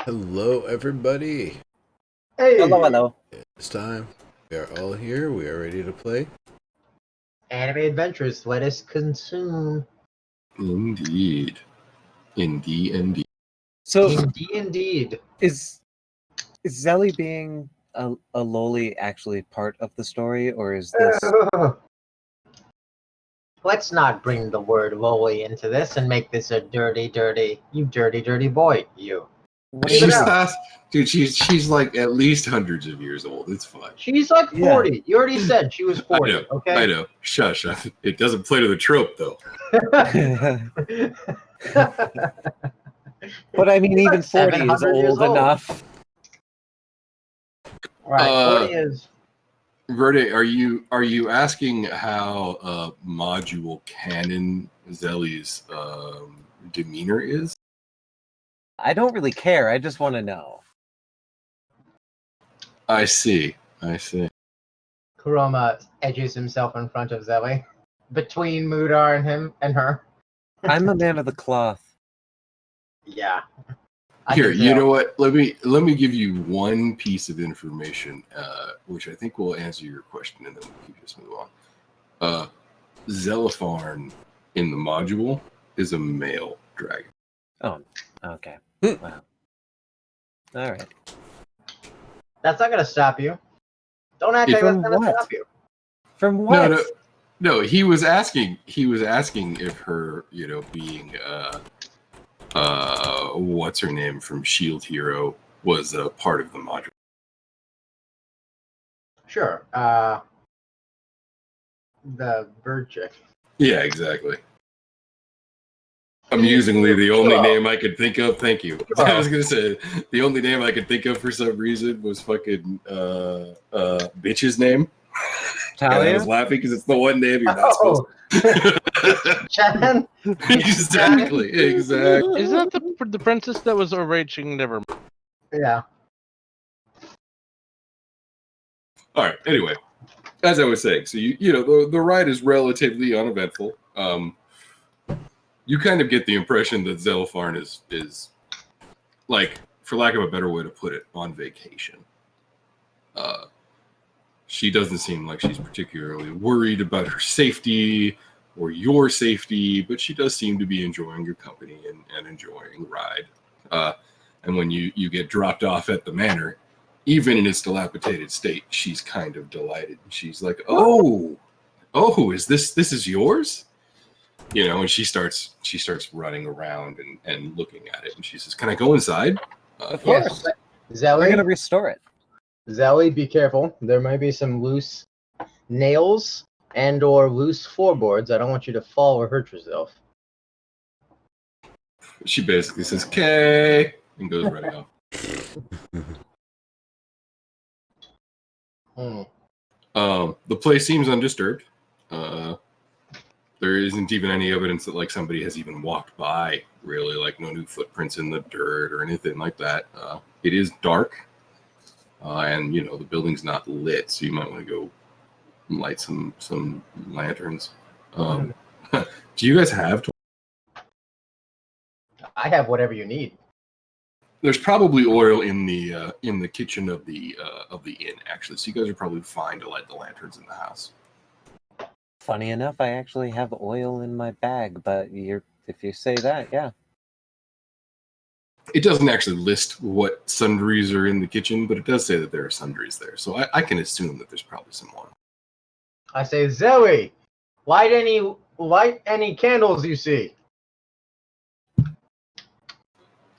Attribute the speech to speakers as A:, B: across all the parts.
A: Hello, everybody.
B: Hey,
C: Hello, hello.
A: It's time. We are all here. We are ready to play.
B: anime adventures, let us consume.
D: Indeed. Indeed.
C: So
B: Indeed.
C: is Zelly being a loli actually part of the story, or is this?
B: Let's not bring the word lowly into this and make this a dirty boy, you.
C: What
B: Leave it
D: She's
B: out.
D: fast. Dude, she's like at least hundreds of years old. It's fine.
B: She's like 40. You already said she was 40,
D: I know.
B: okay?
D: I know. Shush. It doesn't play to the trope, though.
C: But I mean,
B: She's
C: even
B: like
C: 40 is
B: 700 years
C: old enough.
B: Right, 40 is.
D: Verde, are you asking how module canon Zelly's demeanor is?
C: I don't really care. I just want to know.
D: I see.
B: Kuroma edges himself in front of Zelly. Between Mudar and him and her.
C: I'm a man of the cloth.
B: Yeah.
D: Here, you know what? Let me give you one piece of information, which I think will answer your question, and then we can just move on. Zelipharn in the module is a male dragon.
C: Oh, okay. Wow. All right.
B: That's not gonna stop you. Don't act like that's
C: From
B: gonna
C: what?
B: stop you.
C: From what?
D: No. He was asking if her, being what's her name from Shield Hero was a part of the module.
B: Sure. The bird chick.
D: Yeah, exactly. Amusingly, the only name I could think of. Thank you. I was gonna say the only name I could think of for some reason was fucking bitch's name. And I was laughing because it's the one name you're not supposed to.
B: Chan?
D: Exactly.
E: Isn't that the princess that was raging? Never mind.
B: Yeah.
D: All right. Anyway, as I was saying, so the ride is relatively uneventful. You kind of get the impression that Zelipharn is like, for lack of a better way to put it, on vacation. She doesn't seem like she's particularly worried about her safety or your safety, but she does seem to be enjoying your company and enjoying the ride. And when you get dropped off at the manor, even in its dilapidated state, she's kind of delighted. She's like, oh, is this is yours? And she starts running around and looking at it, and she says, "Can I go inside?"
C: Of course.
B: Zelly,
C: We're gonna restore it.
B: Zelly, be careful. There might be some loose nails and/or loose floorboards. I don't want you to fall or hurt yourself.
D: She basically says, "Okay," and goes running off. The place seems undisturbed. There isn't even any evidence that like somebody has even walked by, really, like no new footprints in the dirt or anything like that. It is dark, and the building's not lit, so you might want to go light some lanterns. Do you guys have?
B: I have whatever you need.
D: There's probably oil in the kitchen of the inn, actually, so you guys are probably fine to light the lanterns in the house.
C: Funny enough, I actually have oil in my bag, but if you say that, yeah.
D: It doesn't actually list what sundries are in the kitchen, but it does say that there are sundries there, so I can assume that there's probably some oil.
B: I say, Zoe, light any candles you see.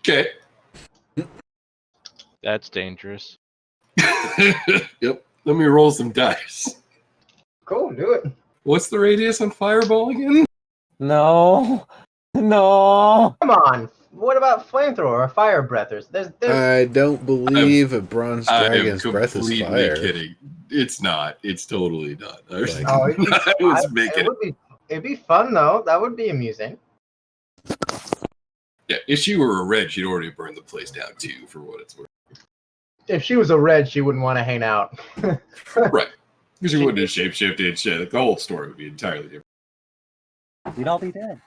D: Okay.
E: That's dangerous.
D: Yep. Let me roll some dice.
B: Cool, do it.
D: What's the radius on fireball again?
C: No.
B: Come on. What about flamethrower or fire breathers? There's
A: I don't believe a bronze dragon's breath is fire.
D: Kidding. It's not. It's totally not.
B: It'd be fun though. That would be amusing.
D: Yeah, if she were a red, she'd already burned the place down too, for what it's worth.
B: If she was a red, she wouldn't want to hang out.
D: Right. Because she wouldn't have shapeshifted and shit. The whole story would be entirely different.
C: We'd all be dead.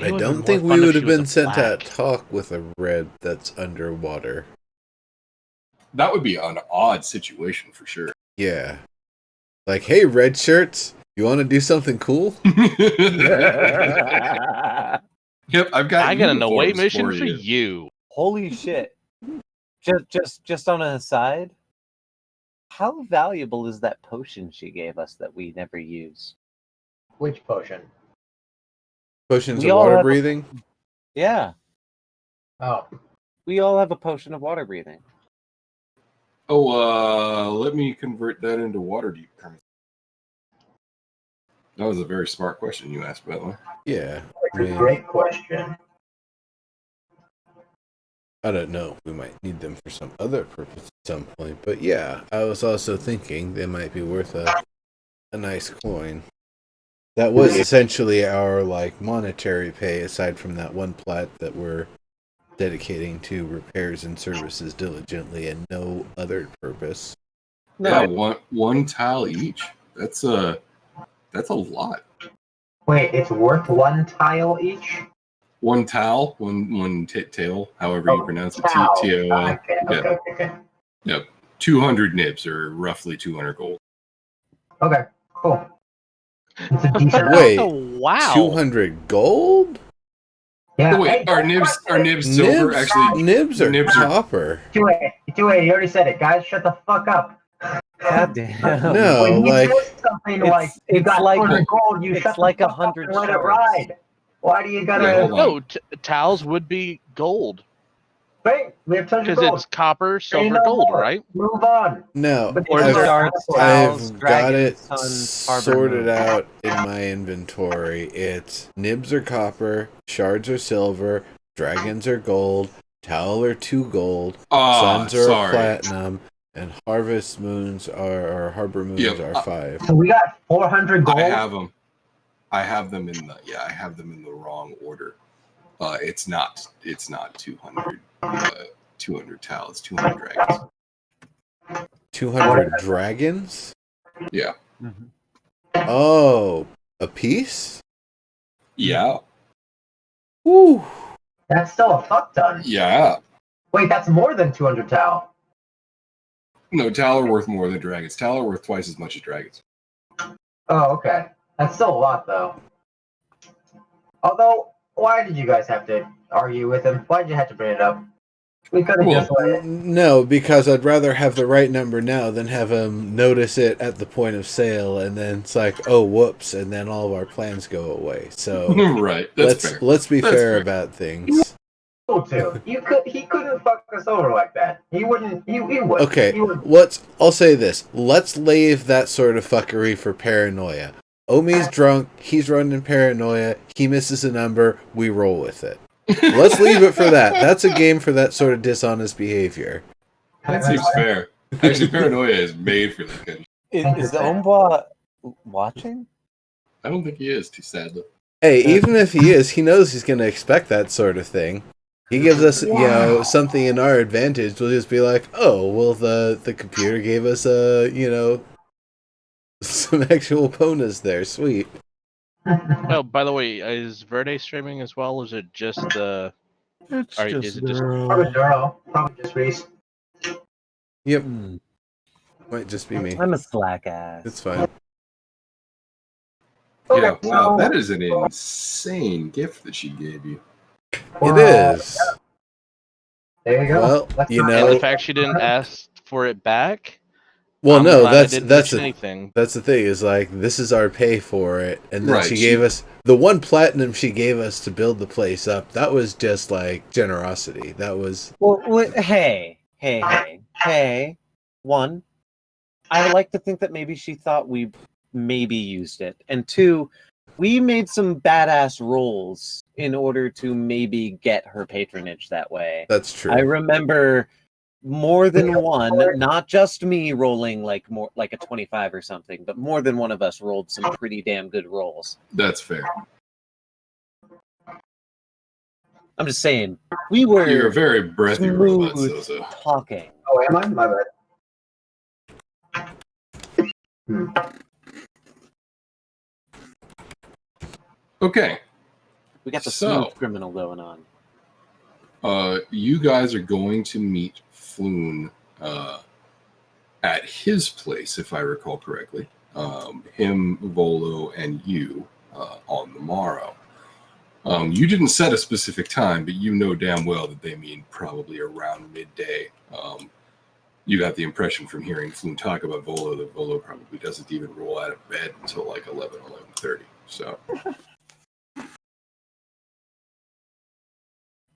A: I don't think we would have been sent out talk with a red that's underwater.
D: That would be an odd situation for sure.
A: Yeah. Like, hey, red shirts, you want to do something cool?
D: Yep, I got
E: an away
D: uniforms
E: mission
D: for
E: for
D: you.
E: you.
C: Holy shit! Just on an aside, how valuable is that potion she gave us that we never used?
B: Which potion?
A: Potions
C: We
A: of
C: all
A: water
C: have a-
A: breathing?
C: Yeah,
B: Oh,
C: we all have a potion of water breathing.
D: Oh, let me convert that into water deep currency. That was a very smart question you asked, by the way.
A: Yeah.
B: that's a great question.
A: I don't know. We might need them for some other purpose at some point. But yeah, I was also thinking they might be worth a nice coin. That was essentially our like monetary pay, aside from that one plat that we're dedicating to repairs and services diligently and no other purpose.
D: Yeah, one tile each. That's a lot.
B: Wait, it's worth one tile each?
D: One towel, one tail, however you pronounce it.
B: Towel.
D: T-O-L.
B: Okay.
D: Yep. 200 nibs, or roughly 200 gold.
B: Okay, cool. It's a decent
A: Wait,
E: wow.
A: 200 gold?
B: Yeah.
D: Oh, wait, are nibs silver? Actually,
A: nibs are
D: nibs are-
A: copper.
B: 280, you already said it. Guys, shut the fuck up.
C: God damn.
A: No,
B: When you
A: like
B: say something like, you
C: it's
B: got
C: like-
B: 200 gold, you
C: it's
B: shut
C: like
B: the fuck
C: 100
B: up and let it
C: shards.
B: ride. Why do you
D: Yeah,
B: gotta...
D: hold on.
E: No, towels would be gold
B: Wait, we have 200
E: because
B: gold.
E: it's copper,
B: Say
E: silver,
B: no
E: gold,
B: more.
E: right?
B: Move on.
A: no.
B: But
E: Or
B: these
E: is
B: are
E: there-
C: Shards,
B: colorful.
C: towels,
A: I've got it
C: dragons, harbor
A: sorted
C: moon.
A: out in my inventory. It's nibs are copper, shards are silver, dragons are gold, towel are 2 gold, suns are
D: sorry.
A: a platinum, and harvest moons or harbor moons
D: Yep.
A: are 5.
B: So we got 400 gold?
D: I have them. I have them in the wrong order. It's not 200. 200 towels, 200 dragons.
A: 200 dragons?
D: Yeah.
C: Mhm.
A: Oh, a piece?
D: Yeah.
A: Woo.
B: That's still a fuck ton.
D: Yeah.
B: Wait, that's more than 200 towel.
D: No, towel are worth more than dragons. Towel are worth twice as much as dragons.
B: Oh, okay. That's still a lot, though. Although, why did you guys have to argue with him? Why did you have to bring it up? We could have
D: Well,
B: just let it.
A: No, because I'd rather have the right number now than have him notice it at the point of sale, and then it's like, oh, whoops, and then all of our plans go away. So
D: right. That's fair.
A: let's be
D: That's
A: fair
D: fair.
A: about things.
B: To. He couldn't fuck us over like that. He wouldn't. He would.
A: Okay,
B: He would.
A: I'll say this. Let's leave that sort of fuckery for paranoia. Omi's drunk, he's running paranoia, he misses a number, we roll with it. Let's leave it for that. That's a game for that sort of dishonest behavior.
D: That seems fair. Actually, paranoia is made for that kind of.
C: Is the Omba watching?
D: I don't think he is, too sadly.
A: Hey, even if he is, he knows he's going to expect that sort of thing. He gives us, something in our advantage. We'll just be like, oh, well, the computer gave us some actual bonus there. Sweet.
E: Oh, by the way, is Verde streaming as well? Or is it just the?
B: Probably Duro. Probably just Reese.
A: Yep. Might just be me.
C: I'm a slack ass.
A: It's fine.
D: Yeah,
B: Okay,
D: wow,
B: so-
D: that is an insane gift that she gave you.
A: It is.
B: There you go.
A: Well,
B: Let's
A: you
B: not-
E: And
A: know-
E: the fact she didn't ask for it back.
A: Well,
E: I'm
A: no,
E: glad I
A: that's
E: didn't
A: that's
E: mention
A: the
E: anything.
A: that's the thing is like this is our pay for it, and then
D: Right,
A: she
D: she-
A: gave us the 1 platinum she gave us to build the place up. That was just like generosity. That was
C: Well, hey. One, I like to think that maybe she thought we maybe used it. And 2, we made some badass rolls in order to maybe get her patronage that way.
A: that's true.
C: I remember more than one, not just me rolling like a 25 or something, but more than one of us rolled some pretty damn good rolls.
D: That's fair.
C: I'm just saying, we were
D: You're a very breathy robot,
C: smooth
D: Zozo.
C: talking.
B: Oh, am I? My bad.
D: Okay.
C: We got the
D: So-
C: smooth criminal going on.
D: You guys are going to meet Floon at his place, if I recall correctly. Him, Volo, and you on the morrow. You didn't set a specific time, but you know damn well that they mean probably around midday. You got the impression from hearing Floon talk about Volo that Volo probably doesn't even roll out of bed until like 11:30. So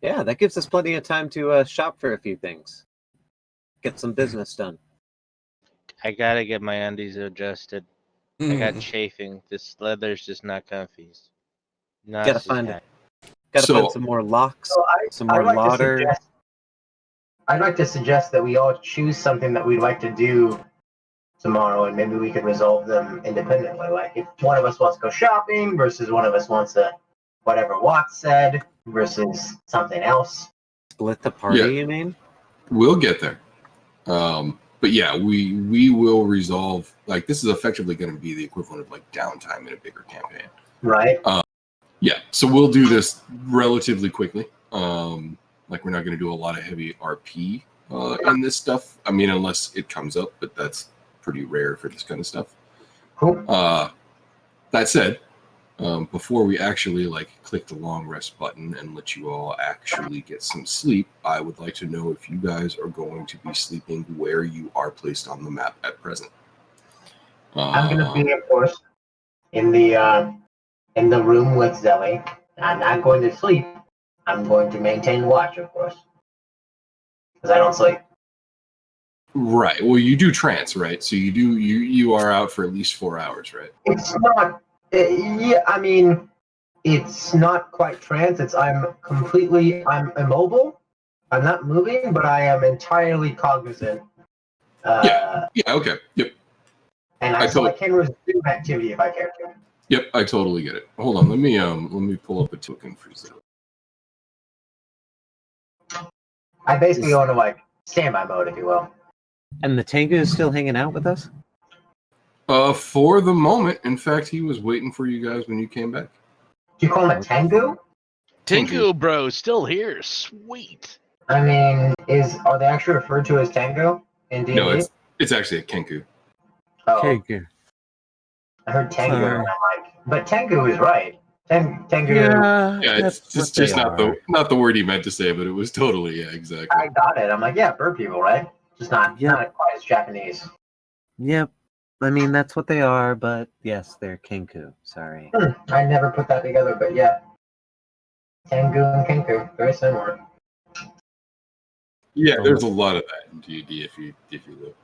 C: Yeah, that gives us plenty of time to shop for a few things. Get some business done.
E: I gotta get my undies adjusted. I
A: Mm.
E: got chafing. This leather's just not comfy. Not
C: Gotta
E: just
C: find it.
E: happy.
C: Gotta
D: So-
C: find some more locks,
B: So
C: some more lauder.
B: I'd like to suggest that we all choose something that we'd like to do tomorrow, and maybe we could resolve them independently. Like if one of us wants to go shopping versus one of us wants to, whatever Watts said versus something else.
C: Split the party,
D: Yeah.
C: you mean?
D: we'll get there. But yeah, we will resolve. Like this is effectively going to be the equivalent of like downtime in a bigger campaign.
B: Right?
D: Yeah, so we'll do this relatively quickly. Like we're not going to do a lot of heavy RP in this stuff. I mean, unless it comes up, but that's pretty rare for this kind of stuff.
B: Cool.
D: That said, before we actually like click the long rest button and let you all actually get some sleep, I would like to know if you guys are going to be sleeping where you are placed on the map at present.
B: I'm gonna be, of course, in the room with Zelly. I'm not going to sleep. I'm going to maintain watch, of course, because I don't sleep.
D: Right. Well, you do trance, right? So you are out for at least 4 hours, right?
B: It's not. Yeah, I mean, it's not quite trance. I'm immobile. I'm not moving, but I am entirely cognizant.
D: Yeah. Okay. Yep.
B: And
D: I
B: so I
D: told-
B: can resume activity if I care to.
D: Yep. I totally get it. Hold on. Let me pull up a token for Zell.
B: I basically go into like standby mode, if you will.
C: And the Tengu is still hanging out with us?
D: For the moment, in fact, he was waiting for you guys when you came back.
B: Do you call him a Tengu?
E: Tengu, bro, still here. Sweet.
B: I mean, are they actually referred to as Tengu in D&D?
D: No, it's actually a Kenku.
B: Oh,
C: Tengu.
B: I heard Tengu,
C: Sorry.
B: and I'm like, but Tengu is right. Tengu.
C: Yeah,
D: Yeah, it's just not the word he meant to say, but it was totally exactly.
B: I got it. I'm like, yeah, bird people, right? Just not quite as Japanese.
C: Yep. I mean, that's what they are, but yes, they're Kenku. Sorry.
B: I never put that together, but yeah. Tengu and Kenku, very similar.
D: Yeah, there's a lot of that in D&D if you look.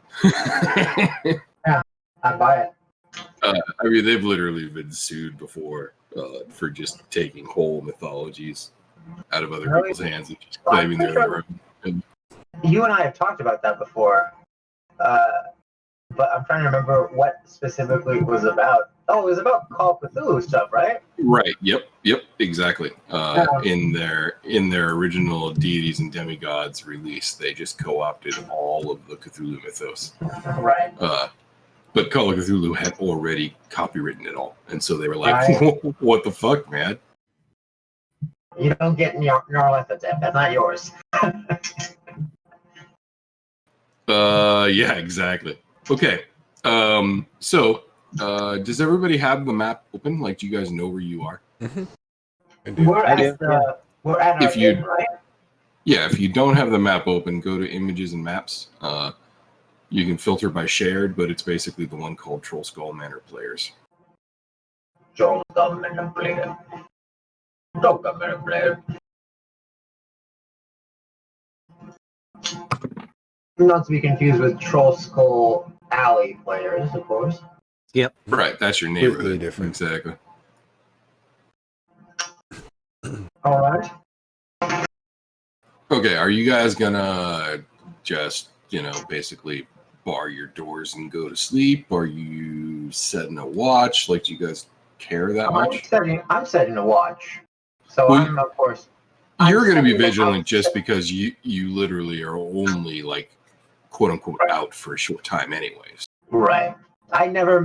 B: I buy it.
D: I mean, they've literally been sued before for just taking whole mythologies out of other
B: Really?
D: people's hands and just claiming they're their own. And
B: You and I have talked about that before, but I'm trying to remember what specifically it was about. Oh, it was about Call of Cthulhu stuff, right?
D: right. Yep. Exactly. In their original deities and demigods release, they just co-opted all of the Cthulhu mythos.
B: Right.
D: But Call of Cthulhu had already copywritten it all, and so they were like,
B: Right.
D: "What the fuck, man?"
B: You don't get Nyarlathotep. That's not yours.
D: Yeah, exactly. Okay. So, does everybody have the map open? Like, do you guys know where you are?
A: I do.
B: We're
C: I do,
B: we're at our
D: If you-
B: inn, right?
D: Yeah, if you don't have the map open, go to images and maps. You can filter by shared, but it's basically the one called Troll Skull Manor Players.
B: Joel Government player. Joel Government player. Not to be confused with Troll Skull Alley players, of course.
D: Right, that's your
A: Completely
D: neighborhood.
A: different.
D: Exactly.
B: All right.
D: Okay, are you guys gonna just, basically bar your doors and go to sleep? Are you setting a watch? Like, do you guys care that much?
B: I'm setting a watch. So
D: Well,
B: I'm, of course.
D: You're going to be
B: setting the-
D: vigilant just because you literally are only like quote unquote out for a short time anyways.
B: Right. I never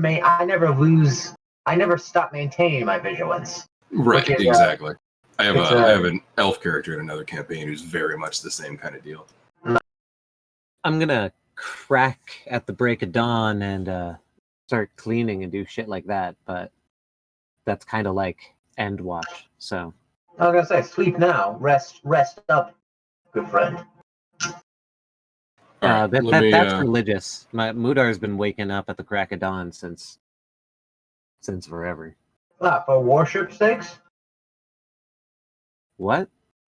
B: stop maintaining my vigilance.
D: Right,
B: Which is,
D: exactly. I
B: It's
D: have an elf character in another campaign who's very much the same kind of deal.
C: I'm gonna crack at the break of dawn and start cleaning and do shit like that, but that's kind of like end watch. So
B: I was gonna say, sleep now, rest up, good friend.
D: All right,
C: that's religious. My Mudar's been waking up at the crack of dawn since forever.
B: For worship's sakes?
C: What?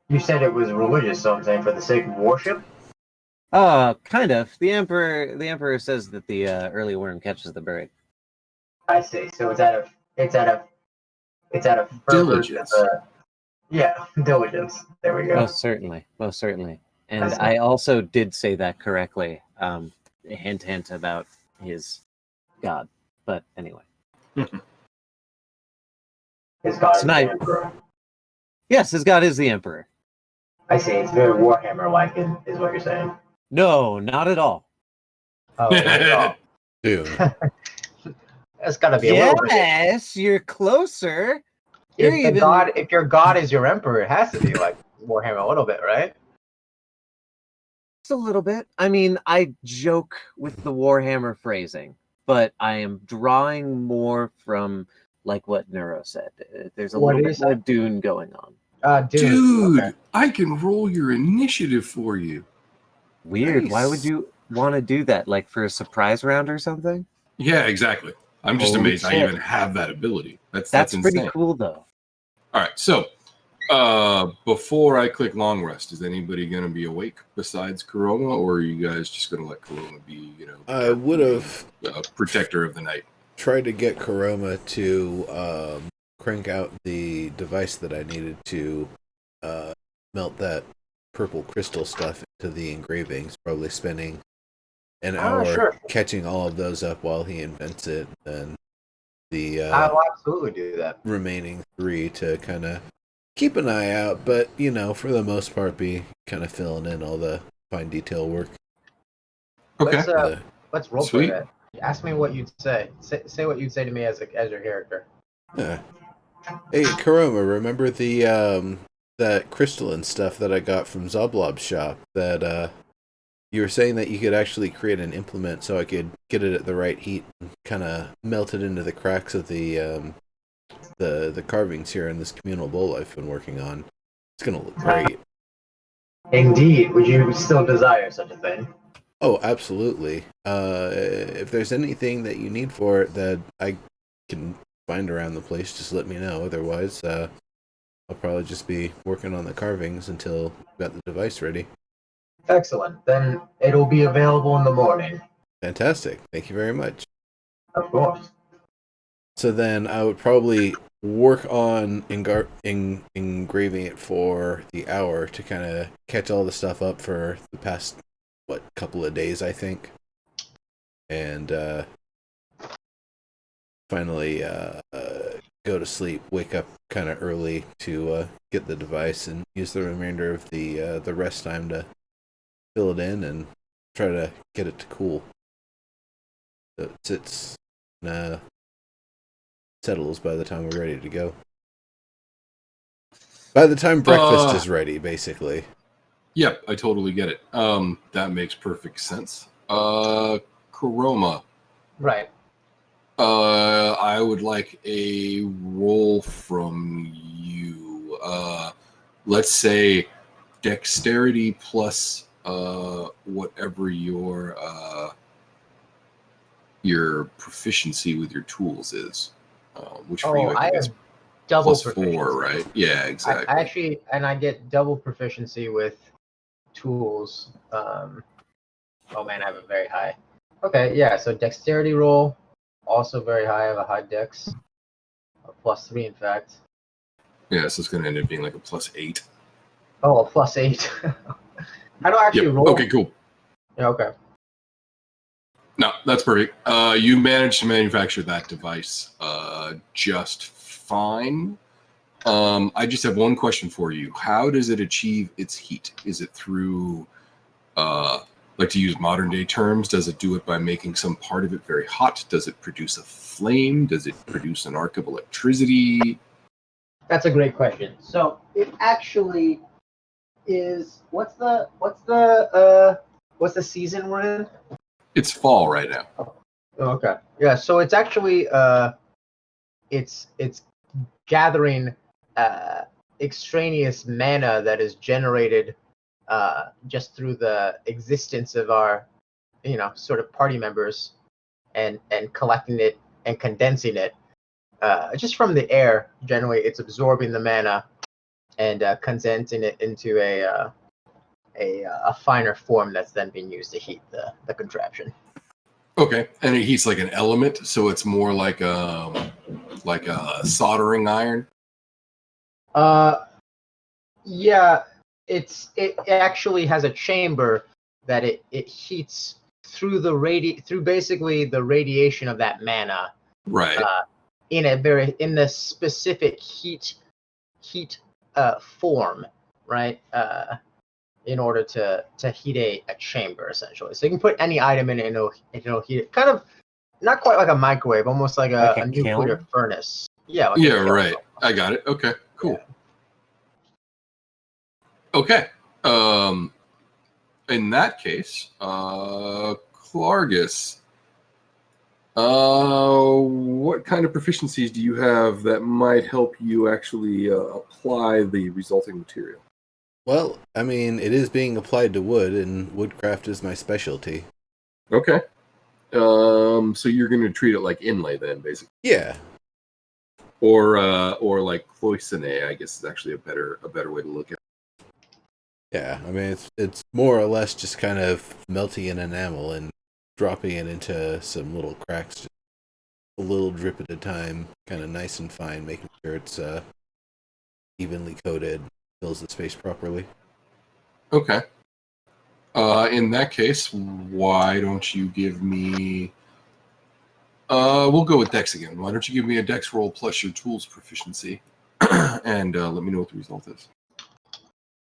B: You said it was religious, so I'm saying for the sake of worship?
C: Kind of. The emperor says that the early worm catches the bird.
B: I see. So it's out of
D: Diligence.
B: Diligence. There we go.
C: Most certainly. And I also did say that correctly. Hint about his god. But anyway.
B: His god is the
C: Tonight.
B: emperor.
C: Yes, his god is the emperor.
B: I see. It's very Warhammer-like, is what you're saying.
C: No, not at all.
B: Oh, not at all.
A: Dude.
B: That's got to be a little bit.
C: Yes, you're closer.
B: If your god is your emperor, it has to be like Warhammer a little bit, right?
C: Just a little bit. I mean, I joke with the Warhammer phrasing, but I am drawing more from like what Neuro said. There's a little bit more Dune going on.
B: Dune.
D: Dude,
B: Okay.
D: I can roll your initiative for you.
C: Weird.
A: Nice.
C: Why would you want to do that? Like for a surprise round or something?
D: Yeah, exactly. I'm just
C: Holy
D: amazed I
C: shit.
D: even have that ability. That's
C: pretty
D: insane.
C: cool, though.
D: All right, so before I click long rest, is anybody going to be awake besides Kuroma, or are you guys just going to let Kuroma be,
A: I would have
D: protector of the night?
A: tried to get Kuroma to crank out the device that I needed to melt that purple crystal stuff into the engravings, probably spending an hour catching all of those up while he invents it, and the
B: I will absolutely do that.
A: remaining 3 to kind of keep an eye out, but for the most part be kind of filling in all the fine detail work.
D: Okay.
B: Let's roll for that. Ask me what you'd say. Say what you'd say to me as your character.
A: Yeah. Hey, Kuroma, remember the that crystalline stuff that I got from Zoblob's shop that you were saying that you could actually create an implement so I could get it at the right heat and kind of melt it into the cracks of the carvings here in this communal bowl I've been working on. It's going to look great.
B: Indeed. Would you still desire such a thing?
A: Oh, absolutely. If there's anything that you need for it that I can find around the place, just let me know. Otherwise, I'll probably just be working on the carvings until I've got the device ready.
B: Excellent. Then it'll be available in the morning.
A: Fantastic. Thank you very much.
B: Of course.
A: So then I would probably work on engraving it for the hour to kind of catch all the stuff up for the past, couple of days, I think. And finally go to sleep, wake up kind of early to get the device and use the remainder of the rest time to fill it in and try to get it to cool. So it sits and settles by the time we're ready to go. By the time breakfast is ready, basically.
D: Yep, I totally get it. That makes perfect sense. Kuroma.
B: Right.
D: I would like a roll from you. Let's say dexterity plus whatever your proficiency with your tools is. Which for you, I think is
B: double
D: plus 4, right? Yeah, exactly.
B: I get double proficiency with tools. Oh man, I have a very high. Okay, yeah. So dexterity roll, also very high. I have a high dex, a +3 in fact.
D: Yeah, so it's going to end up being like a +8.
B: Oh, a +8. How do I actually roll?
D: Okay, cool.
B: Yeah, okay.
D: No, that's perfect. You managed to manufacture that device just fine. I just have one question for you. How does it achieve its heat? Is it through, like to use modern day terms, does it do it by making some part of it very hot? Does it produce a flame? Does it produce an arc of electricity?
B: That's a great question. So it actually is. What's the season we're in?
D: It's fall right now.
B: Oh, okay. Yeah. So it's actually it's gathering extraneous mana that is generated just through the existence of our sort of party members and collecting it and condensing it just from the air. Generally, it's absorbing the mana and condensing it into a finer form that's then being used to heat the contraption.
D: Okay, and it heats like an element, so it's more like a soldering iron.
B: Yeah, it actually has a chamber that it heats through through basically the radiation of that mana.
D: Right.
B: In the specific heat form, right? In order to heat a chamber essentially. So you can put any item in it and it'll heat it. Kind of not quite like a microwave, almost like a nuclear furnace. Yeah. Like
D: yeah. Right. I got it. Okay. Cool. Yeah. Okay. In that case, Clargus, what kind of proficiencies do you have that might help you actually apply the resulting material?
A: Well, I mean, it is being applied to wood, and woodcraft is my specialty.
D: Okay. So you're going to treat it like inlay then, basically.
A: Yeah.
D: Or like cloisonne, I guess is actually a better way to look at it.
A: Yeah, I mean, it's more or less just kind of melting an enamel and dropping it into some little cracks, just a little drip at a time, kind of nice and fine, making sure it's evenly coated, fills the space properly.
D: Okay. In that case, why don't you give me... we'll go with Dex again. Why don't you give me a Dex roll plus your tools proficiency, and let me know what the result is.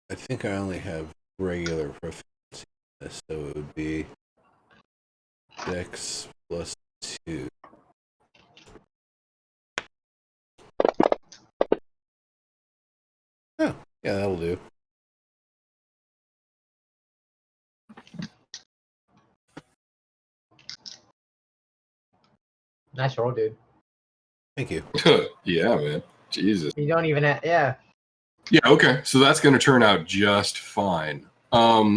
A: I think I only have regular proficiency, so it would be Dex plus 2. Oh, yeah, that'll do.
B: Nice roll, dude.
A: Thank you.
D: Yeah, man. Jesus.
B: You don't even have, yeah.
D: Yeah, okay. So that's going to turn out just fine. Karoma,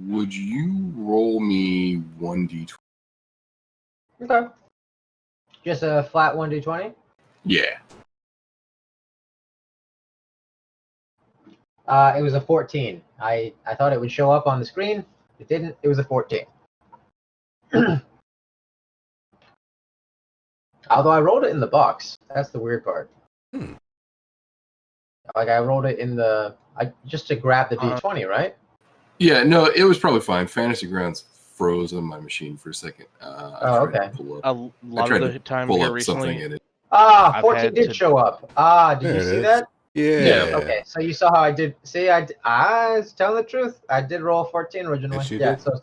D: would you roll me 1d20?
B: Okay. Just a flat 1d20?
D: Yeah.
B: It was a 14. I thought it would show up on the screen. It didn't. It was a 14. Although I rolled it in the box. That's the weird part. Like I rolled it in just to grab the d20, right?
D: Yeah, no, it was probably fine. Fantasy Grounds froze on my machine for a second.
B: Okay.
E: A lot of the time here recently,
D: in it.
B: 14 did show up. Did you see that?
A: Yeah.
B: Okay, so you saw how I did. See, I was telling the truth. I did roll 14 originally.
A: Yes, you
B: did. So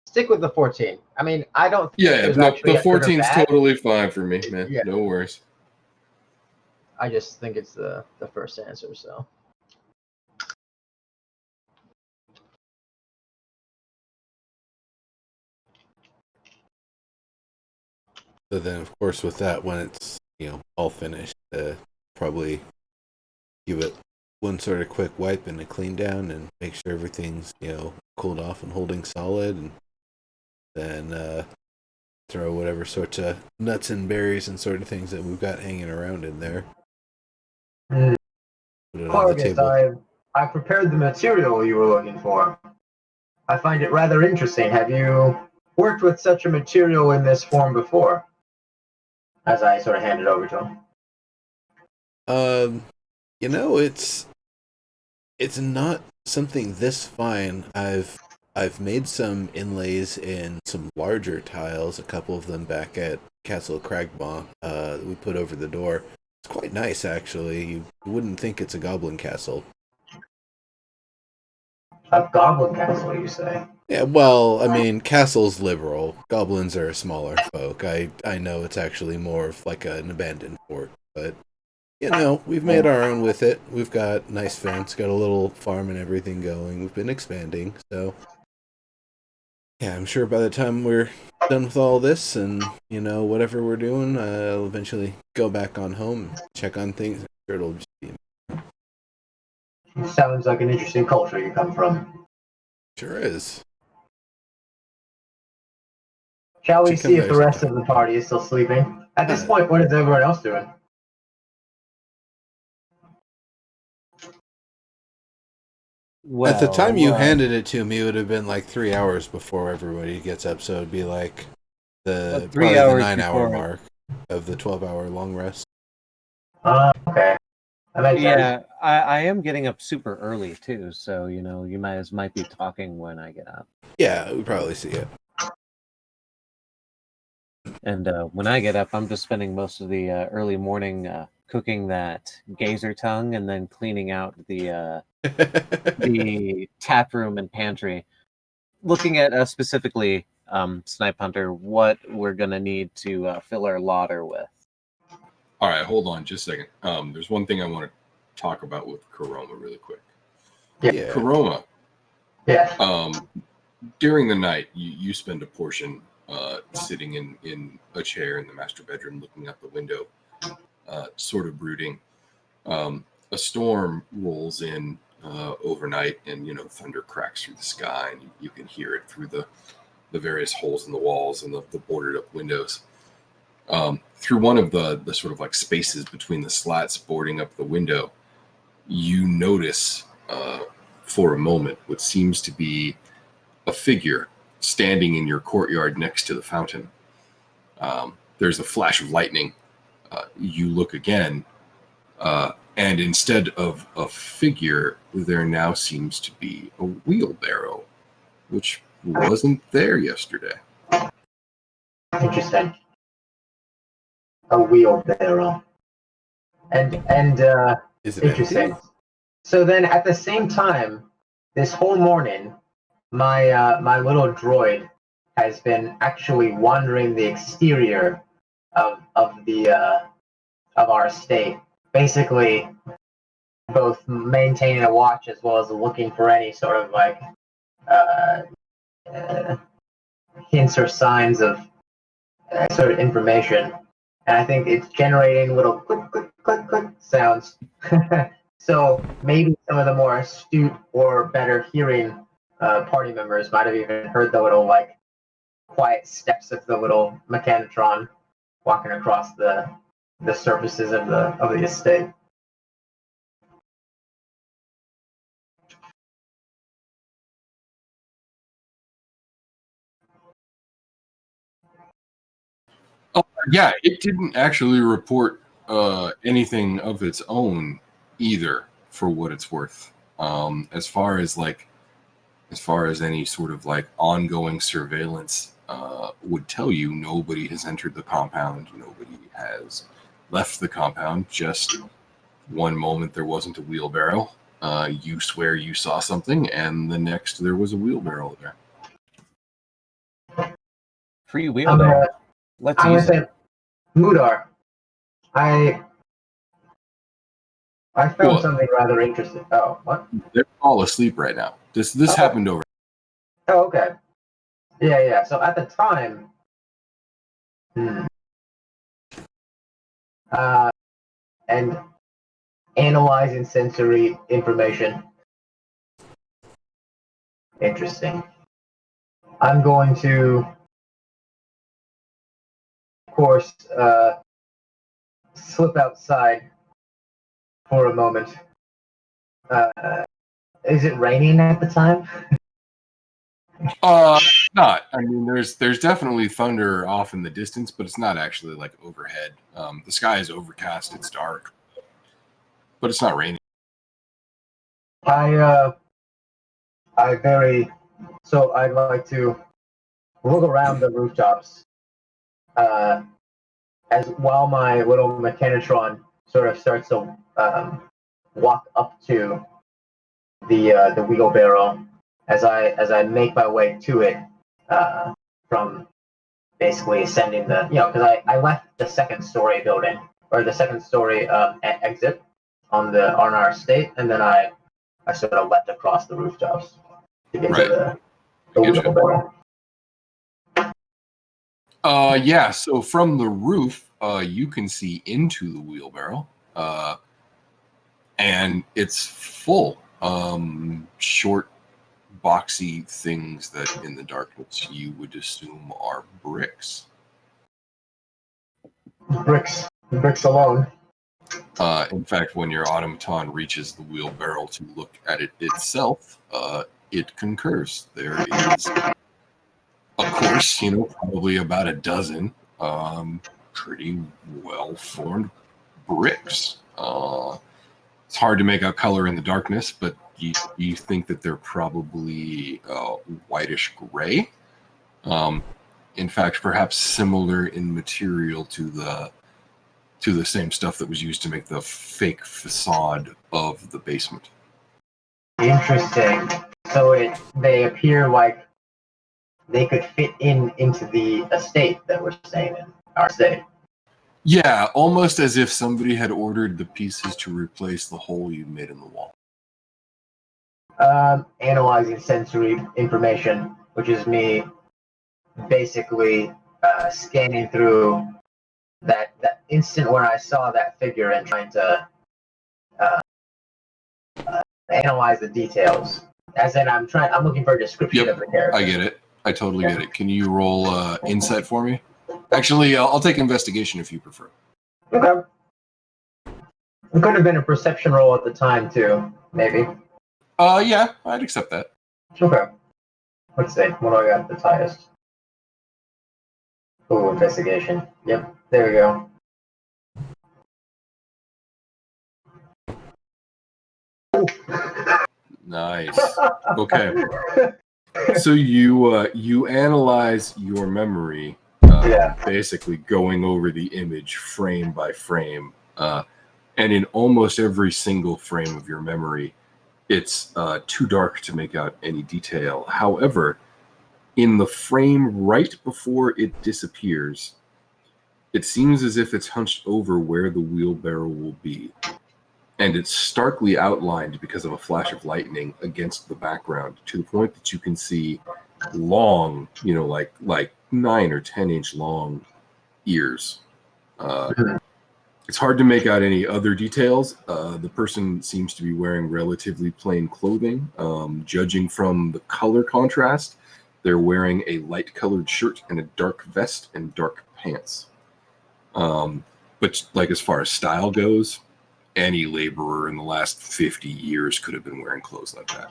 B: stick with the 14. I mean, I don't think
D: the 14 is totally fine for me, man.
B: Yeah.
D: No worries.
B: I just think it's the first answer, so.
A: So then, of course, with that, when it's all finished, probably give it one sort of quick wipe and a clean down, and make sure everything's cooled off and holding solid, and then throw whatever sorts of nuts and berries and sort of things that we've got hanging around in there. Put it on the table.
B: I prepared the material you were looking for. I find it rather interesting. Have you worked with such a material in this form before? As I sort of hand it over to him.
A: It's not something this fine. I've made some inlays in some larger tiles, a couple of them back at Castle Cragmaw, that we put over the door. It's quite nice, actually. You wouldn't think it's a goblin castle.
B: A goblin castle, you say?
A: Yeah, well, I mean, castle's liberal. Goblins are a smaller folk. I know it's actually more of like an abandoned fort. But we've made our own with it. We've got nice fence, got a little farm and everything going. We've been expanding, so yeah, I'm sure by the time we're done with all this and whatever we're doing, I'll eventually go back on home, check on things. I'm sure it'll just be
B: Sounds like an interesting culture you come from.
A: sure is.
B: Shall we
A: Should come
B: see if
A: there
B: the rest
A: sometime.
B: of the party is still sleeping? At this point, what is everyone else doing?
A: At the time you
C: Well,
A: handed it to me, it would have been like 3 hours before everybody gets up, so it'd be like
C: But 3
A: probably the
C: hours
A: 9 hour
C: before-
A: mark of the 12-hour long rest.
B: Okay. That makes sense.
C: yeah, I am getting up super early too, so you might be talking when I get up.
A: Yeah, we probably see it.
C: And when I get up, I'm just spending most of the early morning cooking that gazer tongue and then cleaning out the tap room and pantry. Looking at specifically, Snipe Hunter, what we're going to need to fill our larder with.
D: All right, hold on just a second. There's one thing I want to talk about with Karoma really quick.
A: Yeah.
D: Karoma,
B: Yeah.
D: during the night, you spend a portion sitting in a chair in the master bedroom looking out the window, sort of brooding. A storm rolls in overnight, and thunder cracks through the sky, and you can hear it through the various holes in the walls and the boarded up windows. Through one of the sort of like spaces between the slats boarding up the window, you notice for a moment what seems to be a figure standing in your courtyard next to the fountain. There's a flash of lightning. You look again, and instead of a figure, there now seems to be a wheelbarrow, which wasn't there yesterday.
B: Interesting. A wheelbarrow. And
A: Is it
B: interesting.
A: empty?
B: So then, at the same time, this whole morning, my little droid has been actually wandering the exterior of our estate, basically both maintaining a watch as well as looking for any sort of like uh, uh, hints or signs of sort of information. And I think it's generating little click, click, click, click sounds. So maybe some of the more astute or better hearing party members might have even heard the little like quiet steps of the little mechanotron walking across the surfaces of the estate.
D: Oh, yeah, it didn't actually report anything of its own either, for what it's worth. As far as any sort of like ongoing surveillance would tell you, nobody has entered the compound, nobody has left the compound. Just one moment there wasn't a wheelbarrow. You swear you saw something, and the next there was a wheelbarrow there.
C: Free wheelbarrow. Let's
B: I'm gonna
C: use it.
B: say, Mudar, I found
D: What?
B: something rather interesting. Oh, what?
D: They're all asleep right now. This happened over.
B: Oh, okay. Yeah. So at the time, and analyzing sensory information. Interesting. I'm going to, of course, slip outside for a moment. Is it raining at the time?
D: Not. I mean, there's definitely thunder off in the distance, but it's not actually like overhead. The sky is overcast. It's dark, but it's not raining.
B: So I'd like to look around the rooftops, as while my little mechanotron sort of starts to walk up to the wheelbarrow as I make my way to it, from basically ascending because I left the second story building or the second story exit on our estate, and then I sort of leapt across the rooftops to get
D: Right.
B: to the
D: I get you.
B: wheelbarrow.
D: Yeah, so from the roof, you can see into the wheelbarrow, and it's full. Short, boxy things that in the darkness you would assume are bricks.
B: Bricks alone.
D: In fact, when your automaton reaches the wheelbarrow to look at it itself, it concurs. There is, of course, probably about a dozen pretty well-formed bricks. It's hard to make out color in the darkness, but you think that they're probably whitish gray. In fact, perhaps similar in material to the same stuff that was used to make the fake facade of the basement.
B: Interesting. So they appear like they could fit into the estate that we're staying in, our estate.
D: Yeah, almost as if somebody had ordered the pieces to replace the hole you made in the wall.
B: Analyzing sensory information, which is me basically scanning through that instant where I saw that figure and trying to analyze the details. As in, I'm looking for a description of the character.
D: I get it. I totally get it. Can you roll insight for me? Actually, I'll take investigation if you prefer.
B: Okay. It could have been a perception roll at the time too, maybe.
D: Yeah, I'd accept that.
B: Okay. Let's see. What do I got that's highest? Ooh, investigation. Yep. There we go.
D: Nice. Okay. So you analyze your memory, basically going over the image frame by frame, and in almost every single frame of your memory, it's too dark to make out any detail. However, in the frame right before it disappears, it seems as if it's hunched over where the wheelbarrow will be. And it's starkly outlined because of a flash of lightning against the background, to the point that you can see long, like 9 or 10-inch long ears. It's hard to make out any other details. The person seems to be wearing relatively plain clothing. Judging from the color contrast, they're wearing a light-colored shirt and a dark vest and dark pants. But as far as style goes, any laborer in the last 50 years could have been wearing clothes like that.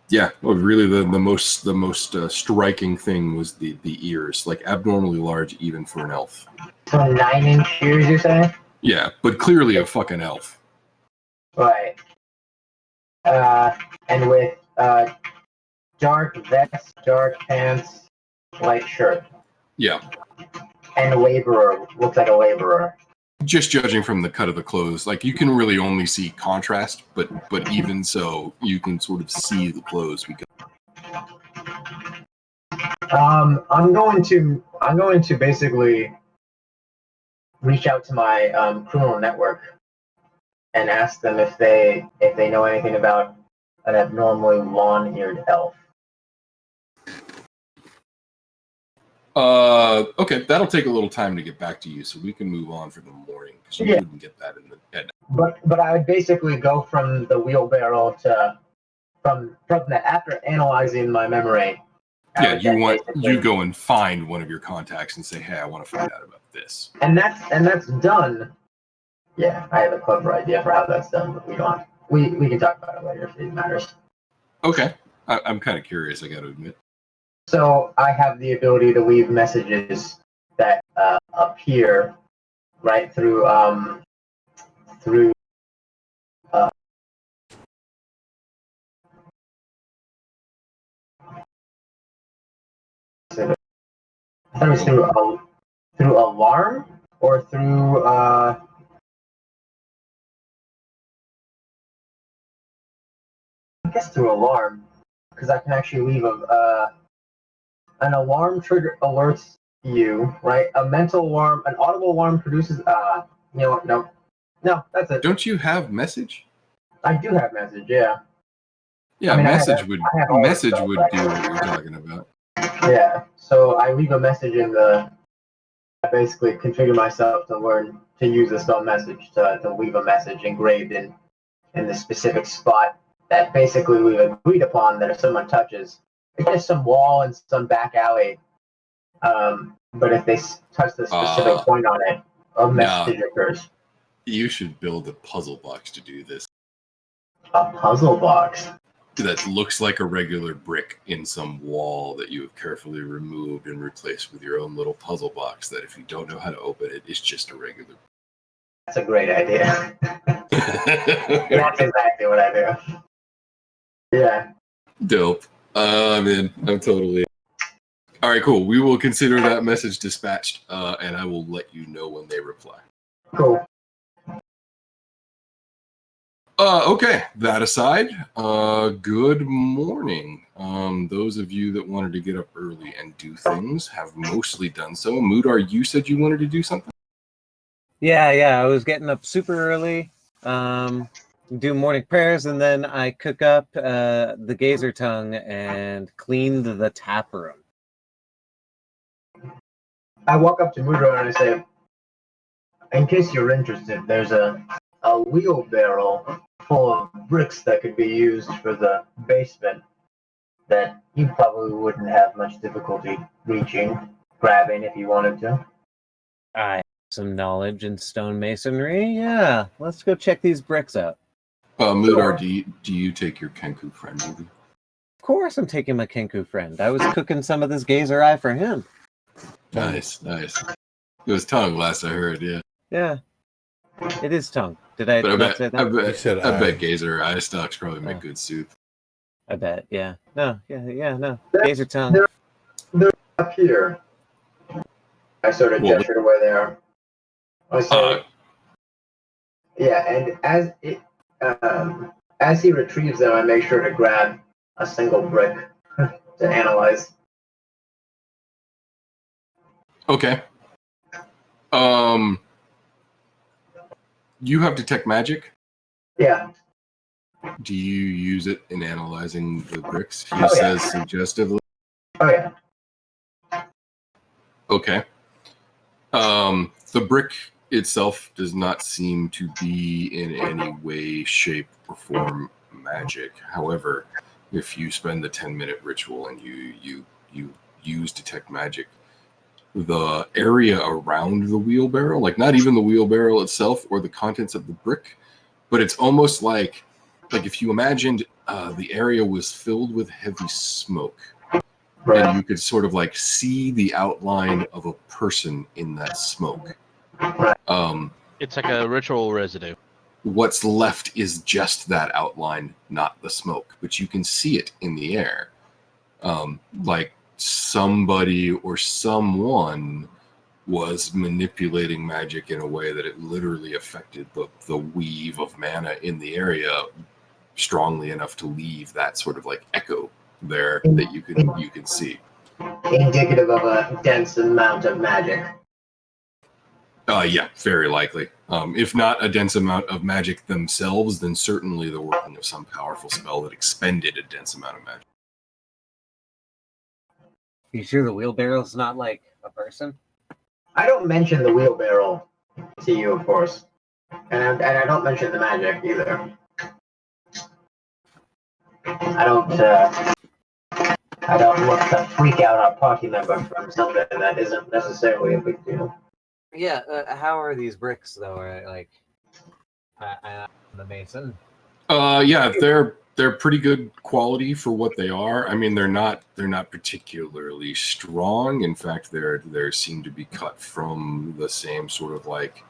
D: Yeah, well, really the most striking thing was the ears, like abnormally large even for an elf.
B: So 9-inch ears, you say?
D: Yeah, but clearly a fucking elf.
B: Right. And with dark vest, dark pants, light shirt.
D: Yeah.
B: And a laborer. Looks like a laborer.
D: Just judging from the cut of the clothes, you can really only see contrast, but even so, you can sort of see the clothes.
B: I'm going to basically reach out to my criminal network and ask them if they know anything about an abnormally long-eared elf.
D: Okay, that'll take a little time to get back to you, so we can move on for the morning, because you wouldn't get that in the head.
B: But I would basically go from the wheelbarrow to from the after analyzing my memory.
D: Yeah, you go and find one of your contacts and say, "Hey, I want to find out about this."
B: And that's done. Yeah, I have a clever idea for how that's done, but we don't. We can talk about it later if it matters.
D: Okay, I'm kind of curious. I got to admit.
B: So I have the ability to leave messages that appear right through I thought it was through alarm or through I guess through alarm, because I can actually leave an alarm trigger alerts you, right? A mental alarm, an audible alarm produces. You know what? No, that's it.
D: Don't you have message?
B: I do have message. Yeah.
D: Yeah,
B: I mean, I have all this
D: message
B: stuff,
D: would
B: right?
D: do what you're talking about.
B: Yeah. So I leave a message in the. I basically configure myself to learn to use the spell message to leave a message engraved in the specific spot that basically we've agreed upon that if someone touches, it's just some wall in some back alley. But if they touch the specific point on it, a message occurs.
D: You should build a puzzle box to do this.
B: A puzzle box.
D: That looks like a regular brick in some wall that you have carefully removed and replaced with your own little puzzle box that if you don't know how to open it, it's just a regular.
B: That's a great idea. That's exactly what I do. Yeah.
D: Dope. I'm in. I'm totally in. All right, cool. We will consider that message dispatched, and I will let you know when they reply.
B: Cool.
D: Okay, that aside, good morning. Those of you that wanted to get up early and do things have mostly done so. Moodar, you said you wanted to do something?
C: Yeah, I was getting up super early, do morning prayers, and then I cook up the gazer tongue and clean the tap room.
B: I walk up to Mudra and I say, in case you're interested, there's a wheelbarrow full of bricks that could be used for the basement that you probably wouldn't have much difficulty grabbing if you wanted to.
C: I have some knowledge in stonemasonry. Yeah, let's go check these bricks out.
D: Moodar, do you take your Kenku friend with you?
C: Of course I'm taking my Kenku friend. I was cooking some of this gazer eye for him.
D: Nice. It was tongue last I heard, yeah.
C: Yeah, it is tongue. Did I not say that?
D: I bet gazer eye stocks probably make good soup.
C: I bet, yeah. No. Gazer tongue.
B: They're up here. I sort of gesture to where they are. I say, yeah, and as he retrieves them, I make sure to grab a single brick to analyze.
D: Okay. You have detect magic?
B: Yeah.
D: Do you use it in analyzing the bricks? He says suggestively.
B: Oh yeah.
D: Okay. The brick itself does not seem to be in any way, shape, or form magic. However, if you spend the 10-minute ritual and you use detect magic, the area around the wheelbarrow, like not even the wheelbarrow itself or the contents of the brick, but it's almost like if you imagined the area was filled with heavy smoke,
B: Right.
D: and you could sort of like see the outline of a person in that smoke.
E: It's like a ritual residue.
D: What's left is just that outline, not the smoke, but you can see it in the air. Like somebody or someone was manipulating magic in a way that it literally affected the weave of mana in the area strongly enough to leave that sort of like echo there that you can see.
B: Indicative of a dense amount of magic.
D: Yeah, very likely. If not a dense amount of magic themselves, then certainly the working of some powerful spell that expended a dense amount of magic.
C: You sure the wheelbarrow's not like a person?
B: I don't mention the wheelbarrow to you, of course, and I don't mention the magic either. I don't look to freak out our party member from something that isn't necessarily a big deal.
C: Yeah, how are these bricks though? Like, I'm the mason.
D: Yeah, they're pretty good quality for what they are. I mean, they're not particularly strong. In fact, they seem to be cut from the same sort of like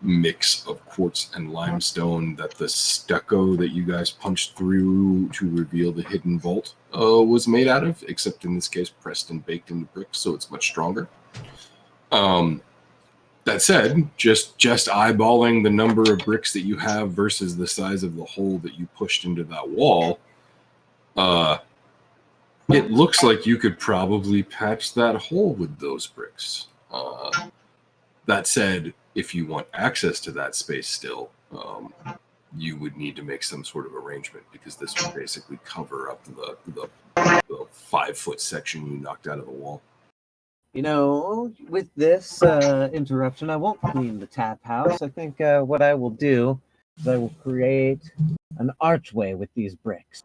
D: mix of quartz and limestone that the stucco that you guys punched through to reveal the hidden vault was made out of, except in this case pressed and baked into bricks, so it's much stronger. That said, just eyeballing the number of bricks that you have versus the size of the hole that you pushed into that wall, It looks like you could probably patch that hole with those bricks. That said, if you want access to that space still, you would need to make some sort of arrangement because this would basically cover up the 5-foot section you knocked out of the wall.
C: With this interruption, I won't clean the tap house. I think what I will do is I will create an archway with these bricks.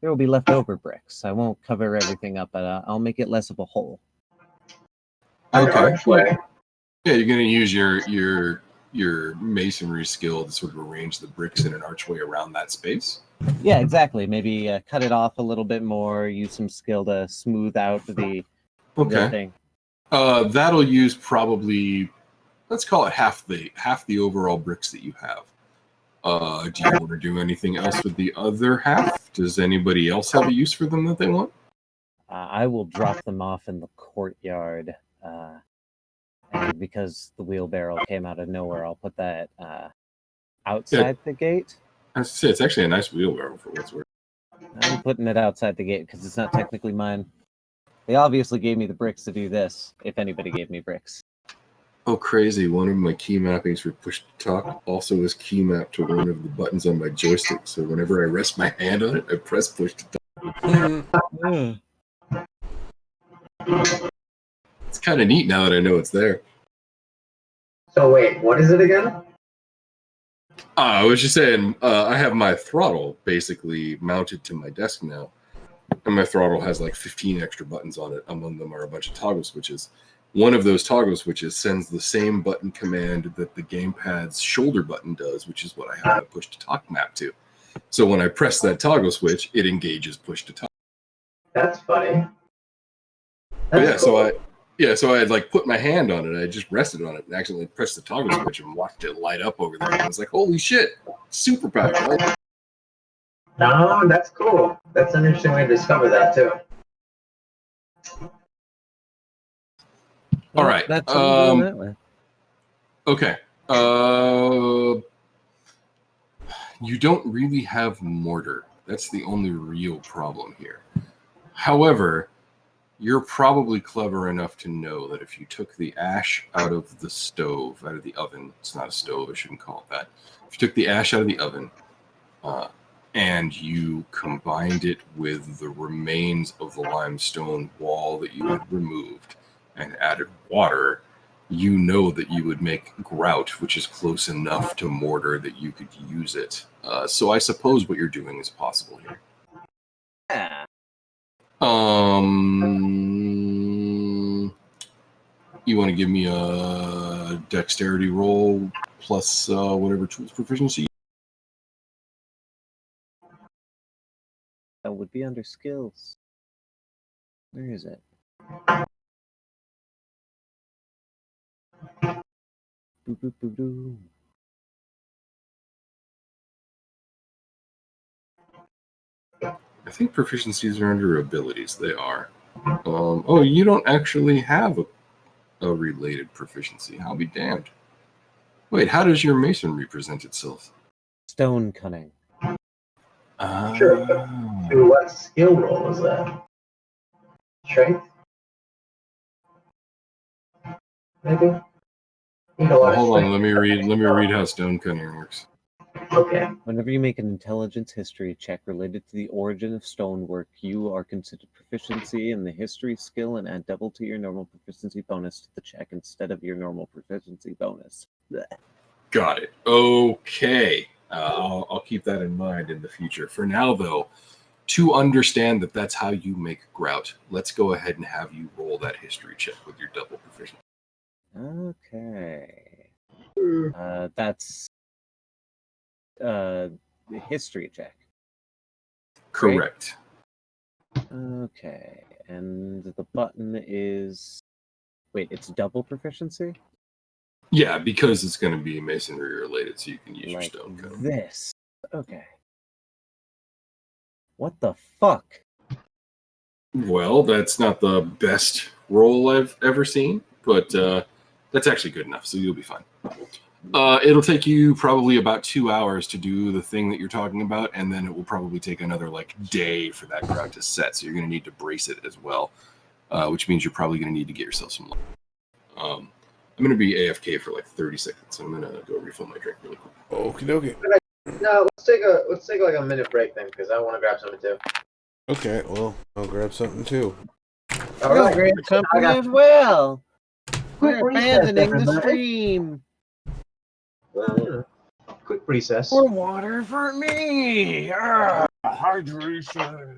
C: There will be leftover bricks. I won't cover everything up, but I'll make it less of a hole.
D: Okay.
B: Archway.
D: Yeah, you're going to use your masonry skill to sort of arrange the bricks in an archway around that space.
C: Yeah, exactly. Maybe cut it off a little bit more. Use some skill to smooth out the thing.
D: That'll use probably, let's call it half the overall bricks that you have. Do you want to do anything else with the other half? Does anybody else have a use for them that they want?
C: I will drop them off in the courtyard. And because the wheelbarrow came out of nowhere, I'll put that outside the gate.
D: I was say it's actually a nice wheelbarrow for what's worth.
C: I'm putting it outside the gate because it's not technically mine. They obviously gave me the bricks to do this, if anybody gave me bricks.
D: Oh, crazy. One of my key mappings for push to talk also is key mapped to one of the buttons on my joystick. So whenever I rest my hand on it, I press push to talk. It's kind of neat now that I know it's there.
B: So wait, what is it again?
D: I was just saying, I have my throttle basically mounted to my desk now. And my throttle has like 15 extra buttons on it. Among them are a bunch of toggle switches. One of those toggle switches sends the same button command that the gamepad's shoulder button does, which is what I have my push to talk map to. So when I press that toggle switch, it engages push to talk.
B: That's funny.
D: So I had like put my hand on it. I just rested on it and accidentally pressed the toggle switch and watched it light up over there. And I was like, holy shit, superpower. Right?
B: Oh, that's cool. That's an interesting way to discover that too.
D: All right.
C: That's that way.
D: Okay. You don't really have mortar. That's the only real problem here. However, you're probably clever enough to know that if you took the ash out of the stove, out of the oven, it's not a stove, I shouldn't call it that. If you took the ash out of the oven and you combined it with the remains of the limestone wall that you had removed and added water, you know that you would make grout, which is close enough to mortar that you could use it. So I suppose what you're doing is possible here.
C: Yeah.
D: You want to give me a dexterity roll plus whatever tools proficiency?
C: That would be under skills. Where is it? Boo, boo, boo, boo.
D: I think proficiencies are under abilities. They are. You don't actually have a related proficiency. I'll be damned. Wait, how does your masonry present itself?
C: Stone cunning.
B: Sure. To what skill roll is that? Strength? Maybe?
D: Hold on, let me read how stone cunning works.
B: Okay.
C: Whenever you make an intelligence history check related to the origin of stonework, you are considered proficiency in the history skill and add double to your normal proficiency bonus to the check instead of your normal proficiency bonus. Blech.
D: Got it. Okay. I'll keep that in mind in the future. For now, though, to understand that that's how you make grout, let's go ahead and have you roll that history check with your double proficiency.
C: Okay. That's the history check.
D: Correct.
C: Okay. And the button is... Wait, it's double proficiency?
D: Yeah, because it's going to be masonry related, so you can use your
C: Like
D: stone cone.
C: this. Okay. What the fuck?
D: Well, that's not the best roll I've ever seen, but that's actually good enough, so you'll be fine. It'll take you probably about 2 hours to do the thing that you're talking about, and then it will probably take another day for that crowd to set. So you're going to need to brace it as well, which means you're probably going to need to get yourself some. I'm going to be AFK for 30 seconds. So I'm going to go refill my drink really quick.
A: Okie dokie.
B: No, let's take a minute break then, because I want to grab something too.
A: Okay, well, I'll grab something too.
B: All right,
C: Great company as well.
B: Quick
C: We're
B: recess,
C: abandoning the
B: everybody.
C: stream.
B: Well, quick recess.
C: Pour water for me. Hydration.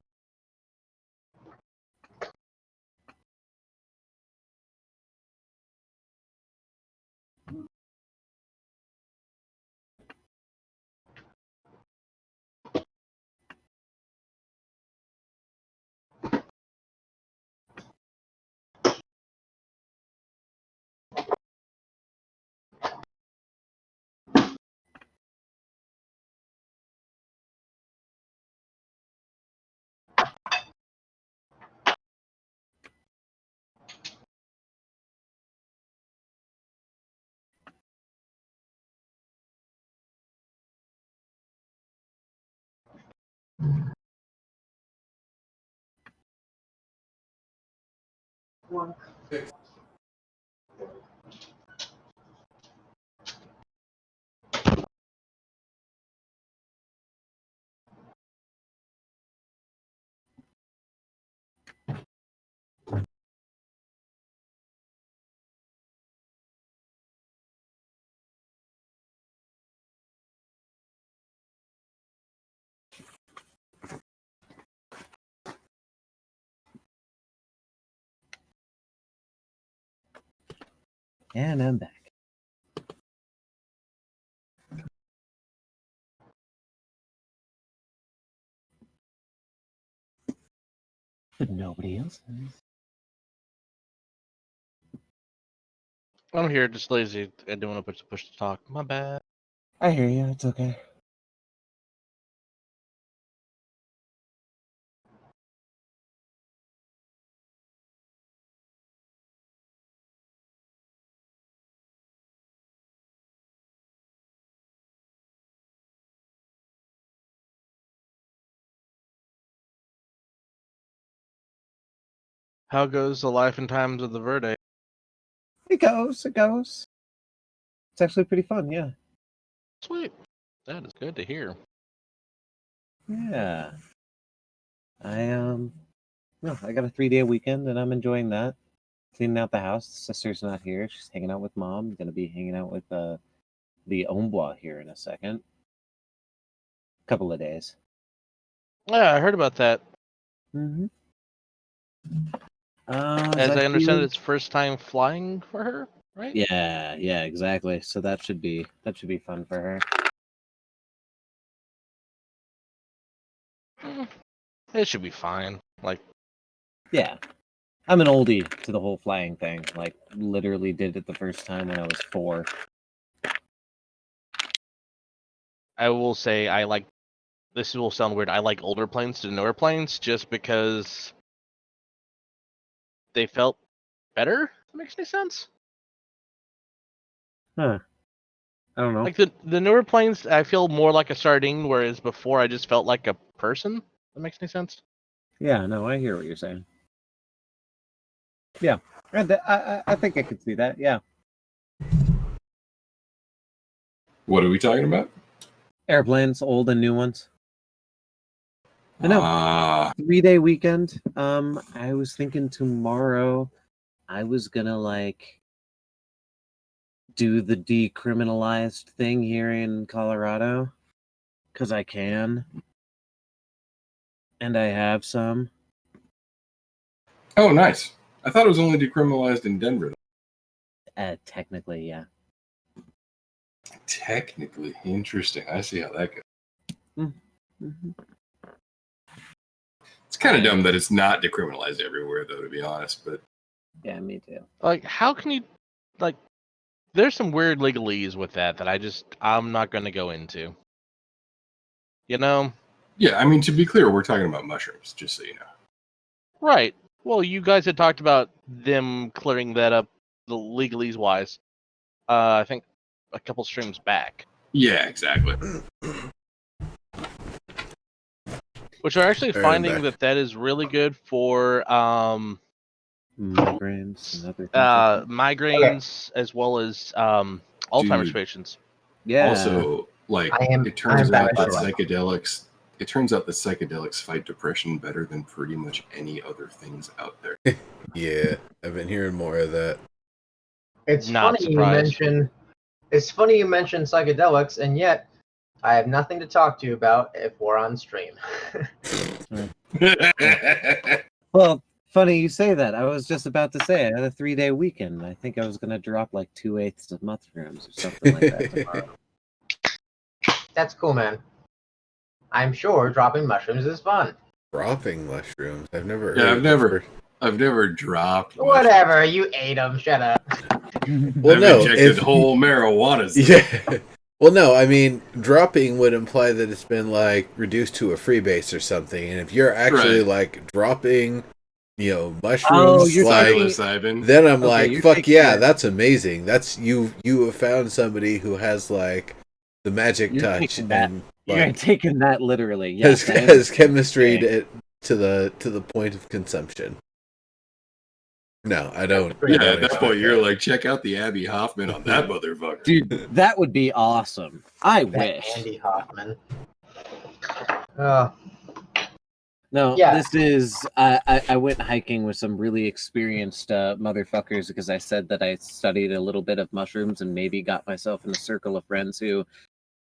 C: And I'm back. But nobody else is.
E: I'm here, just lazy. I don't want to push to talk. My bad.
C: I hear you. It's okay.
E: How goes the life and times of the Verde?
C: It goes. It goes. It's actually pretty fun. Yeah.
E: Sweet. That is good to hear.
C: Yeah. No, I got a 3-day weekend and I'm enjoying that. Cleaning out the house. Sister's not here. She's hanging out with mom. Gonna be hanging out with the Ombois here in a second. Couple of days.
E: Yeah, I heard about that.
C: Mm-hmm.
E: As I understand it, it's first time flying for her, right?
C: Yeah, exactly. So that should be fun for her.
E: It should be fine.
C: Yeah. I'm an oldie to the whole flying thing. Literally did it the first time when I was 4.
E: I will say this will sound weird. I like older planes to newer planes just because they felt better. If that makes any sense.
C: Huh. I don't know.
E: The newer planes, I feel more like a sardine, whereas before I just felt like a person. If that makes any sense.
C: Yeah, no, I hear what you're saying. Yeah, I think I could see that. Yeah.
D: What are we talking about?
C: Airplanes, old and new ones. I know. 3-day weekend. I was thinking tomorrow I was gonna do the decriminalized thing here in Colorado because I can, and I have some.
D: Oh, nice. I thought it was only decriminalized in Denver.
C: Technically, yeah.
D: Technically, interesting. I see how that goes.
C: Mm-hmm.
D: It's kind of dumb that it's not decriminalized everywhere, though, to be honest. But
C: Yeah, me too.
E: How can you there's some weird legalese with that I'm not going to go into. You know?
D: yeah, I mean, to be clear, we're talking about mushrooms, just so you know.
E: Right. Well, you guys had talked about them clearing that up, the legalese wise. I think a couple streams back.
D: Yeah, exactly.
E: Which are actually
A: Fair
E: finding
A: enough.
E: that is really good for
C: Migraines and other things.
E: migraines as well as Alzheimer's
D: Dude.
E: patients.
C: Yeah.
D: Also, like
B: I'm
D: it turns out that
B: passionate.
D: psychedelics fight depression better than pretty much any other things out there.
A: Yeah, I've been hearing more of that.
B: It's
E: Not
B: funny
E: surprised.
B: It's funny you mention psychedelics, and yet I have nothing to talk to you about if we're on stream.
C: Well, funny you say that. I was just about to say I had a 3-day weekend. I think I was gonna drop like 2/8 of mushrooms or something like that tomorrow.
B: That's cool, man. I'm sure dropping mushrooms is fun.
A: Dropping mushrooms. I've never heard
D: Yeah,
A: of
D: I've never dropped.
B: Whatever, you ate them. Shut up.
A: Well,
D: I've
A: no,
D: injected whole marijuanas.
A: Yeah. Well, no, I mean, dropping would imply that it's been, like, reduced to a freebase or something. And if you're actually,
D: Right.
A: like, dropping, mushrooms,
C: you're
A: like,
C: talking-
D: Psilocybin.
A: then I'm
C: Okay,
A: like,
C: you're
A: fuck
C: taking
A: yeah,
C: it-
A: that's amazing. That's, you have found somebody who has, like, the magic
C: You're
A: touch
C: taking that-
A: and,
C: You're
A: like,
C: taking that literally. Yes,
A: has chemistry
C: Okay.
A: to the point of consumption. No, I don't.
D: Yeah,
A: I don't
D: at that
A: expect
D: point, you're
A: that.
D: like, check out the Abby Hoffman on that motherfucker.
C: Dude, that would be awesome. I
B: That
C: wish.
B: Andy Hoffman. Oh,
C: No,
B: Yeah.
C: this is. I went hiking with some really experienced motherfuckers because I said that I studied a little bit of mushrooms and maybe got myself in a circle of friends who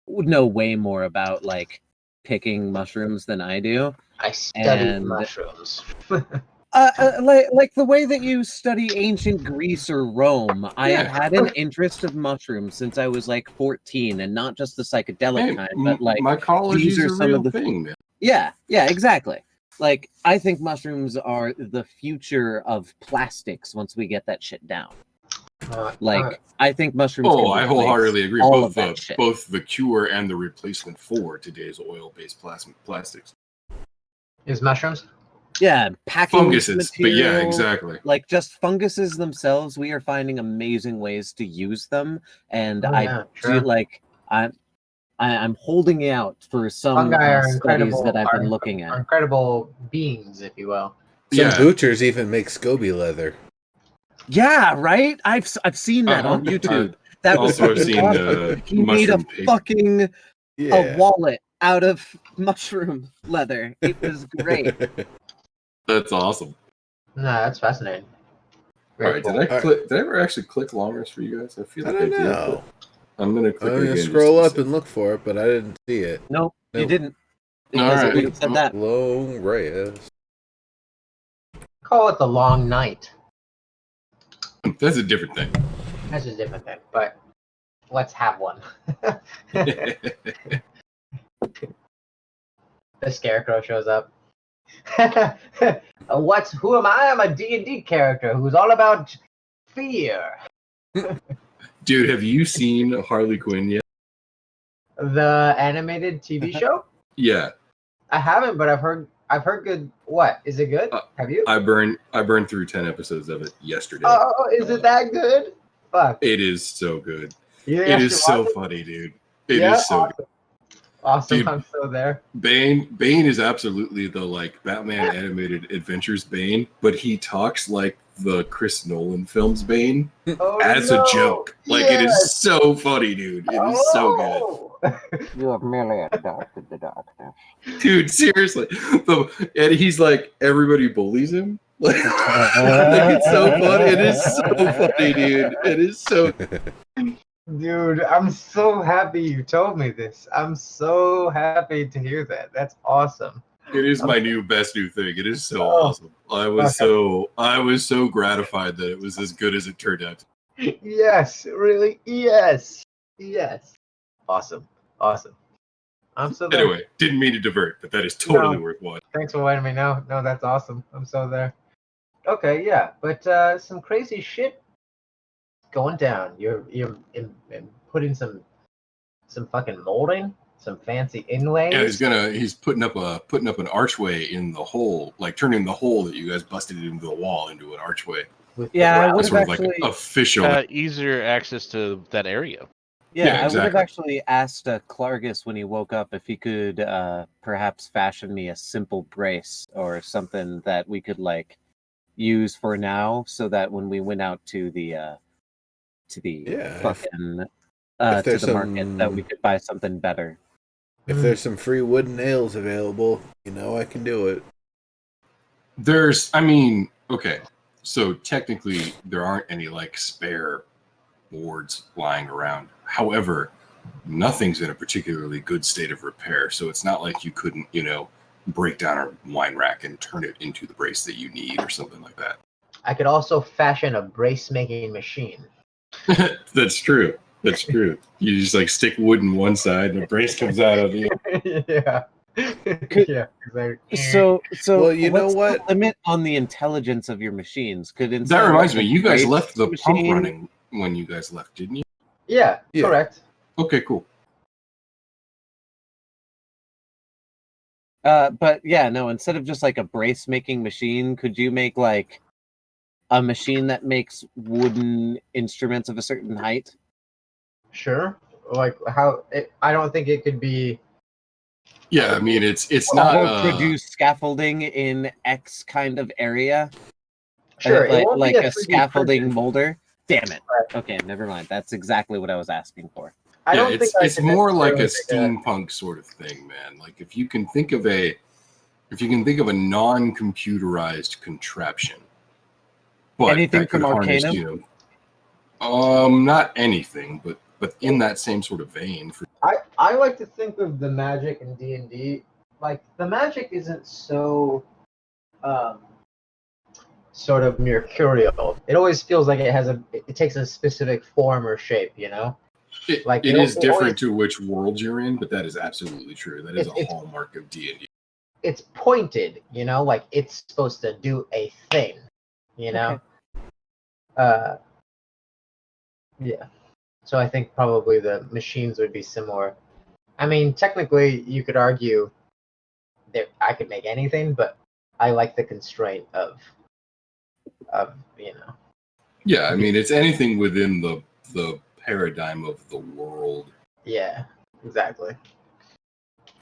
C: would know way more about like picking mushrooms than I do.
B: I studied
C: And-
B: mushrooms.
C: Like the way that you study ancient Greece or Rome, I have
D: Yeah.
C: had an interest of mushrooms since I was like 14, and not just the psychedelic
D: Man,
C: kind, but like
D: mycology
C: these
D: is
C: are
D: a
C: some
D: real
C: of the
D: thing, man.
C: yeah, exactly. Like I think mushrooms are the future of plastics once we get that shit down. Like I think mushrooms.
D: Oh,
C: can
D: I
C: replace
D: wholeheartedly agree.
C: all of that
D: Both
C: shit.
D: both the cure and the replacement for today's oil-based plastics.
B: is mushrooms?
C: Yeah, packing
D: Funguses, but yeah,
C: material,
D: exactly.
C: Like just funguses themselves, we are finding amazing ways to use them, and
B: Oh,
C: I
B: yeah,
C: do
B: sure.
C: like I'm holding out for some
B: Fungi are
C: studies
B: incredible.
C: that I've been
B: are-
C: looking
B: are
C: at.
B: incredible beings, if you will.
A: Some
D: Yeah.
A: butchers even make SCOBY leather.
C: Yeah, right. I've seen that on
D: Uh-huh.
C: YouTube. That was
D: Also, I've
C: fucking
D: seen
C: awesome. He made a
D: mushroom paper.
C: fucking
A: Yeah.
C: a wallet out of mushroom leather. It was great.
D: That's awesome.
B: No, that's fascinating.
D: All right,
B: cool.
D: did I ever actually click longers for you guys? I feel
A: I
D: like
A: don't
D: did.
A: know.
D: but I'm gonna
A: I'm
D: click it
A: gonna
D: again.
A: scroll
D: just
A: up
D: to
A: and look for it, but I didn't see it.
C: Nope, you
A: Nope.
C: didn't. Because
D: Alright.
C: it would have said that.
A: Long Reyes.
B: Call it the long night.
D: see. That's a different thing.
B: That's a different thing, but let's have one. The scarecrow shows up. Who am I? I'm a D&D character who's all about fear.
D: Dude, have you seen Harley Quinn yet?
B: The animated TV show?
D: Yeah,
B: I haven't, but I've heard good. What is it good? Have you?
D: I burned through 10 episodes of it yesterday.
B: Oh, is it that good? Fuck.
D: It is so good.
B: You
D: It
B: actually
D: is so
B: watch
D: funny, dude. It is
B: Yeah?
D: so good.
B: Awesome.
D: Dude.
B: I'm so there.
D: Bane is absolutely the like Batman animated adventures Bane, but he talks like the Chris Nolan films Bane
B: Oh,
D: as
B: no.
D: a joke. Like it
B: Yes.
D: is so funny, dude. It is so good.
B: good.
C: You have merely adopted the darkness.
D: Dude, seriously. And he's like, everybody bullies him. Like, it's so funny. It is so funny, dude. It is so.
B: Dude, I'm so happy you told me this. I'm so happy to hear that. That's awesome.
D: It is my best new thing. It is so
B: Oh.
D: awesome. I was so gratified that it was as good as it turned out.
B: Yes, really. Yes. Yes. Awesome. Awesome. I'm so there.
D: Anyway, didn't mean to divert, but that is totally
B: No.
D: worth watching.
B: Thanks for letting me know. No, that's awesome. I'm so there. Okay, yeah, but some crazy shit going down. You're putting some fucking molding, some fancy inlays.
D: Yeah, he's putting up an archway in the hole, like turning the hole that you guys busted into the wall into an archway.
B: with
C: Yeah, I
B: the
C: would
D: Sort
C: have
D: of like
C: actually.
D: official.
E: Easier access to that area.
C: Yeah, I would have
D: exactly.
C: actually asked Clargus when he woke up if he could perhaps fashion me a simple brace or something that we could like use for now, so that when we went out to the
A: Yeah,
C: fucking
A: if
C: to
A: there's
C: the market, that we
A: some
C: could buy something better.
A: if there's some free wooden nails available, I can do it.
D: Okay, so technically there aren't any like spare boards lying around. However, nothing's in a particularly good state of repair, so it's not like you couldn't, break down a wine rack and turn it into the brace that you need or something like that.
B: I could also fashion a brace making machine.
D: That's true. That's true. You just like stick wood in one side and a brace comes out of the
B: Yeah.
C: Could-
B: Yeah, exactly.
C: So
A: Well, you know
C: what's
A: what?
C: the limit on the intelligence of your machines? Could
D: That
C: instead
D: reminds
C: of
D: me,
C: a
D: you guys
C: brace
D: left the pump
C: machine-
D: running when you guys left, didn't you?
B: Yeah,
A: Yeah.
B: correct.
D: Okay, cool.
C: But yeah, no, instead of just like a brace making machine, could you make like a machine that makes wooden instruments of a certain height?
B: Sure. Like I don't think it could be.
D: Yeah, I mean it's
B: Well,
D: not
C: Or produce scaffolding in X kind of area?
B: Sure, it won't
C: like
B: be
C: a
B: 3D
C: scaffolding
B: printed.
C: molder? Damn it.
B: Right.
C: Okay, never mind. That's exactly what I was asking for.
B: I don't think I
D: it's
B: could
D: more like a
B: necessarily make
D: steampunk sort of thing, man. Like if you can think of a non-computerized contraption, but
C: Anything
D: that could
C: from
D: harness,
C: Arcanum?
D: not anything, but in that same sort of vein.
B: I like to think of the magic in D&D. Like the magic isn't so sort of mercurial. It always feels like it takes a specific form or shape,
D: It
B: Like,
D: is
B: it
D: different
B: always-
D: to which world you're in, but that is absolutely true. That is a
B: It's-
D: hallmark of D&D.
B: It's pointed, like it's supposed to do a thing,
C: Okay.
B: Yeah. So I think probably the machines would be similar. I mean, technically, you could argue that I could make anything, but I like the constraint of.
D: Yeah, I mean it's anything within the paradigm of the world.
B: Yeah, exactly.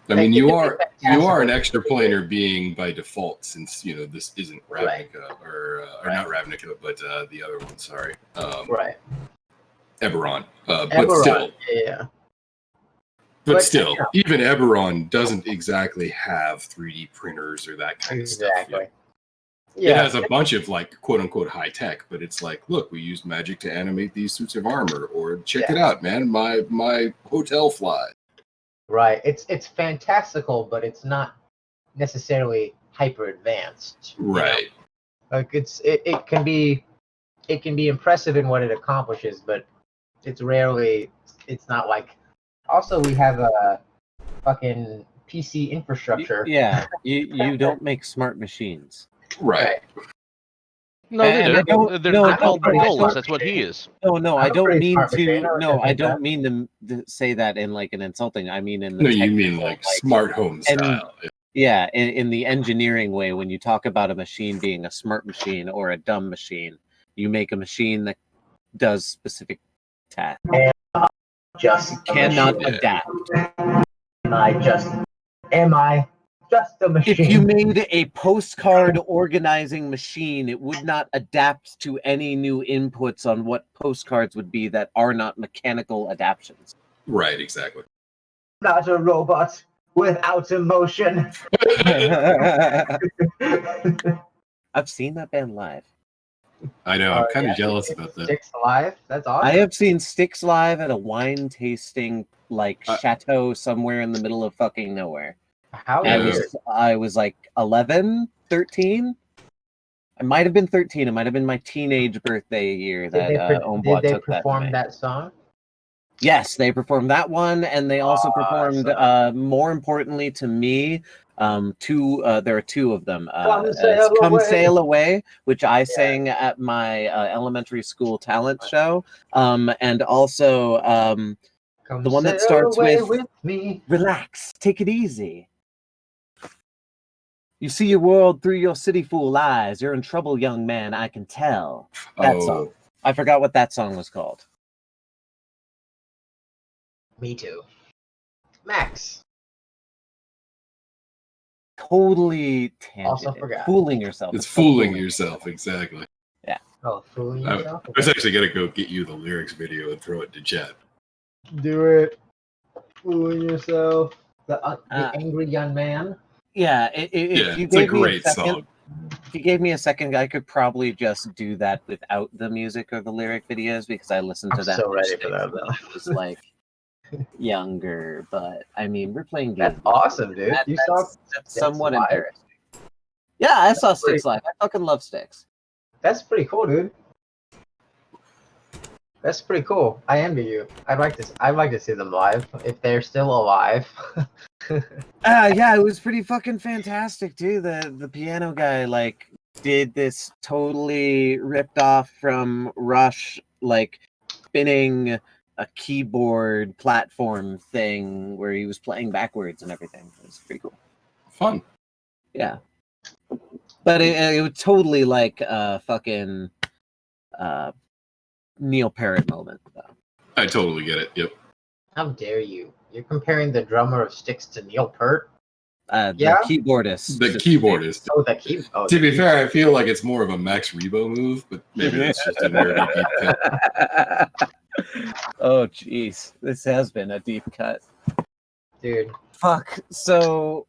D: I mean,
B: It
D: you
B: could be
D: are an
B: fantastical.
D: extraplanar being by default, since this isn't
B: Right.
D: Ravnica or
B: Right.
D: not Ravnica, but the other one. Sorry,
B: Right.
D: Eberron. But
B: Eberron,
D: still,
B: yeah.
D: but
B: But,
D: still,
B: you know.
D: even Eberron doesn't exactly have 3D printers or that kind of stuff.
B: Exactly.
D: It has a bunch of like quote unquote high tech, but it's like, look, we used magic to animate these suits of armor, or check it out, man, my hotel fly.
B: Right. It's fantastical, but it's not necessarily hyper advanced.
D: Right.
B: Like it can be impressive in what it accomplishes, but it's not like. Also, we have a fucking PC infrastructure.
C: Yeah, you don't make smart machines.
D: Right.
E: No, they
C: And I
E: do.
C: don't-
E: They're,
C: no,
E: they're
C: I
E: called
B: don't-
E: goals. That's what he is.
C: No, I
B: I'm a
C: don't
B: pretty
C: mean
B: smart
C: to.
B: machine, I
C: No, I
B: admit
C: don't
B: that.
C: mean to say that in like an insulting. I mean in the
D: No, you mean
C: technical,
D: like smart home
C: and-
D: style.
C: Yeah, in the engineering way, when you talk about a machine being a smart machine or a dumb machine, you make a machine that does specific tasks.
B: Just
C: You cannot
D: machine.
C: adapt.
B: Am I just a machine?
C: If you made a postcard organizing machine, it would not adapt to any new inputs on what postcards would be that are not mechanical adaptions.
D: Right, exactly.
B: Not a robot without emotion.
C: I've seen that band live.
D: I know. I'm kind of jealous about that.
B: Sticks alive. That's awesome.
C: I have seen Styx live at a wine tasting like
D: Uh,
C: chateau somewhere in the middle of fucking nowhere.
B: How
D: Yeah.
B: weird.
C: I was like 11, 13. I might have been 13. It might have been my teenage birthday year that Ombois
B: Did they
C: took that to
B: perform
C: me.
B: that song?
C: Yes, they performed that one, and they also performed.
B: Awesome.
C: More importantly to me, there are two of them.
B: Come
C: It's
B: Sail
C: "Come
B: Away."
C: Sail Away," which I sang at my elementary school talent show, and also
B: Come
C: the one that
B: sail
C: starts
B: away
C: with
B: me.
C: "Relax, take it easy. You see your world through your city fool eyes. You're in trouble, young man. I can tell." That song. I forgot what that song was called.
B: Me too. Max.
C: Totally
B: Also
C: tangent.
B: forgot.
C: Fooling yourself.
D: It's
C: called
D: fooling yourself, exactly.
B: Oh, fooling
D: I
B: yourself?
D: was actually gonna go get you the lyrics video and throw it to chat.
B: Do it. Fooling yourself. The angry young man.
C: Yeah,
D: Yeah,
C: if you
D: it's a
C: gave me a
D: great
C: second,
D: song.
C: if you gave me a second, I could probably just do that without the music or the lyric videos because I listened to
B: I'm
C: that.
B: so
C: much
B: ready for that,
C: when
B: though.
C: I was like younger, but I mean, we're playing
B: That's
C: games.
B: awesome, dude. You saw
C: That's
B: Sticks
C: somewhat
B: live?
C: embarrassing. Yeah, I saw
B: That's pretty-
C: Sticks live. I fucking love Sticks.
B: That's pretty cool, dude. That's pretty cool. I envy you. I'd like to see them live if they're still alive.
C: Yeah, it was pretty fucking fantastic too. The piano guy like did this totally ripped off from Rush, like spinning a keyboard platform thing where he was playing backwards and everything. It was pretty cool.
D: Fun.
C: Yeah, but it was totally like a fucking Neil Peart moment though.
D: I totally get it. Yep.
B: How dare you? You're comparing the drummer of Styx to Neil Peart?
C: The
B: Yeah?
C: keyboardist.
D: The keyboardist.
B: Oh, the key. Oh,
D: To be fair, I feel like it's more of a Max Rebo move, but maybe that's just a nerdy deep cut.
C: Oh jeez, this has been a deep cut.
B: dude.
C: Fuck. So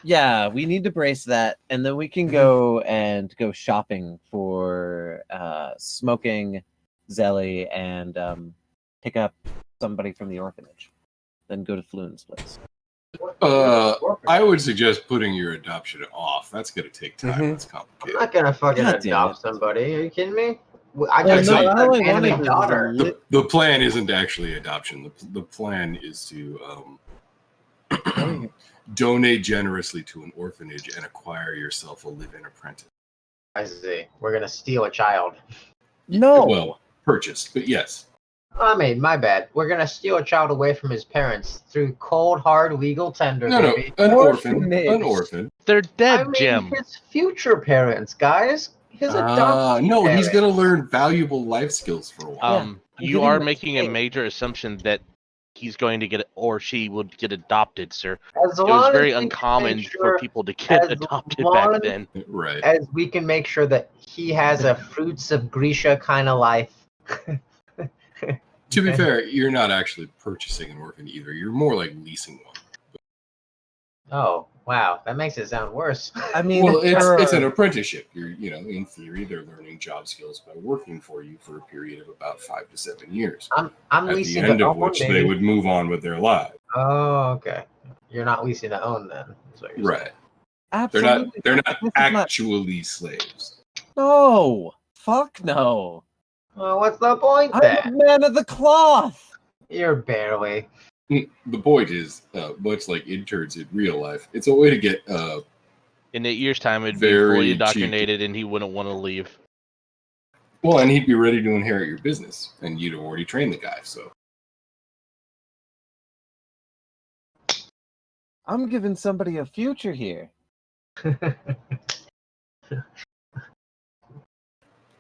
C: yeah, we need to brace that, and then we can go shopping for smoking Zelly and pick up somebody from the orphanage. Then go to Floon's place.
D: I would suggest putting your adoption off. That's going to take time.
A: Mhm.
D: That's
B: I'm
D: complicated.
B: not gonna fucking
C: God damn
B: adopt
C: it.
B: somebody. Are you kidding me? I
C: Well,
B: got
D: no,
C: all I
B: an
C: wanted
B: anime
C: was
B: daughter.
D: The plan isn't actually adoption. The plan is to donate generously to an orphanage and acquire yourself a live-in apprentice.
B: I see. We're gonna steal a child.
C: No.
D: Well, purchased, but yes.
B: I mean, my bad. We're gonna steal a child away from his parents through cold, hard legal tender,
D: No,
B: baby.
D: an orphan.
C: Orphanage.
D: An orphan.
E: They're dead,
B: I mean,
E: Jim.
B: his future parents, guys. His adopted
D: No, he's
B: parents.
D: going to learn valuable life skills for a while.
C: I'm
E: You
C: giving
E: are
C: the
E: making a
C: king.
E: major assumption that he's going to get or she would get adopted, sir.
B: As
E: It was
B: long
E: very
B: as we can
E: uncommon
B: make
E: for
B: sure,
E: people to get
B: as
E: adopted
B: long
E: back then.
D: Right.
B: as we can make sure that he has a fruits of Grisha kind of life.
D: To be fair, you're not actually purchasing an orphan either. You're more like leasing one.
B: Oh wow, that makes it sound worse.
C: I mean,
D: Well, it's an
C: sure.
D: apprenticeship. You're, in theory, they're learning job skills by working for you for a period of about 5 to 7 years.
B: I'm
D: At the
B: leasing
D: end
B: to
D: of
B: own,
D: which
B: baby.
D: they would move on with their lives.
B: Oh, okay. You're not leasing to own then. Is what you're saying.
D: Right.
C: Absolutely.
D: They're
C: This
D: not
C: is
D: actually slaves.
C: No. Fuck no.
B: Well, what's the point
C: I'm
B: then?
C: a man of the cloth.
B: You're barely.
D: The point is, much like interns in real life, it's a way to get
E: In 8 years' time, it'd be
D: Very
E: fully
D: cheap.
E: indoctrinated, and he wouldn't want to leave.
D: well, and he'd be ready to inherit your business, and you'd already trained the guy. So
C: I'm giving somebody a future here.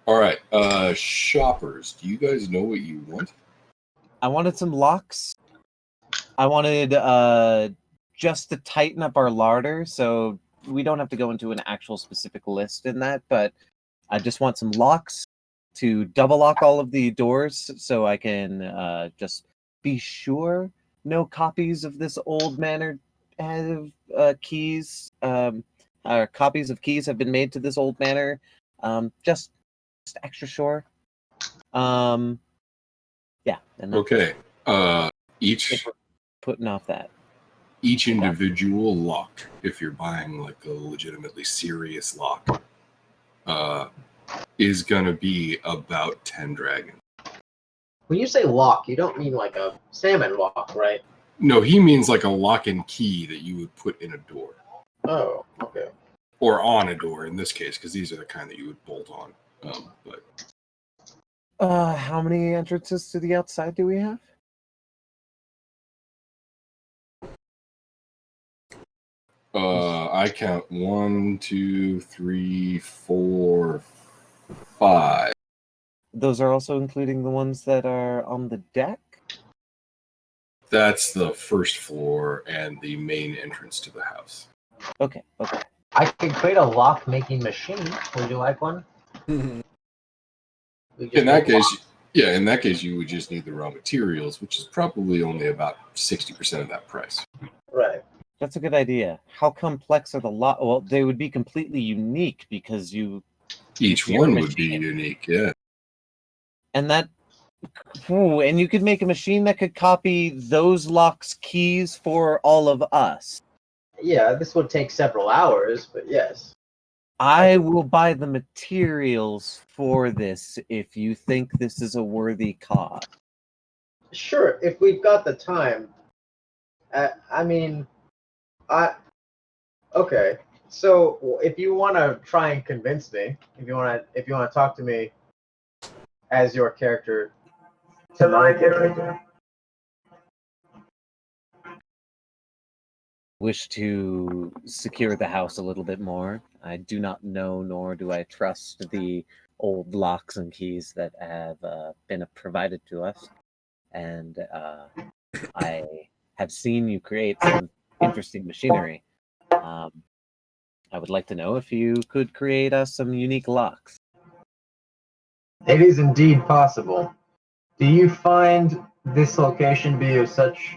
D: all right, shoppers, do you guys know what you want?
C: I wanted some locks. I wanted just to tighten up our larder, so we don't have to go into an actual specific list in that, but I just want some locks to double lock all of the doors so I can just be sure no copies of this old manor have keys or copies of keys have been made to this old manor. Just extra sure. Yeah, and that's
D: Okay, each
C: putting off that.
D: each individual lock, if you're buying like a legitimately serious lock, is gonna be about 10 dragons.
B: When you say lock, you don't mean like a salmon lock, right?
D: No, he means like a lock and key that you would put in a door.
B: Oh, okay.
D: Or on a door in this case, because these are the kind that you would bolt on. But
C: How many entrances to the outside do we have?
D: I count 1, 2, 3, 4, 5.
C: Those are also including the ones that are on the deck?
D: That's the first floor and the main entrance to the house.
C: Okay.
B: I could create a lock-making machine. Would you like one? We just
D: In that
B: make
D: case, in that case, you would just need the raw materials, which is probably only about 60% of that price.
B: right.
C: That's a good idea. How complex are the lot? Well, they would be completely unique because
D: Each
C: your
D: one would be
C: machine.
D: unique, yeah.
C: And that, ooh, and you could make a machine that could copy those locks' keys for all of us.
B: Yeah, this would take several hours, but yes.
C: I will buy the materials for this if you think this is a worthy cause.
B: Sure, if we've got the time. I mean, okay. So if you want to try and convince me, if you want to talk to me as your character to my character.
C: Wish to secure the house a little bit more. I do not know, nor do I trust the old locks and keys that have been provided to us. And I have seen you create some interesting machinery. I would like to know if you could create us some unique locks.
B: It is indeed possible. Do you find this location be of such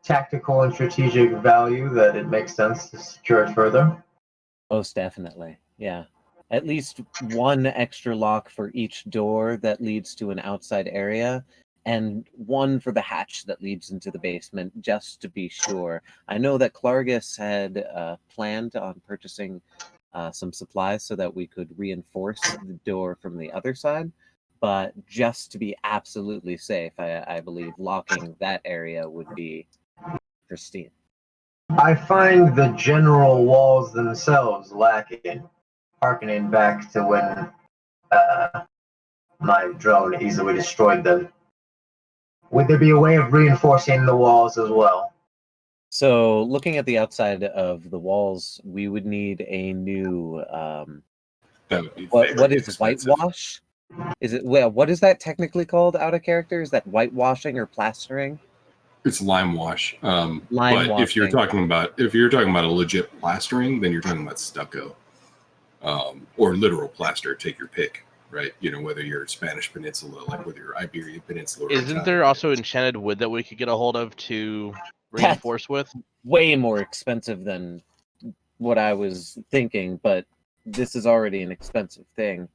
B: tactical and strategic value that it makes sense to secure it further?
C: Most definitely. Yeah. At least one extra lock for each door that leads to an outside area, and one for the hatch that leads into the basement, just to be sure. I know that Clargus had planned on purchasing some supplies so that we could reinforce the door from the other side. But just to be absolutely safe, I believe locking that area would be pristine.
B: I find the general walls themselves lacking, harkening back to when my drone easily destroyed them. Would there be a way of reinforcing the walls as well?
C: So, looking at the outside of the walls, we would need a new
D: That would be
C: what
D: very
C: is
D: expensive.
C: whitewash? Is it, well, what is that technically called out of character? Is that whitewashing or plastering?
D: It's lime wash.
C: Lime
D: But if you're
C: washing.
D: talking about a legit plastering, then you're talking about stucco, or literal plaster. Take your pick, right? You know, whether you're Spanish Peninsula, like whether you're Iberian Peninsula. Or
E: Isn't
D: Italian
E: there also
D: Peninsula.
E: enchanted wood that we could get a hold of to
C: That's
E: reinforce with?
C: way more expensive than what I was thinking, but this is already an expensive thing.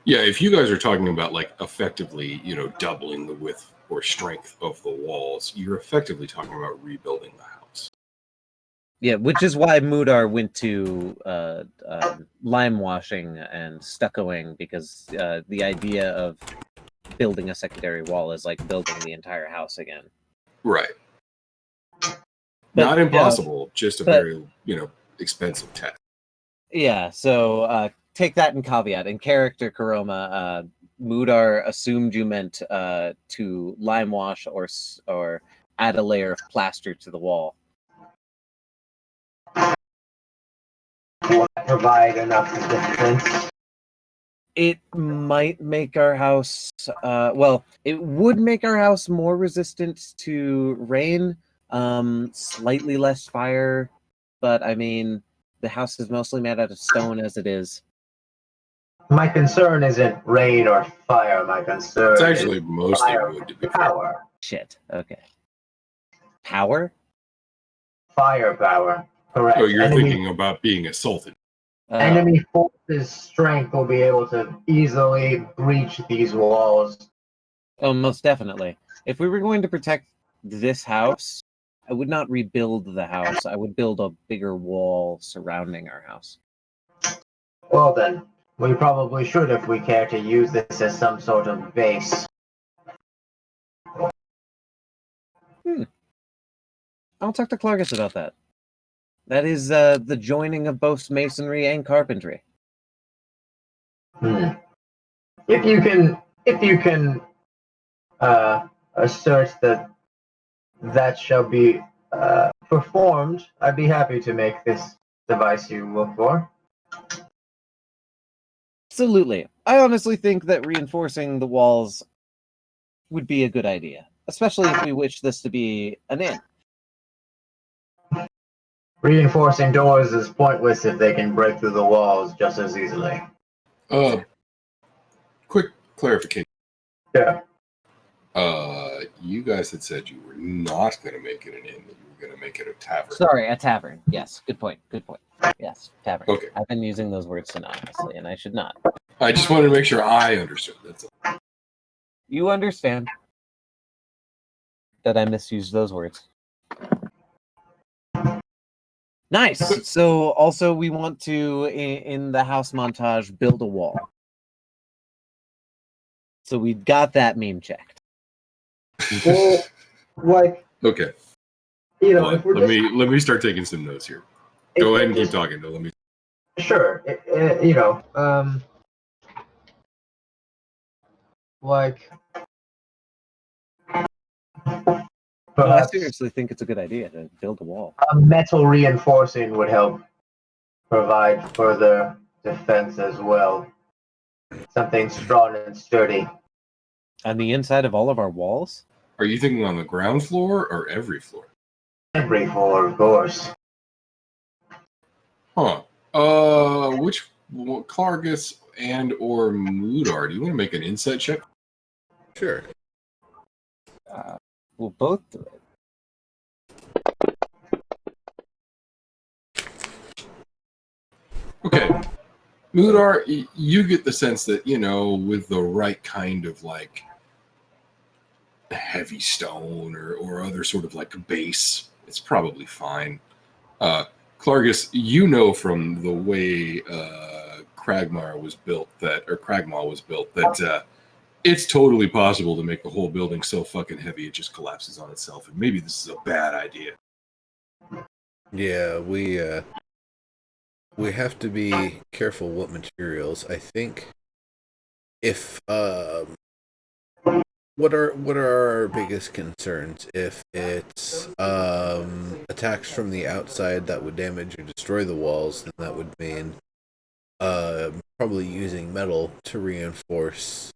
D: Yeah, if you guys are talking about like effectively, you know, doubling the width or strength of the walls, you're effectively talking about rebuilding the house.
C: Yeah, which is why Mudar went to lime washing and stuccoing, because the idea of building a secondary wall is like building the entire house again.
D: Right.
C: But,
D: Not impossible, just a
C: but-
D: very, you know, expensive task.
C: Yeah, so take that in caveat. In character, Karoma, Mudar assumed you meant to lime wash or add a layer of plaster to the wall.
B: Will that provide enough defense?
C: It might make our house, well, it would make our house more resistant to rain, slightly less fire, but I mean, the house is mostly made out of stone as it is.
B: My concern isn't rain or fire. My concern
D: It's actually
B: is
D: mostly
B: fire
D: wood to be fair.
B: power.
C: Shit, okay.
B: Firepower. Correct.
D: Oh, you're
B: enemy,
D: thinking about being assaulted.
B: enemy forces' strength will be able to easily breach these walls.
C: Oh, most definitely. If we were going to protect this house, I would not rebuild the house. I would build a bigger wall surrounding our house.
B: Well then, we probably should if we care to use this as some sort of base.
C: I'll talk to Clargus about that. That is the joining of both masonry and carpentry.
B: If you can assert that that shall be performed, I'd be happy to make this device you look for.
C: Absolutely. I honestly think that reinforcing the walls would be a good idea. especially if we wish this to be an inn.
B: Reinforcing doors is pointless if they can break through the walls just as easily.
D: Quick clarification.
B: Yeah.
D: You guys had said you were not going to make it an inn; that you were going to make it a tavern.
C: Sorry, a tavern. Yes, good point. Good point. Yes, tavern.
D: Okay.
C: I've been using those words synonymously, and I should not.
D: I just wanted to make sure I understood. That's all.
C: You understand that I misused those words. Nice. So, also, we want to, in the house montage, build a wall. So we got that meme checked.
B: Well, like,
D: Okay.
B: you know,
D: Well,
B: if we're
D: let me start taking some notes here. Go ahead and keep talking. Though. Let me.
B: Sure. You know, like,
C: No, I
B: perhaps
C: seriously think it's a good idea to build a wall.
B: a metal reinforcing would help provide further defense as well. Something strong and sturdy.
C: On the inside of all of our walls?
D: Are you thinking on the ground floor or every floor?
B: Every floor, of course.
D: Huh. Which Clargus and or Moodar? Do you want to make an insight check?
A: Sure.
C: We'll both do it.
D: Okay. Moodar, you get the sense that, with the right kind of like heavy stone or other sort of like base, it's probably fine. Clargus, from the way Cragmaw was built that it's totally possible to make the whole building so fucking heavy it just collapses on itself, and maybe this is a bad idea.
A: Yeah, we have to be careful what materials. I think if what are our biggest concerns? If it's attacks from the outside that would damage or destroy the walls, then that would mean probably using metal to reinforce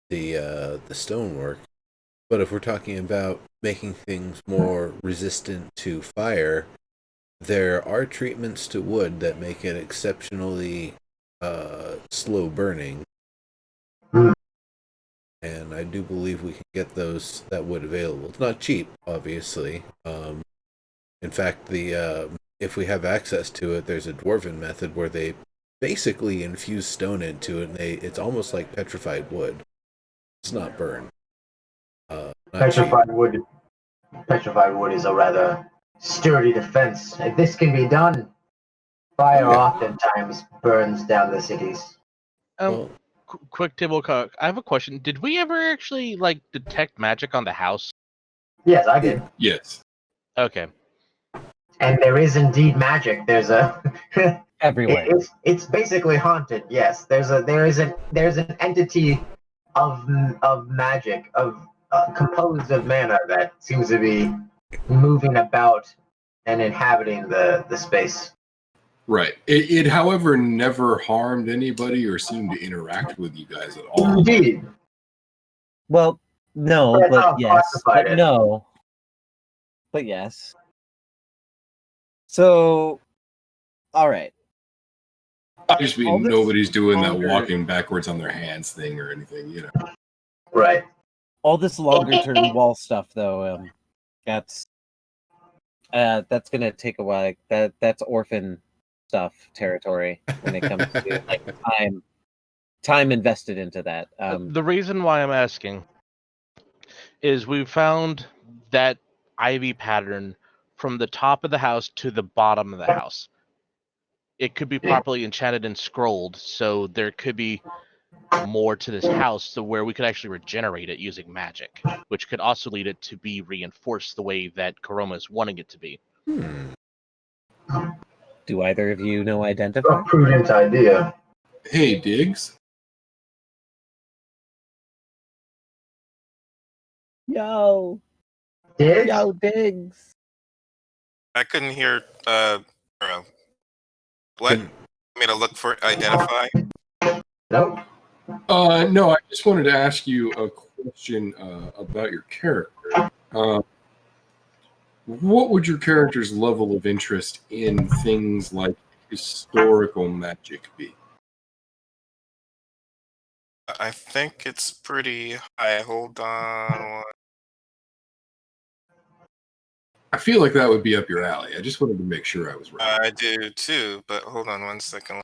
A: the stonework. But if we're talking about making things more resistant to fire, there are treatments to wood that make it exceptionally slow burning. And I do believe we can get that wood available. It's not cheap, obviously. In fact, if we have access to it, there's a dwarven method where they basically infuse stone into it, and it's almost like petrified wood. It's not burned.
B: Petrified wood is a rather sturdy defense. If this can be done, fire oftentimes burns down the cities.
E: Quick table cock. I have a question. Did we ever actually detect magic on the house?
B: Yes, I did.
D: Yes.
E: Okay.
B: And there is indeed magic. There's a
C: Everywhere.
B: It's basically haunted. Yes, there's an entity of magic composed of mana that seems to be moving about and inhabiting the space.
D: Right. It, however, never harmed anybody or seemed to interact with you guys at all.
B: Indeed.
C: Well, no,
B: That's how
C: but yes.
B: classified
C: But
B: it.
C: no. But yes. So, all right.
D: I just mean
C: All this
D: nobody's doing that
C: longer-
D: walking backwards on their hands thing or anything,
B: Right.
C: All this longer term wall stuff, though, that's gonna take a while. That's orphan stuff territory when it comes to time invested into that.
E: The reason why I'm asking is we found that ivy pattern from the top of the house to the bottom of the house. It could be properly enchanted and scrolled, so there could be more to this house so where we could actually regenerate it using magic, which could also lead it to be reinforced the way that Karoma is wanting it to be.
C: Do either of you know
B: A
C: identify?
B: prudent idea.
D: Hey, Diggs.
C: Yo,
B: Diggs?
C: Diggs.
F: I couldn't hear. What? Me to look for identify?
B: Nope.
D: No, I just wanted to ask you a question about your character. What would your character's level of interest in things like historical magic be?
F: I think it's pretty high. Hold on.
D: I feel like that would be up your alley. I just wanted to make sure I was right.
F: I do too, but hold on 1 second.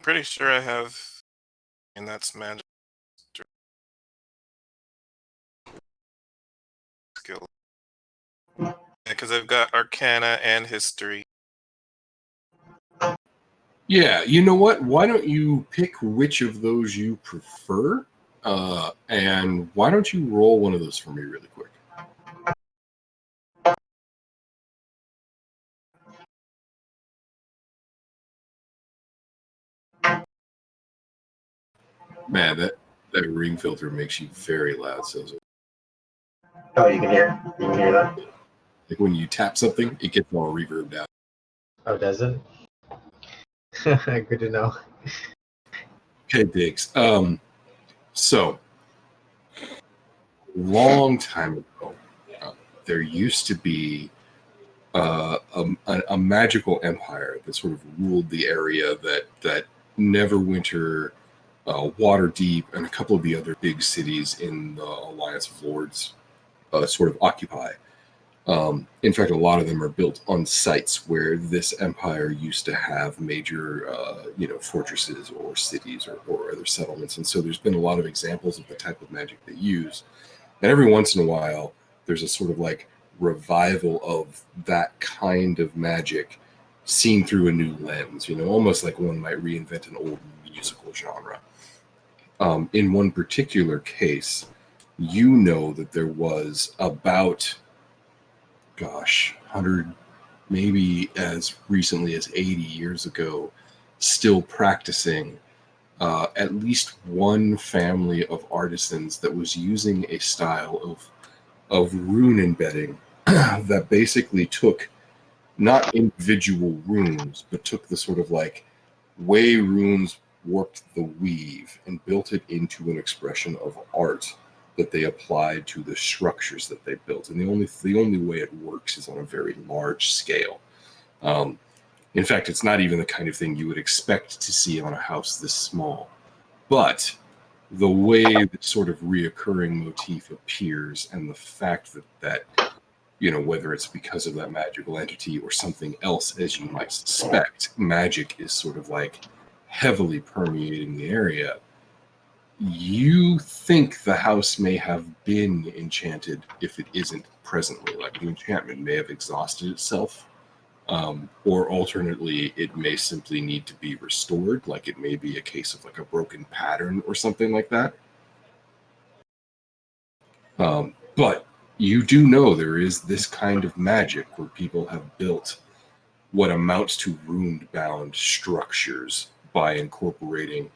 F: Pretty sure I have, and that's magic skill. Because I've got Arcana and History.
D: Yeah, you know what? Why don't you pick which of those you prefer? And why don't you roll one of those for me really quick? Man, that ring filter makes you very loud. So
B: Oh, you can hear that?
D: like when you tap something, it gets all reverbed out.
B: Oh, does it? Good to know.
D: Okay, Diggs. So long time ago, there used to be a magical empire that sort of ruled the area that Neverwinter, Waterdeep, and a couple of the other big cities in the Alliance of Lords sort of occupy. In fact, a lot of them are built on sites where this empire used to have major, fortresses or cities or other settlements. And so there's been a lot of examples of the type of magic they use. And every once in a while, there's a sort of like revival of that kind of magic seen through a new lens, almost like one might reinvent an old musical genre. In one particular case, that there was about 100, maybe as recently as 80 years ago, still practicing at least one family of artisans that was using a style of rune embedding that basically took not individual runes, but took the sort of like way runes worked the weave and built it into an expression of art that they applied to the structures that they built. And the only way it works is on a very large scale. In fact, it's not even the kind of thing you would expect to see on a house this small. But the way that sort of reoccurring motif appears and the fact that whether it's because of that magical entity or something else, as you might suspect, magic is sort of like heavily permeating the area. You think the house may have been enchanted if it isn't presently. Like the enchantment may have exhausted itself. Or alternately, it may simply need to be restored. Like it may be a case of like a broken pattern or something like that. But you do know there is this kind of magic where people have built what amounts to rune-bound structures by incorporating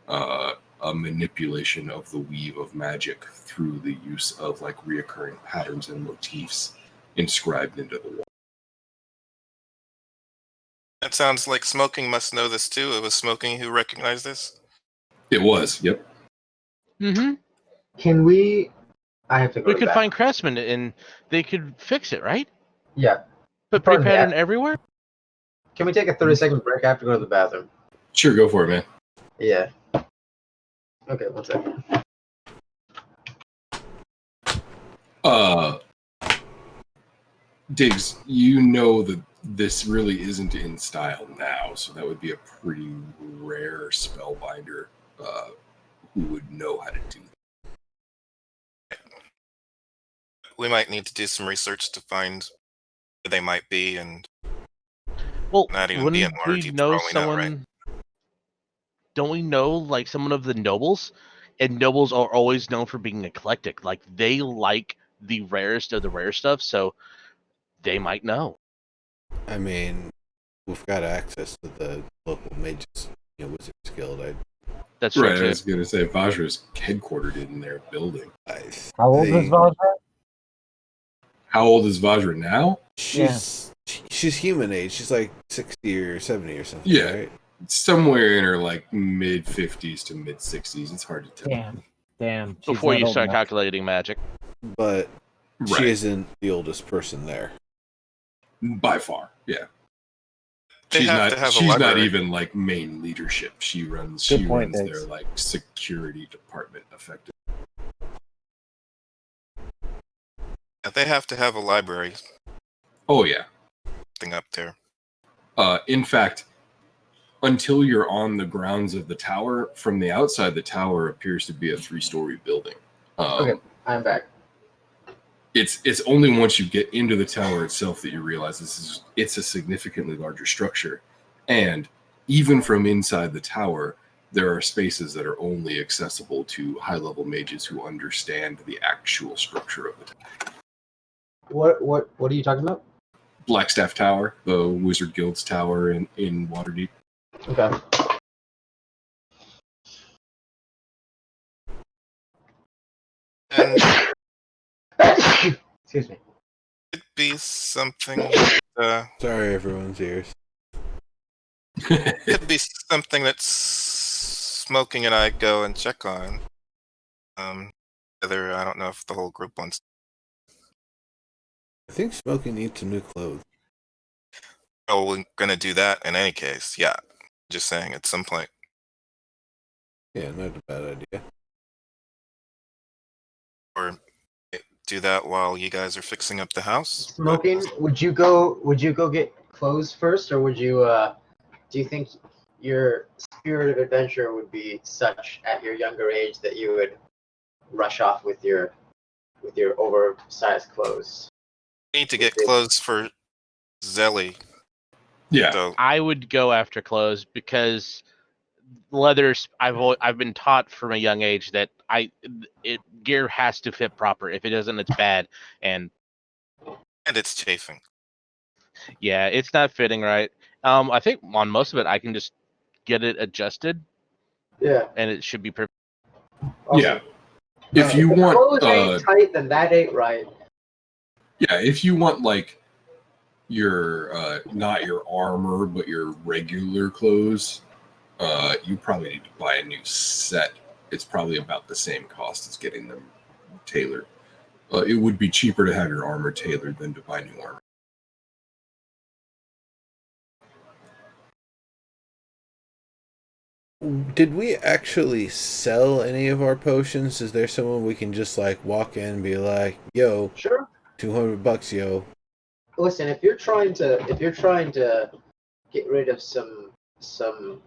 D: a manipulation of the weave of magic through the use of like reoccurring patterns and motifs inscribed into the wall.
F: That sounds like Smoking must know this too. It was Smoking who recognized this.
D: It was, yep.
E: Mm-hmm.
B: Can we? I have to go.
E: We
B: to
E: could
B: the
E: find craftsmen and they could fix it, right?
B: Yeah.
E: Put
B: Pardon
E: pre-pattern
B: me,
E: everywhere?
B: Can we take a 30-second break? I have to go to the bathroom.
D: Sure, go for it, man.
B: Yeah. Okay, 1 second.
D: Diggs, you know that this really isn't in style now, so that would be a pretty rare spellbinder who would know how to do that.
F: We might need to do some research to find where they might be, and
E: Well,
F: not even be in
E: wouldn't we
F: Waterdeep,
E: know
F: probably not,
E: someone?
F: right?
E: Don't we know like someone of the nobles? And nobles are always known for being eclectic. Like they like the rarest of the rare stuff, so they might know.
A: I mean, we've got access to the local mages, Wizards Guild.
E: That's true
D: Right, I
E: too.
D: was going to say, Vajra's headquartered in their building.
B: How old is Vajra?
D: How old is Vajra now?
A: She's She's human age. She's like 60 or 70 or something,
D: Yeah.
A: right?
D: Somewhere in her like mid 50s to mid 60s. It's hard to tell.
C: Damn. She's
E: Before
C: not
E: you
C: old
E: start
C: enough.
E: calculating magic.
A: But she
D: Right.
A: isn't the oldest person there.
D: By far, yeah.
F: They
D: She's
F: have
D: not.
F: to have a
D: She's not
F: library.
D: even like main leadership. She runs.
C: Good
D: She
C: point,
D: runs
C: Diggs.
D: their like security department, effectively.
F: They have to have a library
D: Oh yeah.
F: thing up there.
D: In fact, until you're on the grounds of the tower, from the outside, the tower appears to be a 3-story building.
B: Okay, I'm back.
D: It's only once you get into the tower itself that you realize it's a significantly larger structure, and even from inside the tower, there are spaces that are only accessible to high-level mages who understand the actual structure of the tower.
B: What are you talking about?
D: Blackstaff Tower, the Wizard Guild's tower in Waterdeep.
B: Okay.
F: And
B: Excuse me.
F: it'd be something.
A: Sorry, everyone's ears.
F: Could be something that Smoking and I go and check on. Whether I don't know if the whole group wants.
A: I think Smoking needs some new clothes.
F: Oh, we're gonna do that in any case. Yeah, just saying at some point.
A: Yeah, not a bad idea.
F: Or do that while you guys are fixing up the house.
B: Smoking. Would you go get clothes first, or would you? Do you think your spirit of adventure would be such at your younger age that you would rush off with your oversized clothes?
F: We need to get clothes for Zelly.
D: Yeah.
F: So
E: I would go after clothes because leathers. I've been taught from a young age that gear has to fit proper. If it doesn't, it's bad. And
F: it's chafing.
E: yeah, it's not fitting right. I think on most of it, I can just get it adjusted,
B: Yeah.
E: and it should be perfect.
D: Yeah. If you
B: the
D: want,
B: clothes ain't tight, then that ain't right.
D: yeah, if you want like your not your armor but your regular clothes, you probably need to buy a new set. It's probably about the same cost as getting them tailored. It would be cheaper to have your armor tailored than to buy new armor.
A: Did we actually sell any of our potions? Is there someone we can just like walk in and be like, "Yo,
B: Sure.
A: $200, yo"?
B: Listen, if you're trying to get rid of some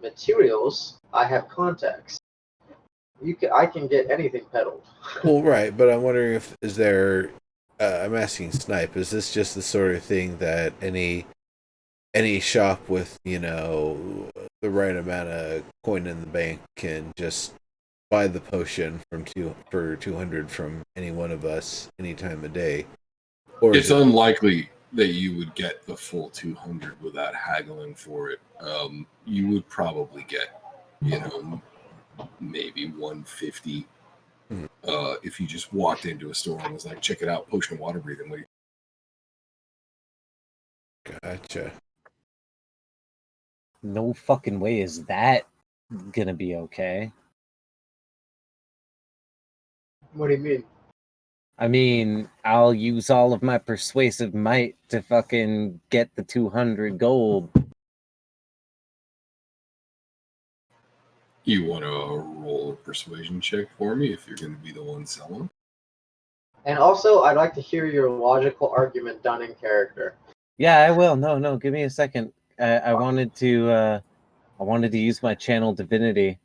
B: materials, I have contacts. I can get anything peddled.
A: Well, right, but I'm wondering if is there. I'm asking Snipe. Is this just the sort of thing that any shop with the right amount of coin in the bank can just buy the potion for 200 from any one of us any time of day? Or
D: It's unlikely that you would get the full 200 without haggling for it. You would probably get, maybe 150 if you just walked into a store and was like, check it out, potion of water breathing. What do you...
A: Gotcha.
C: No fucking way is that gonna be okay.
B: What do you mean?
C: I mean, I'll use all of my persuasive might to fucking get the 200 gold.
D: You want to roll a persuasion check for me if you're going to be the one selling?
B: And also, I'd like to hear your logical argument done in character.
C: Yeah, I will. No, give me a second. I wanted to use my channel divinity.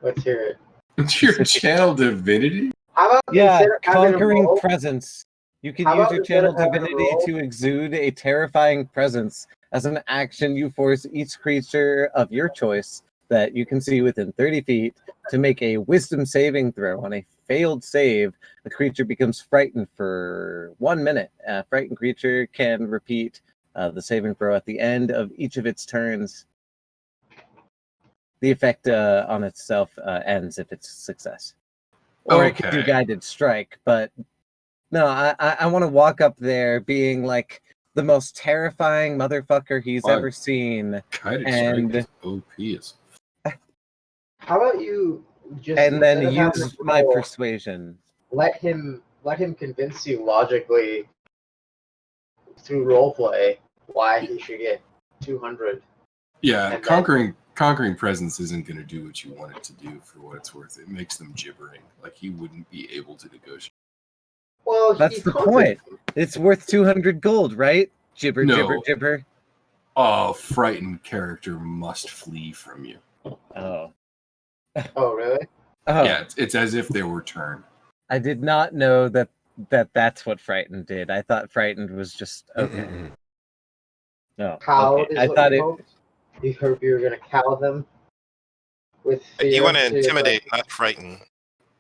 B: Let's hear it.
D: It's your channel divinity?
B: How about
C: Yeah,
B: instead of having a
C: conquering
B: roll-
C: presence. You can
B: How
C: use
B: about
C: your
B: instead of
C: channel
B: having a
C: divinity
B: roll-
C: to exude a terrifying presence. As an action, you force each creature of your choice that you can see within 30 feet to make a wisdom saving throw. On a failed save, the creature becomes frightened for 1 minute. A frightened creature can repeat the saving throw at the end of each of its turns. The effect on itself ends if it's a success. Or it can do
D: Okay.
C: guided strike, but no, I want to walk up there being like the most terrifying motherfucker he's
D: Wow.
C: ever seen.
D: Kited
C: And-
D: Strike is OP as
B: How about you just
C: And then
B: instead of having
C: use
B: to
C: my
B: roll,
C: persuasion.
B: let him convince you logically through roleplay why he should get 200.
D: Yeah,
B: And
D: conquering presence isn't going to do what you want it to do for what it's worth. It makes them gibbering. Like he wouldn't be able to negotiate.
B: Well,
C: That's
B: he
C: the
B: conquered
C: point.
B: them.
C: It's worth 200 gold, right? Gibber,
D: No.
C: gibber, gibber.
D: A frightened character must flee from you.
C: Oh.
B: Oh, really?
C: Oh,
D: Yeah, it's as if they were turned.
C: I did not know that's what Frightened did. I thought Frightened was just okay. No,
B: Cowed
C: okay.
B: is
C: I
B: what
C: thought
B: you
C: it.
B: hoped? You hope you were going to cow them with fear.
F: You want to
B: so
F: intimidate, not frighten.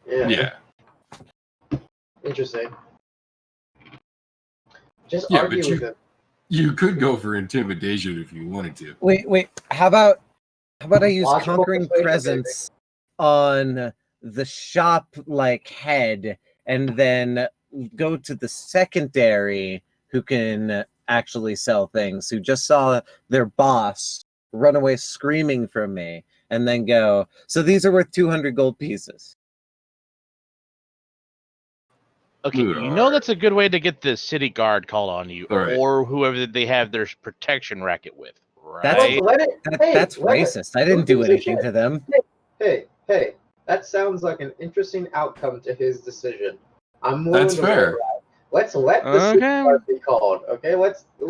B: Yeah.
D: Yeah.
B: Interesting. Just
D: Yeah,
B: argue
D: but
B: with him.
D: You could go for intimidation if you wanted to.
C: Wait. How about I use
B: Logical
C: conquering
B: persuasion,
C: presence on the shop like head, and then go to the secondary who can actually sell things, who just saw their boss run away screaming from me, and then go, so these are worth 200 gold pieces.
E: Okay,
D: Dude,
E: you know that's a good way to get the city guard called on you,
D: All right.
E: or whoever they have their protection racket with,
C: That's-
E: right?
B: Let it, hey,
C: That's
B: let it-
C: racist. I didn't
B: who
C: do
B: gives a
C: anything
B: shit?
C: to them.
B: Hey, that sounds like an interesting outcome to his decision. I'm willing
D: That's
B: to
D: fair.
B: roll that. Let's let the city
E: Okay.
B: guard be called. Okay, we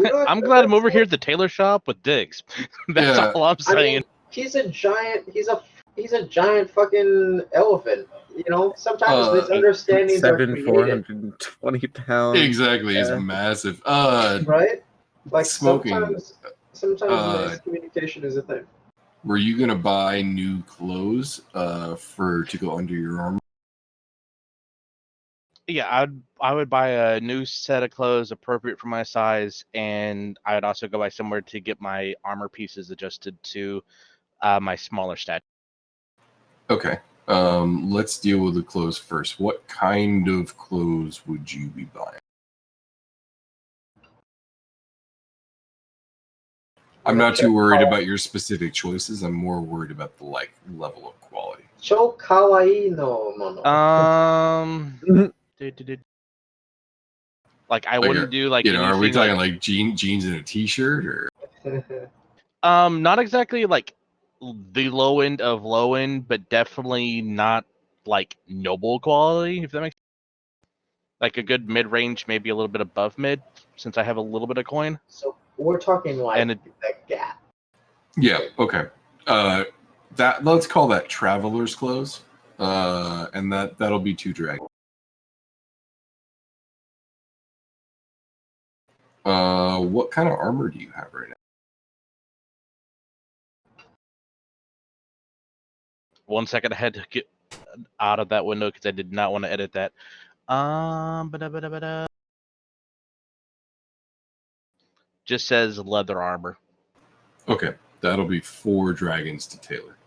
B: don't have
E: I'm
B: to-
E: glad I'm
B: let's
E: over
B: let-
E: here at the tailor shop with Diggs. That's
D: Yeah.
E: all I'm
B: I
E: saying.
B: mean, he's a giant. He's a giant fucking elephant. You know, sometimes misunderstandings are
C: 420 pounds.
D: Exactly, it's
C: Yeah.
D: massive.
B: right. Like
D: Smoking.
B: sometimes miscommunication is a thing.
D: Were you gonna buy new clothes to go under your armor?
E: Yeah, I would buy a new set of clothes appropriate for my size, and I would also go buy somewhere to get my armor pieces adjusted to my smaller stat.
D: Okay. Let's deal with the clothes first. What kind of clothes would you be buying? I'm not too worried about your specific choices. I'm more worried about the level of quality.
B: Cho kawaii no mono.
E: Like I wouldn't do like
D: Are we
E: anything
D: talking
E: like
D: like jeans and a t-shirt or?
E: not exactly like the low end of low end, but definitely not like noble quality, if that makes sense. Like a good mid range, maybe a little bit above mid, since I have a little bit of coin.
B: So we're talking like
E: And
B: the Gap.
D: Yeah. Okay. That let's call that traveler's clothes. And that'll be 2 dragons. What kind of armor do you have right now?
E: 1 second, I had to get out of that window because I did not want to edit that. Just says leather armor.
D: Okay, that'll be 4 dragons to tailor.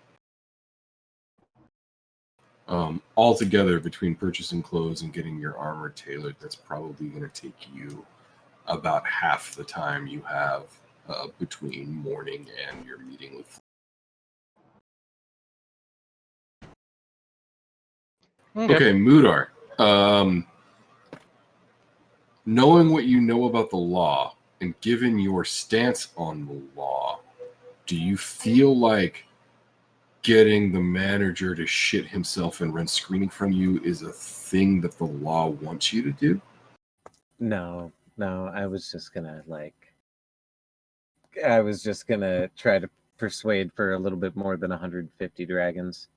D: Altogether, between purchasing clothes and getting your armor tailored, that's probably going to take you about half the time you have between morning and your meeting with. Okay, Mudar. Knowing what you know about the law and given your stance on the law, do you feel like getting the manager to shit himself and run screening from you is a thing that the law wants you to do?
C: No, I was just gonna try to persuade for a little bit more than 150 dragons.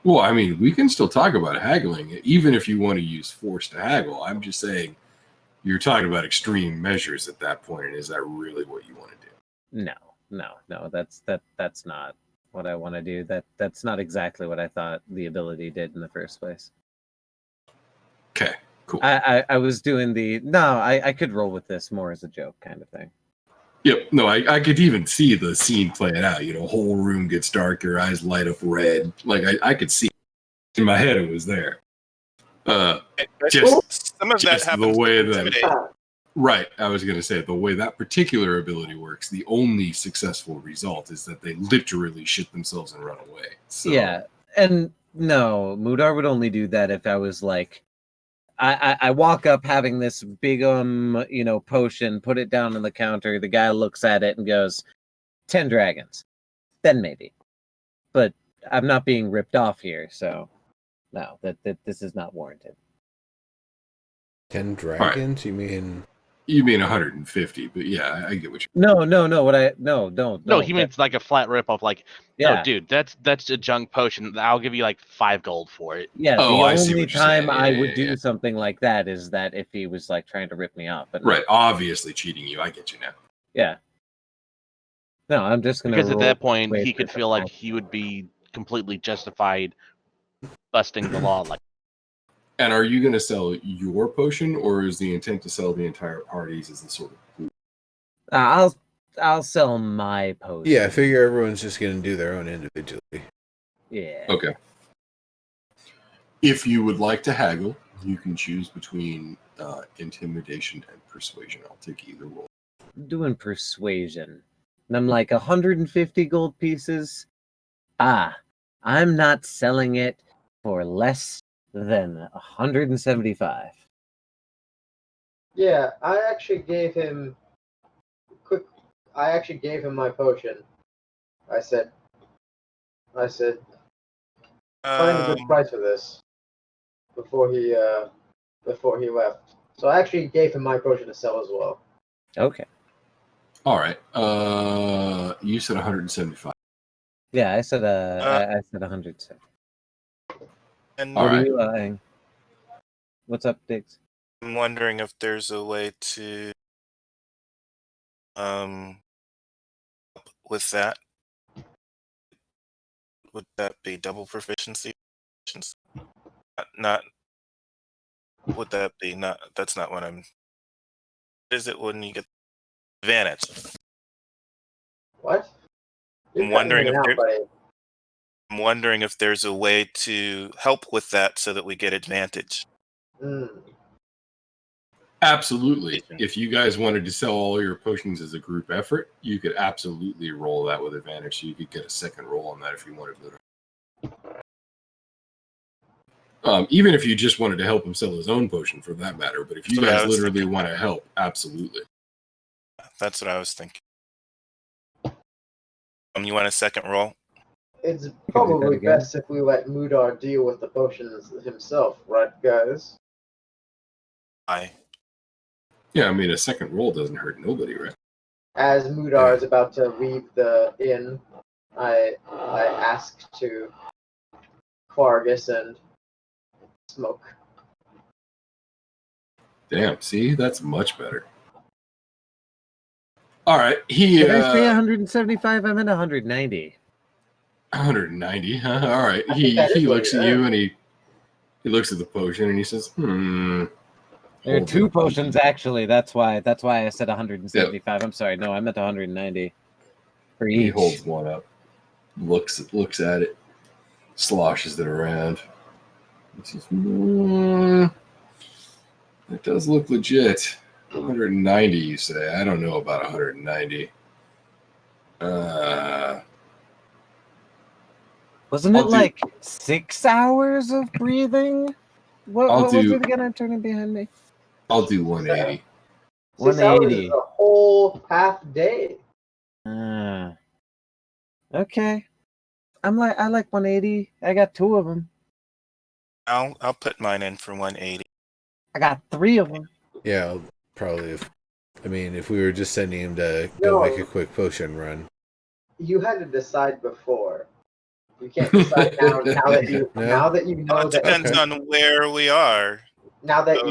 D: Well, I mean, we can still talk about haggling, even if you want to use force to haggle. I'm just saying, you're talking about extreme measures at that point, and is that really what you want to do?
C: No, that's not what I want to do. That's not exactly what I thought the ability did in the first place.
D: Okay, cool.
C: I was doing I could roll with this more as a joke kind of thing.
D: Yep. No, I could even see the scene playing out. Whole room gets dark, your eyes light up red. Like I could see in my head it was there.
F: Some of that
D: just
F: happens
D: the way
F: with
D: that
F: intimidate.
D: Right. I was going to say, the way that particular ability works, the only successful result is that they literally shit themselves and run away. So,
C: Yeah, and no, Mudar would only do that if I was like, I walk up having this big potion, put it down on the counter. The guy looks at it and goes, 10 dragons. Then maybe, but I'm not being ripped off here, so no, that this is not warranted.
A: 10 dragons? You mean?
D: You mean 150, but yeah, I get what you
C: No. What I
E: No, he means like a flat rip off. Like,
C: yeah.
E: no, dude, that's a junk potion. I'll give you like 5 gold for it.
C: Yeah,
D: Oh,
C: the
D: I see
C: only
D: what you're
C: time
D: saying.
C: I
D: Yeah,
C: would
D: yeah,
C: do
D: yeah.
C: something like that is that if he was like trying to rip me off. But
D: Right, obviously cheating you. I get you now.
C: yeah. No, I'm just gonna
E: Because at
C: roll
E: that point,
C: way
E: he
C: through
E: could
C: the
E: feel like
C: math.
E: he would be completely justified busting the law. Like,
D: And are you going to sell your potion, or is the intent to sell the entire parties as a sort of...
C: I'll sell my potion.
A: Yeah, I figure everyone's just going to do their own individually.
C: Yeah.
D: Okay. If you would like to haggle, you can choose between intimidation and persuasion. I'll take either role.
C: Doing persuasion. And I'm like 150 gold pieces. I'm not selling it for less than 175.
B: Yeah, I actually gave him my potion. I said, find a good price for this before he left. So I actually gave him my potion to sell as well.
C: Okay.
D: All right. You said 175.
C: Yeah, I said I said 100.
F: And
D: All
C: What
D: right.
C: are you lying? What's up, Diggs?
F: I'm wondering if there's a way to with that. Would that be double proficiency? Not would that be not that's not what I'm is it when you get advantage?
B: What? You're
F: I'm
B: cutting
F: wondering
B: in and
F: if
B: out, buddy.
F: I'm wondering if there's a way to help with that so that we get advantage.
D: Absolutely. If you guys wanted to sell all your potions as a group effort, you could absolutely roll that with advantage. So you could get a second roll on that if you wanted to. Even if you just wanted to help him sell his own potion, for that matter. But if you
F: That's what I
D: guys
F: was
D: literally
F: thinking.
D: want to help, absolutely.
F: That's what I was thinking. You want a second roll?
B: It's
C: that
B: probably
C: again.
B: best if we let Mudar deal with the potions himself, right, guys?
D: Yeah, I mean, a second roll doesn't hurt nobody, right?
B: As Mudar is about to leave the inn, I ask to Clargus and Smoke.
D: Damn, see? That's much better. All right, he...
C: Did I say 175? I meant 190.
D: 190, huh? All right.
B: I think that is
D: He
B: what
D: looks
B: he
D: at you
B: meant.
D: and he looks at the potion and he says,
C: There are
D: Hold
C: 2
D: it.
C: potions actually. That's why I said 175. I'm sorry. No, I meant 190 for each.
D: He holds one up, looks at it, sloshes it around. He says, it does look legit. 190, you say? I don't know about 190.
C: Wasn't
D: I'll
C: it
D: do-
C: like 6 hours of breathing? What was it again? I'm turning behind me.
D: I'll do 180.
B: 6 hours is
C: 180.
B: a whole half day.
C: Okay. I like 180. I got 2 of them.
F: I'll put mine in for 180.
C: I got 3 of them.
A: Yeah, I'll probably. If we were just sending him to go
B: No.
A: make a quick potion run.
B: You had to decide before. You can't decide now. Now that you know
F: It depends
B: that
F: on where we are.
B: now that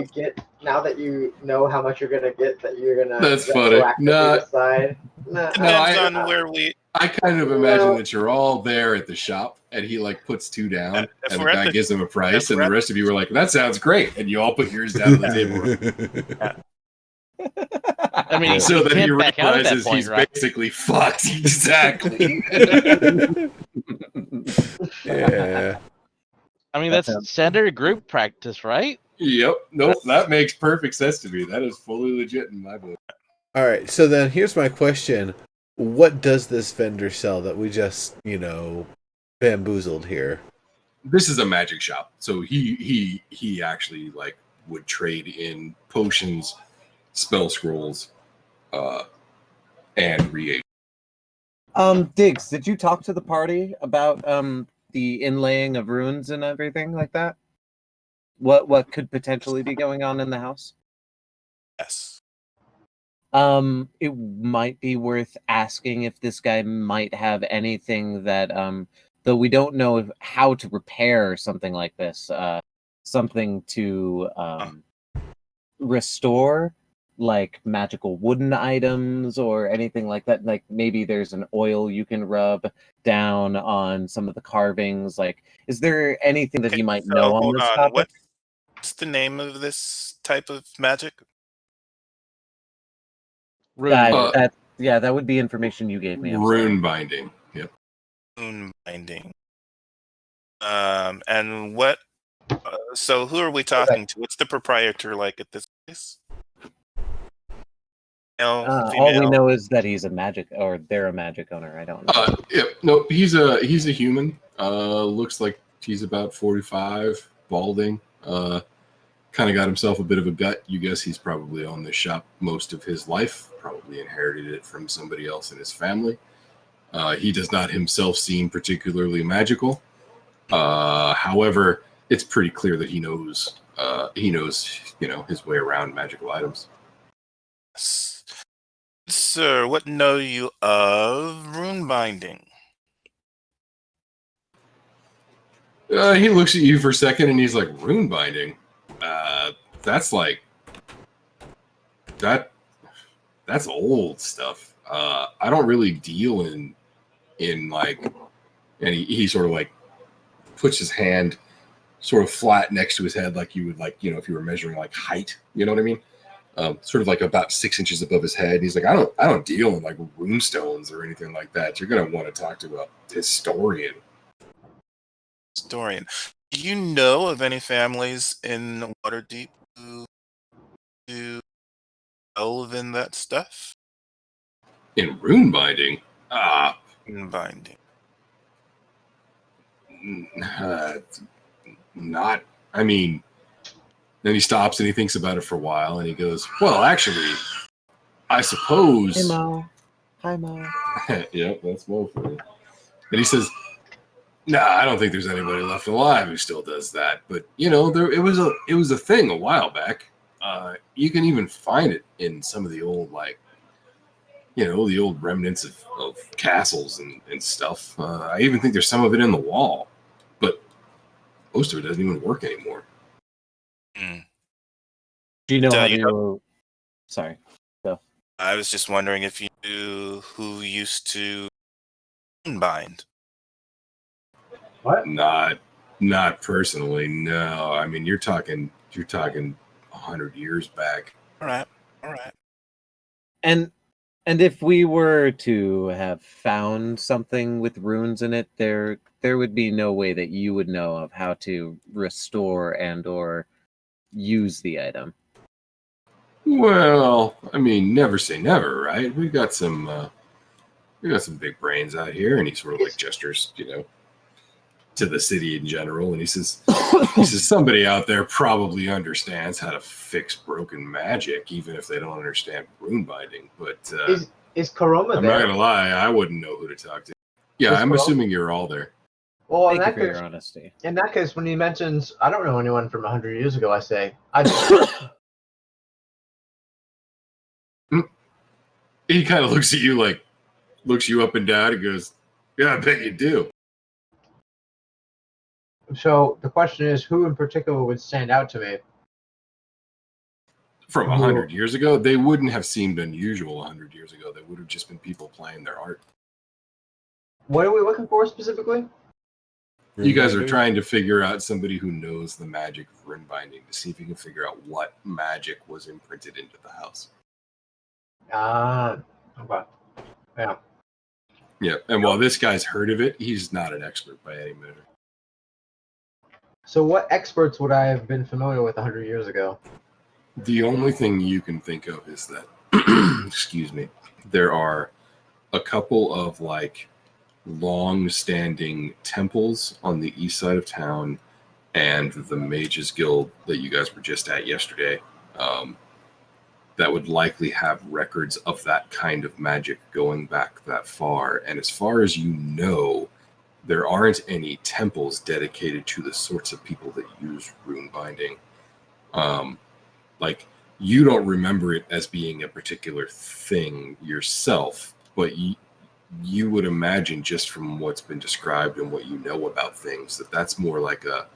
B: you know how much you're gonna get, that you're gonna
D: That's funny.
B: retroactively decide.
F: Depends on where we.
D: I kind of imagine that you're all there at the shop and he like puts 2 down
F: If
D: and the
F: we're at
D: guy
F: the-
D: gives him a price
F: if
D: and
F: we're
D: the
F: at-
D: rest of you were like, that sounds great. And you all put yours down on the table.
E: I mean,
A: Yeah.
D: So
E: he
D: that he
E: can't back out at that
D: realizes
E: point,
D: he's
E: right?
D: basically fucked. Exactly.
A: Yeah.
E: I mean,
C: That
E: that's
C: sounds-
E: standard group practice, right?
D: Yep. Nope. That makes perfect sense to me. That is fully legit in my book.
A: All right, so then here's my question: what does this vendor sell that we just, bamboozled here?
D: This is a magic shop, so he actually like would trade in potions, spell scrolls, and reagents.
C: Diggs, did you talk to the party about the inlaying of runes and everything like that? What could potentially be going on in the house?
F: Yes.
C: It might be worth asking if this guy might have anything that though we don't know how to repair something like this, something to restore, like magical wooden items or anything like that. Like maybe there's an oil you can rub down on some of the carvings. Like, is there anything that
F: Okay,
C: he might
F: so
C: know on
F: hold
C: this
F: on.
C: topic?
F: What's the name of this type of magic?
E: Rune
C: That that would be information you gave me. I'm sorry.
D: Rune binding. Yep.
F: Moon binding. And what? So who are we talking to? What's the proprietor like at this place? Male,
C: All we
F: female?
C: know is that he's a magic, or they're a magic owner. I don't know.
D: Yep. No, he's a human. Looks like he's about 45, balding. Kind of got himself a bit of a gut. You guess he's probably owned this shop most of his life. Probably inherited it from somebody else in his family. He does not himself seem particularly magical. However, it's pretty clear that he knows his way around magical items.
F: Sir, what know you of rune binding?
D: He looks at you for a second and he's like, rune binding? That's like that's old stuff. I don't really deal in like, and he sort of like puts his hand sort of flat next to his head, like you would like, if you were measuring like height, you know what I mean? Sort of like about 6 inches above his head. He's like, I don't deal in like rune stones or anything like that. You're gonna want to talk to a historian.
F: Historian. Do you know of any families in Waterdeep who delve in that stuff?
D: In rune binding?
F: Rune binding.
D: Not. I mean. Then he stops and he thinks about it for a while and he goes, well, actually, I suppose.
C: Hey Mo. Hi Mo.
D: Yep, that's Mo for you. And he says, nah, I don't think there's anybody left alive who still does that. But it was a thing a while back. You can even find it in some of the old the old remnants of castles and stuff. I even think there's some of it in the wall, but most of it doesn't even work anymore.
C: Do you know how
F: you
C: to? Sorry. Go.
F: I was just wondering if you knew who used to bind.
B: What?
D: Not personally, no. I mean, you're talking 100 years back.
F: All right.
C: And if we were to have found something with runes in it, there would be no way that you would know of how to restore and or use the item.
D: Well, I mean, never say never, right? We got some big brains out here, and he sort of like gestures, to the city in general, and he says, somebody out there probably understands how to fix broken magic, even if they don't understand rune binding. But
B: Is Karoma
D: I'm
B: there?
D: not gonna lie, I wouldn't know who to talk to. Yeah, I'm assuming you're all there.
B: Well,
C: Thank you for your honesty.
B: in that case, when he mentions, I don't know anyone from 100 years ago, I say,
D: He kind of looks at you like, looks you up and down and goes, yeah, I bet you do.
B: So the question is, who in particular would stand out to me?
D: From 100 years ago, they wouldn't have seemed unusual 100 years ago. They would have just been people playing their art.
B: What are we looking for specifically?
D: You guys are trying to figure out somebody who knows the magic of rune binding to see if you can figure out what magic was imprinted into the house.
B: Okay. Yeah.
D: Yeah, and while this guy's heard of it, he's not an expert by any measure.
B: So what experts would I have been familiar with 100 years ago?
D: The only thing you can think of is that, excuse me, there are a couple of like long-standing temples on the east side of town, and the Mages Guild that you guys were just at yesterday. That would likely have records of that kind of magic going back that far. And as far as you know, there aren't any temples dedicated to the sorts of people that use rune binding. Like, you don't remember it as being a particular thing yourself, but you would imagine just from what's been described and what you know about things that that's more like a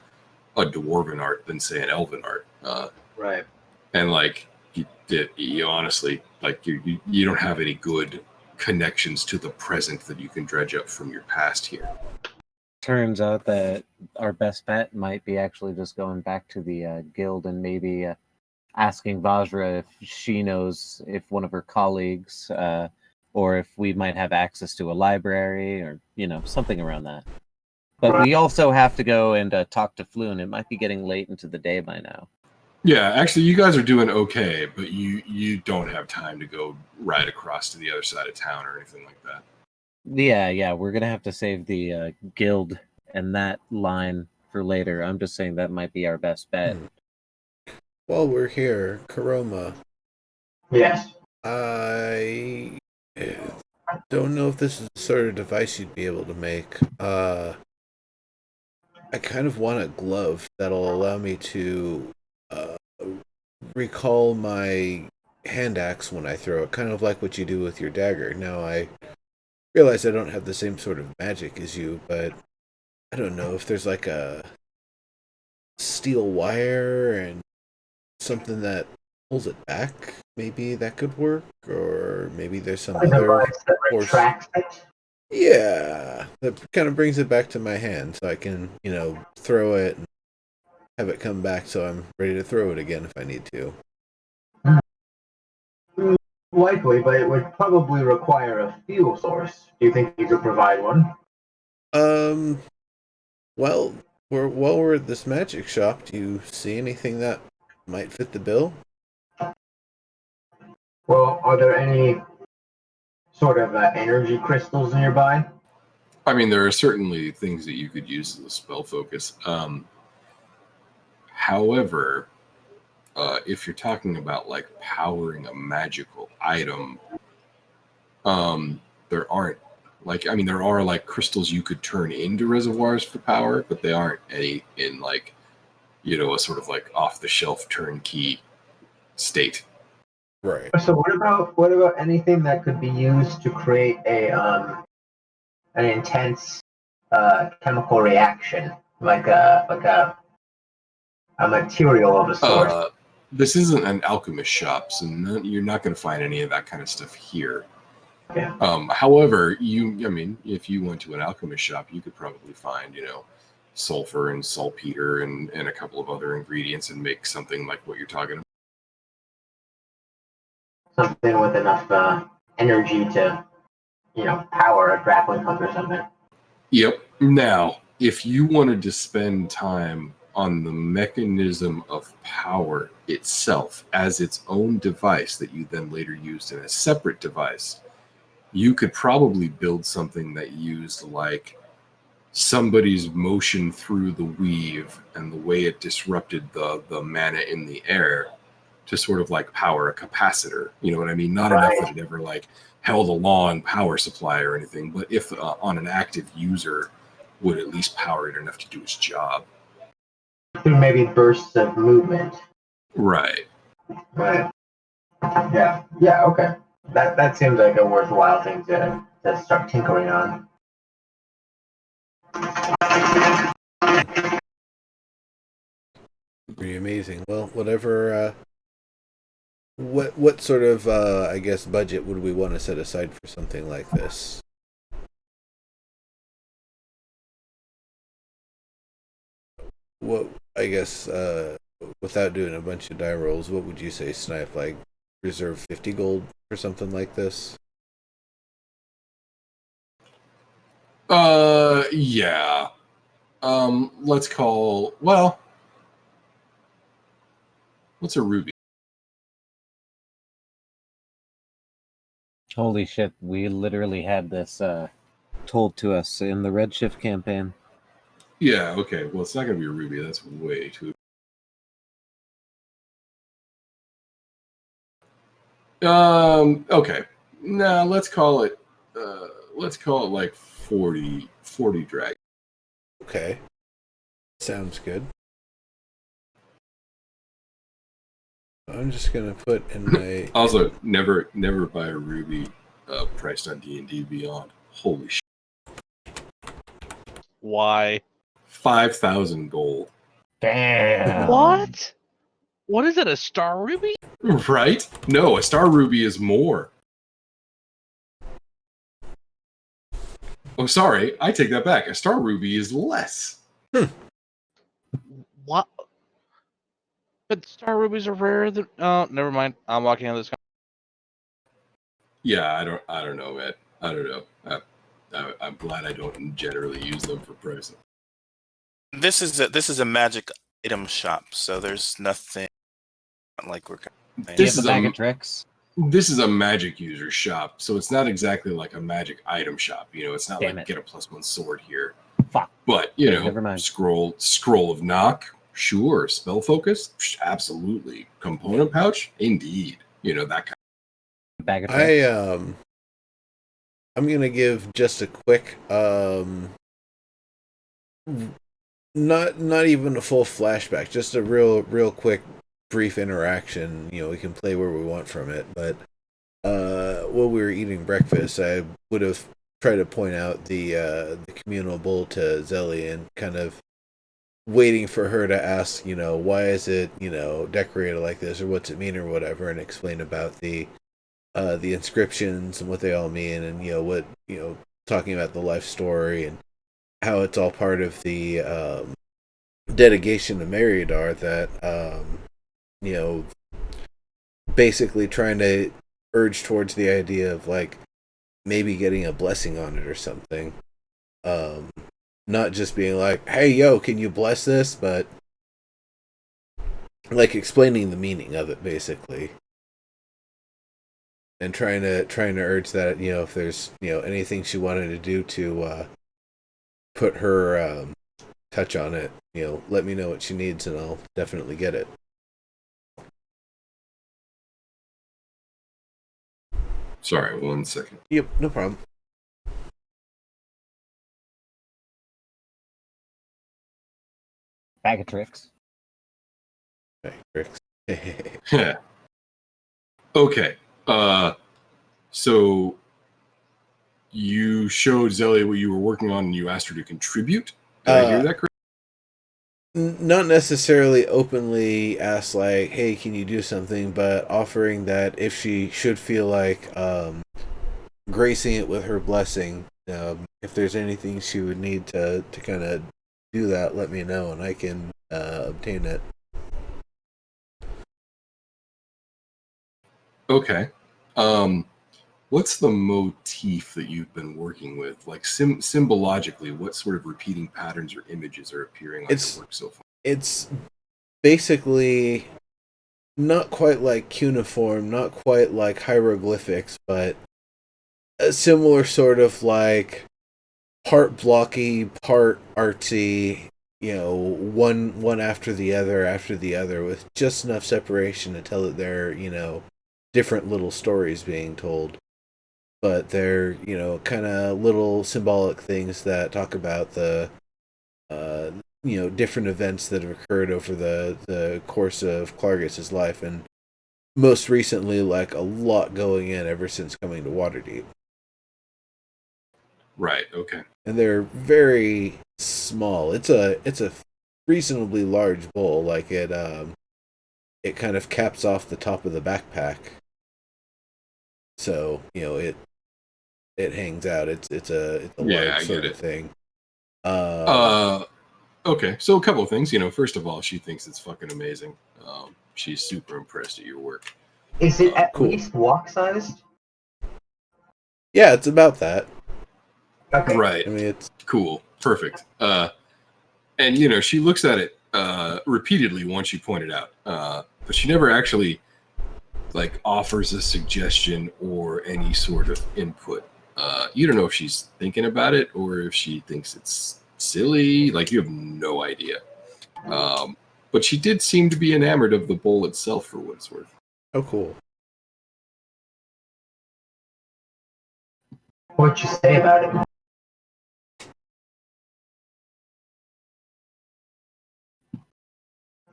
D: dwarven art than say an elven art.
B: Right.
D: And like you honestly, like you don't have any good connections to the present that you can dredge up from your past here.
C: Turns out that our best bet might be actually just going back to the guild and maybe asking Vajra if she knows if one of her colleagues or if we might have access to a library or, something around that. But we also have to go and talk to Floon. It might be getting late into the day by now.
D: Yeah, actually, you guys are doing okay, but you don't have time to go right across to the other side of town or anything like that.
C: Yeah, we're going to have to save the guild and that line for later. I'm just saying that might be our best bet.
A: While we're here, Karoma.
B: Yes.
A: I don't know if this is the sort of device you'd be able to make. I kind of want a glove that'll allow me to recall my hand axe when I throw it, kind of like what you do with your dagger. Now, I realize I don't have the same sort of magic as you, but I don't know if there's like a steel wire and something that pulls it back. Maybe that could work, or maybe there's some
B: A
A: other
B: device that
A: force.
B: retracts it.
A: Yeah, that kind of brings it back to my hand, so I can, throw it and have it come back, so I'm ready to throw it again if I need to.
B: Likely, but it would probably require a fuel source. Do you think you could provide one?
A: Well, while we're at this magic shop, do you see anything that might fit the bill?
B: Well, are there any sort of energy crystals nearby?
D: I mean, there are certainly things that you could use as a spell focus. However, if you're talking about like powering a magical item, there aren't there are like crystals you could turn into reservoirs for power, but they aren't any in like, a sort of like off the shelf turnkey state.
A: Right.
B: So what about anything that could be used to create an intense chemical reaction, like a material of a sort?
D: This isn't an alchemist shop, so you're not going to find any of that kind of stuff here.
B: Okay.
D: However, if you went to an alchemist shop, you could probably find, sulfur and saltpeter and a couple of other ingredients and make something like what you're talking about.
B: Something with enough energy to, power a grappling hook or something.
D: Yep. Now, if you wanted to spend time on the mechanism of power itself as its own device that you then later used in a separate device, you could probably build something that used like somebody's motion through the weave and the way it disrupted the mana in the air to sort of like power a capacitor. You know what I mean? Not enough that it ever like held a long power supply or anything, but if on an active user would at least power it enough to do its job.
B: Through maybe bursts of movement.
D: Right.
B: Right. Yeah. Yeah. Okay. That seems like a worthwhile thing to start tinkering on.
A: Pretty amazing. Well, whatever. What sort of I guess budget would we want to set aside for something like this? What I guess without doing a bunch of die rolls, what would you say, Snipe? Like reserve 50 gold for something like this?
D: Yeah. Let's call. Well, what's a ruby?
C: Holy shit, we literally had this told to us in the Redshift campaign.
D: Yeah. Okay. Well, it's not gonna be a ruby. That's way too. Okay. Nah. Let's call it. Let's call it like 40 drag.
A: Okay. Sounds good. I'm just gonna put in my
D: Also, never buy a ruby priced on D&D Beyond. Holy shit.
E: Why?
D: 5,000 gold.
B: Damn.
E: What? What is it? A star ruby?
D: Right? No, a star ruby is more. Oh, sorry. I take that back. A star ruby is less.
E: What? But star rubies are rarer than. Oh, never mind. I'm walking out of this.
D: Yeah, I don't know, man. I don't know. I'm glad I don't generally use them for pricing.
F: This is a magic item shop, so there's nothing like we're.
C: Do you have a bag of tricks?
D: This is a magic user shop, so it's not exactly like a magic item shop. You know, it's not
C: Damn
D: like
C: it.
D: get a +1 sword here.
C: Fuck.
D: But you
C: Okay,
D: know,
C: never mind.
D: scroll of knock, sure. Spell focus, absolutely. Component pouch, indeed. You know that kind.
C: Bag of tricks?
A: I'm gonna give just a quick not even a full flashback, just a real quick brief interaction. You know, we can play where we want from it, but while we were eating breakfast, I would have tried to point out the communal bowl to Zelly and kind of waiting for her to ask, you know, why is it, you know, decorated like this, or what's it mean, or whatever, and explain about the inscriptions and what they all mean, and you know what, you know, talking about the life story and how it's all part of the dedication to Meriadar, that you know, basically trying to urge towards the idea of like maybe getting a blessing on it or something. Not just being like, hey yo, can you bless this, but like explaining the meaning of it basically. And trying to urge that, you know, if there's, you know, anything she wanted to do to put her touch on it, you know, let me know what she needs and I'll definitely get it.
D: Sorry, 1 second.
A: Yep, no problem.
C: Bag of tricks.
A: Okay, Tricks.
D: Okay. So you showed Zelly what you were working on, and you asked her to contribute. Did I hear that correctly?
A: Not necessarily openly ask like, hey, can you do something, but offering that if she should feel like gracing it with her blessing, if there's anything she would need to kind of do that, let me know and I can obtain it.
D: Okay. What's the motif that you've been working with? Like symbologically, what sort of repeating patterns or images are appearing on your work so far?
A: It's basically not quite like cuneiform, not quite like hieroglyphics, but a similar sort of like part blocky, part artsy, you know, one after the other, with just enough separation to tell that they're, you know, different little stories being told. But they're, you know, kind of little symbolic things that talk about the you know, different events that have occurred over the course of Clargus's life, and most recently, like a lot going in ever since coming to Waterdeep.
D: Right. Okay.
A: And they're very small. It's a reasonably large bowl. Like it kind of caps off the top of the backpack, so you know it hangs out. It's a large sort of thing.
D: Okay, so a couple of things. You know, first of all, she thinks it's fucking amazing. She's super impressed at your work.
B: Is it at
A: Cool.
B: least walk sized?
A: Yeah, it's about that.
B: Okay.
D: Right.
A: I mean, it's
D: Cool. Perfect. And she looks at it repeatedly once you point it out, but she never actually offers a suggestion or any sort of input. You don't know if she's thinking about it or if she thinks it's silly. You have no idea. But she did seem to be enamored of the bowl itself, for what it's worth.
A: Oh, cool.
B: What'd you say about it?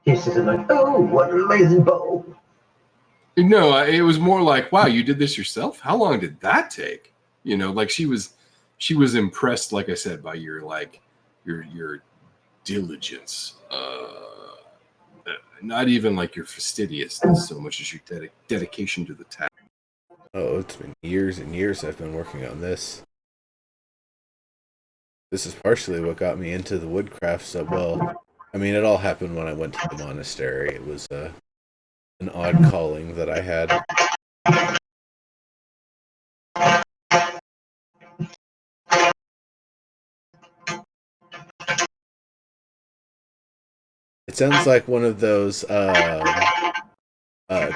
B: He says, like, oh, what an amazing bowl.
D: No, it was more like, wow, you did this yourself? How long did that take? She was impressed, like I said, by your diligence. Not even your fastidiousness so much as your dedication to the task.
A: Oh, it's been years and years I've been working on this. This is partially what got me into the woodcraft. So, well, I mean, it all happened when I went to the monastery. It was an odd calling that I had. It sounds like one of those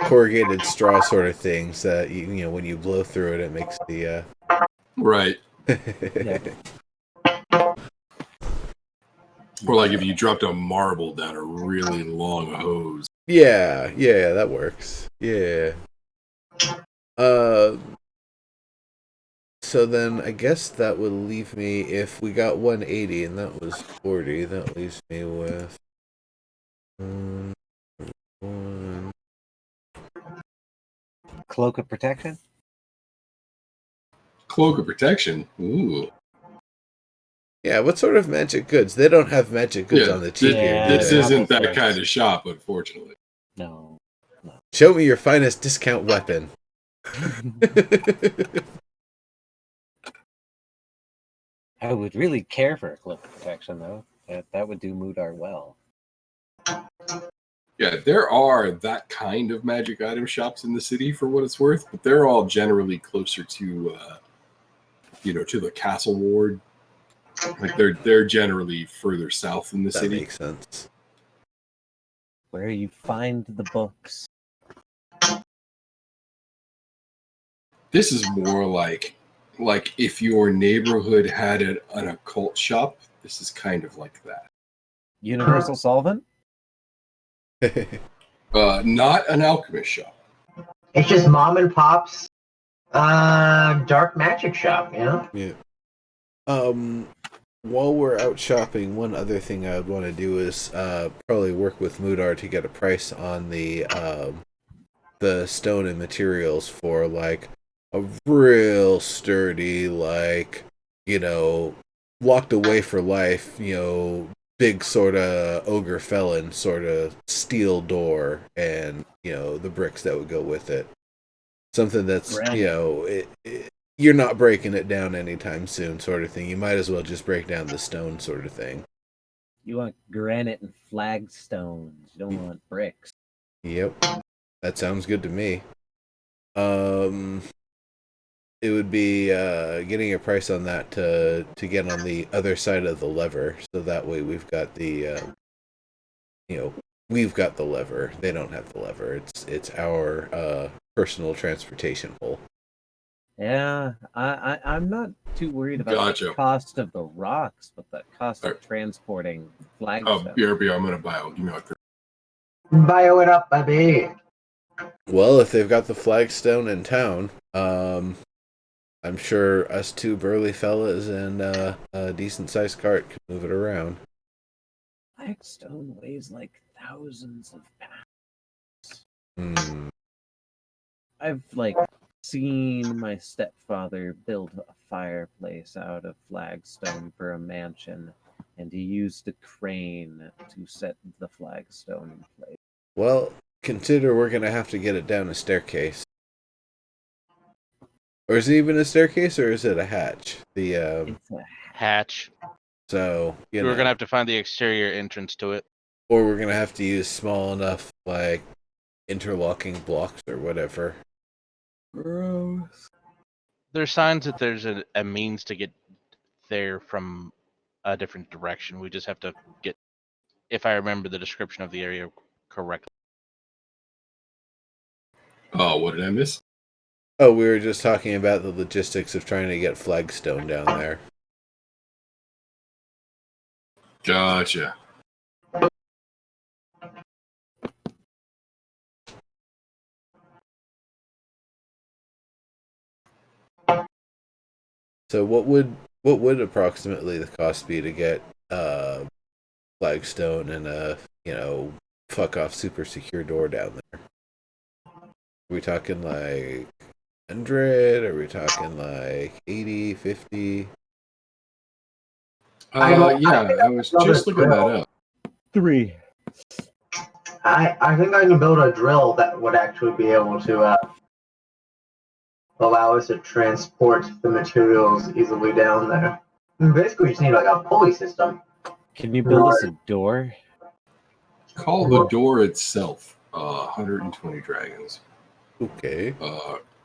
A: corrugated straw sort of things that when you blow through it, it makes the
D: right.
C: Yeah.
D: Or if you dropped a marble down a really long hose.
A: Yeah, that works. Yeah. So then I guess that would leave me, if we got 180 and that was 40, that leaves me with one.
C: Cloak of protection?
D: Cloak of protection? Ooh.
A: Yeah, what sort of magic goods? They don't have magic goods on the cheap here.
D: This
C: Yeah.
D: isn't that kind of shop, unfortunately.
C: No.
A: Show me your finest discount weapon.
C: I would really care for a cloak of protection, though. That would do Mudar well.
D: Yeah, there are that kind of magic item shops in the city, for what it's worth, but they're all generally closer to, to the castle ward. They're generally further south in the city.
A: That makes sense.
C: Where you find the books.
D: This is more like if your neighborhood had an occult shop. This is kind of like that.
C: Universal solvent?
D: Not an alchemist shop.
B: It's just mom and pop's dark magic shop,
A: Yeah. While we're out shopping, one other thing I would want to do is probably work with Mudar to get a price on the stone and materials for a real sturdy, locked away for life, big sort of ogre felon sort of steel door, and the bricks that would go with it. Something that's you're not breaking it down anytime soon, sort of thing. You might as well just break down the stone, sort of thing.
C: You want granite and flagstones. You don't want bricks.
A: Yep, that sounds good to me. It would be getting a price on that to get on the other side of the lever, so that way we've got the we've got the lever. They don't have the lever. It's our personal transportation pole.
C: Yeah, I'm not too worried about the cost of the rocks, but the cost of transporting flagstones.
D: BRB, I'm gonna bio. Give me
B: Bio it up, baby.
A: Well, if they've got the flagstone in town, I'm sure us two burly fellas and a decent sized cart can move it around.
C: Flagstone weighs like thousands of pounds. I've seen my stepfather build a fireplace out of flagstone for a mansion, and he used a crane to set the flagstone in place.
A: Well, consider we're gonna have to get it down a staircase. Or is it even a staircase, or is it a hatch?
C: It's a
E: hatch.
A: So
E: we're gonna have to find the exterior entrance to it,
A: or we're gonna have to use small enough interlocking blocks or whatever.
C: Gross.
E: There's signs that there's a means to get there from a different direction. We just have to get, if I remember the description of the area correctly.
D: Oh, what did I miss?
A: Oh, we were just talking about the logistics of trying to get flagstone down there.
D: Gotcha.
A: So what would approximately the cost be to get flagstone and a fuck off super secure door down there? Are we talking like 100? Are we talking like 80, 50?
D: Yeah, I was just looking that up.
C: 3.
B: I think I can build a drill that would actually be able to allow us to transport the materials easily down there. Basically, we just need like a pulley system.
C: Can you build us a door?
D: Call the door itself 120 dragons.
A: Okay.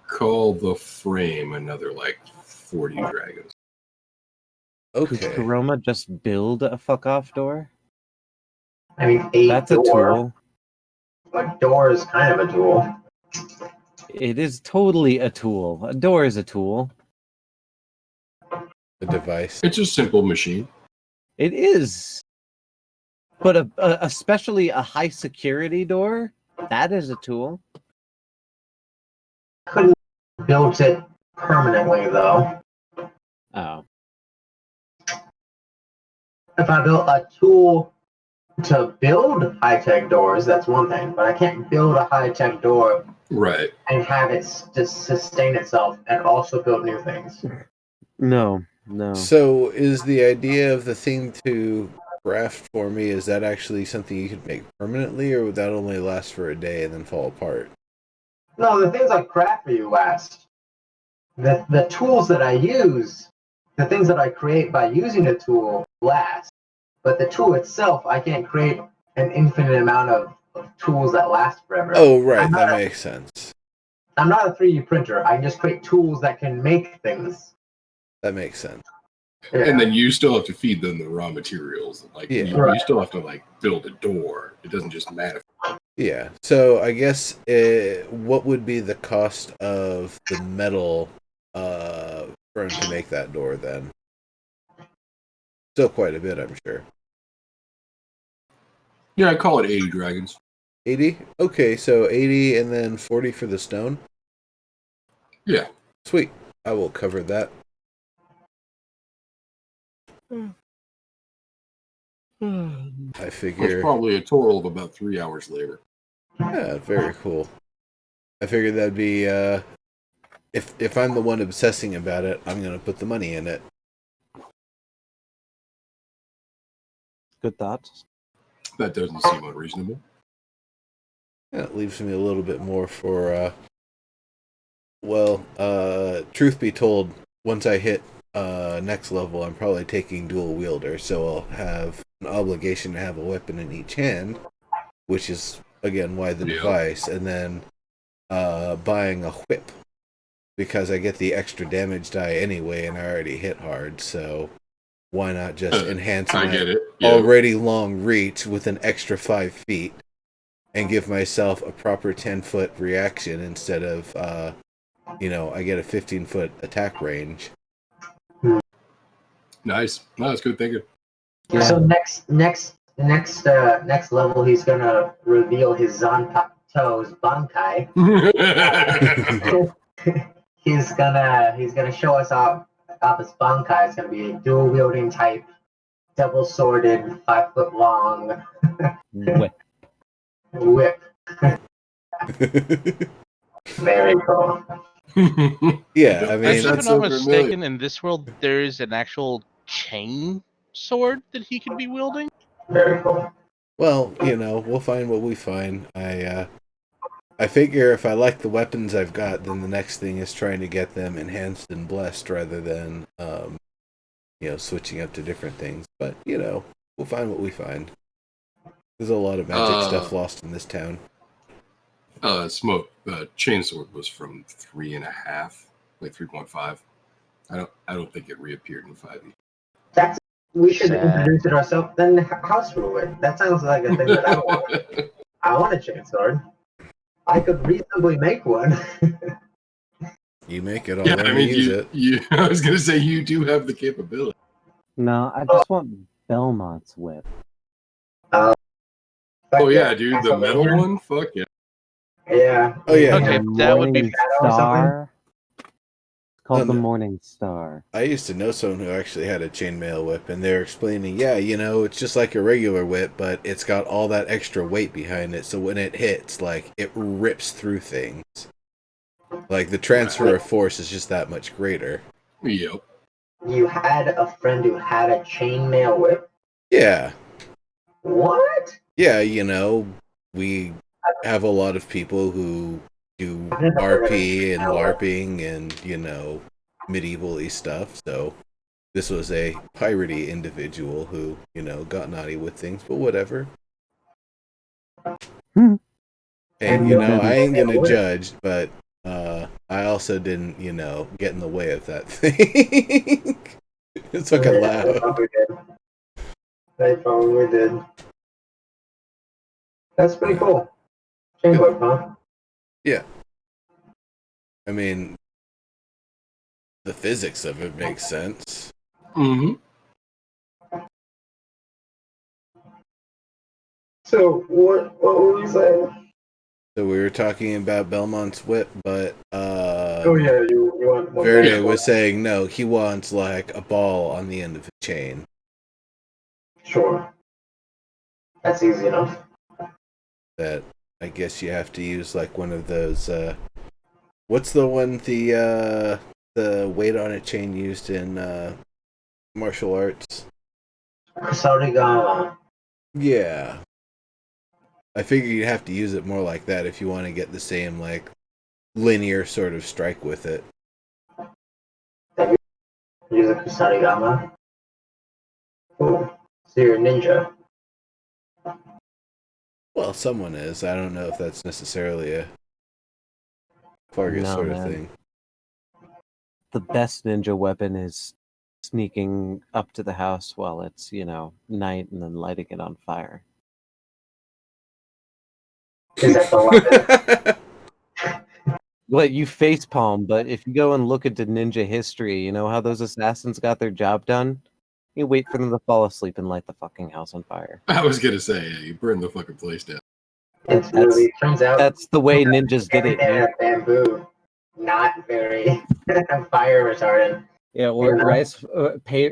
D: Call the frame another like 40 dragons.
C: Could
A: Okay.
C: Karoma just build a fuck off door?
B: I mean, a
C: That's
B: door.
C: a tool.
B: A door is kind of a tool.
C: It is totally a tool. A door is a tool.
A: A device.
D: It's a simple machine.
C: It is. But especially a high security door, that is a tool.
B: Couldn't build it permanently though.
C: Oh.
B: If I built a tool to build high-tech doors, that's one thing. But I can't build a high-tech door
D: Right.
B: and have it just sustain itself and also build new things.
C: No.
A: So is the idea of the thing to craft for me, is that actually something you could make permanently, or would that only last for a day and then fall apart?
B: No, the things I craft for you last. The tools that I use, the things that I create by using the tool last. But the tool itself, I can't create an infinite amount of tools that last forever.
A: Oh, right. That makes sense.
B: I'm not a 3D printer. I can just create tools that can make things.
A: That makes sense.
B: Yeah.
D: And then you still have to feed them the raw materials. Like
A: Yeah.
D: you still have to like build a door. It doesn't just manifest.
A: Yeah. So I guess what would be the cost of the metal for him to make that door then? Still quite a bit, I'm sure.
D: Yeah, I call it 80 dragons.
A: 80? Okay, so 80 and then 40 for the stone?
D: Yeah.
A: Sweet. I will cover that. I figure...
D: It's probably a total of about 3 hours later.
A: Yeah, very cool. I figured that'd be, if I'm the one obsessing about it, I'm going to put the money in it.
C: Good thoughts.
D: That doesn't seem unreasonable.
A: Yeah, it leaves me a little bit more for, truth be told, once I hit next level, I'm probably taking dual wielder, so I'll have an obligation to have a weapon in each hand, which is, again, why the device, and then buying a whip, because I get the extra damage die anyway, and I already hit hard, so why not just enhance my already long reach with an extra 5 feet, and give myself a proper 10-foot reaction instead of, I get a 15-foot attack range.
D: Nice. No, that's good thinking.
C: Yeah.
B: So next level, he's gonna reveal his Zanpato's Bankai. he's gonna show us off his Bankai. It's gonna be a dual wielding type, double sworded, 5 foot long
C: Whip.
B: whip. Very cool.
A: Yeah, I mean,
E: If I'm not mistaken, in this world, there is an actual chain sword that he could be wielding.
B: Very cool.
A: well, we'll find what we find. I figure if I like the weapons I've got, then the next thing is trying to get them enhanced and blessed rather than, switching up to different things. But, we'll find what we find. There's a lot of magic stuff lost in this town.
D: Smoke. Chainsword was from 3.5, like 3.5. I don't think it reappeared in 5e.
B: That's We should
C: Sad.
B: introduce it ourselves. Then house rule it. That sounds like a thing that I want. I want a chainsword. I could reasonably make one.
A: You make it, I'll
D: Yeah,
A: learn
D: I mean,
A: to use it.
D: I was gonna say you do have the capability.
C: No, I just want Belmont's whip.
D: Oh
B: Fuck
D: yeah, dude, the metal
B: Castlevania.
D: one. Fuck yeah.
B: Yeah.
A: Oh, yeah.
E: Okay,
C: The
E: that would be
C: Morning
B: Shadow or something?
C: Star. It's called
A: Oh,
C: the
A: no.
C: Morning Star.
A: I used to know someone who actually had a chainmail whip, and they're explaining, yeah, it's just like a regular whip, but it's got all that extra weight behind it, so when it hits, like, it rips through things. Like, the transfer of force is just that much greater.
D: Yep.
B: You had a friend who had a chainmail whip?
A: Yeah.
B: What?
A: Yeah, we have a lot of people who do
B: I've never heard of
A: RP and
B: chainmail whip.
A: LARPing and, medieval-y stuff, so this was a piratey individual who, got naughty with things, but whatever.
C: Hmm.
A: Hey,
B: And
A: I ain't gonna
B: whip.
A: judge, but I also didn't, get in the way of that thing. It's fucking
B: They
A: loud.
B: probably did. They probably did. That's pretty cool. Chain whip, huh?
A: Yeah. I mean, the physics of it makes sense.
D: Mm-hmm.
B: So what were we saying?
A: So we were talking about Belmont's whip, but
B: Oh yeah, you want one
A: Verde
B: back?
A: was saying no, he wants like a ball on the end of a chain.
B: Sure. That's easy enough.
A: That I guess you have to use like one of those what's the one the weight on it chain used in martial arts?
B: Kusarigama.
A: Yeah. I figure you'd have to use it more like that if you want to get the same like linear sort of strike with it.
B: Use a Kusarigama. Cool. So you're a ninja.
A: Well, someone is. I don't know if that's necessarily a Fargus
C: No,
A: sort of
C: man.
A: thing.
C: The best ninja weapon is sneaking up to the house while it's, night and then lighting it on fire.
B: Is that the weapon?
C: Well, you facepalm, but if you go and look into ninja history, you know how those assassins got their job done? You wait for them to fall asleep and light the fucking house on fire.
D: I was gonna say, yeah, you burn the fucking place down.
B: It's really, it turns out
C: That's the way ninjas did it.
B: everything out of bamboo, not very fire retardant.
C: Yeah, or
B: Yeah.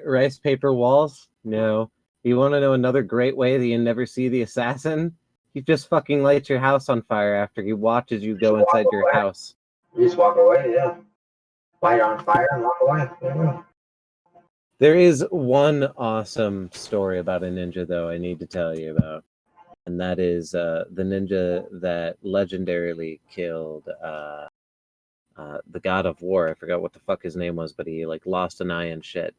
C: rice paper walls? No. You want to know another great way that you never see the assassin? You just fucking light your house on fire after he watches you go inside your house.
B: You just walk away, yeah. Light it on fire and walk away. There you go.
C: There is one awesome story about a ninja, though, I need to tell you about. And that is the ninja that legendarily killed the god of war. I forgot what the fuck his name was, but he like lost an eye and shit.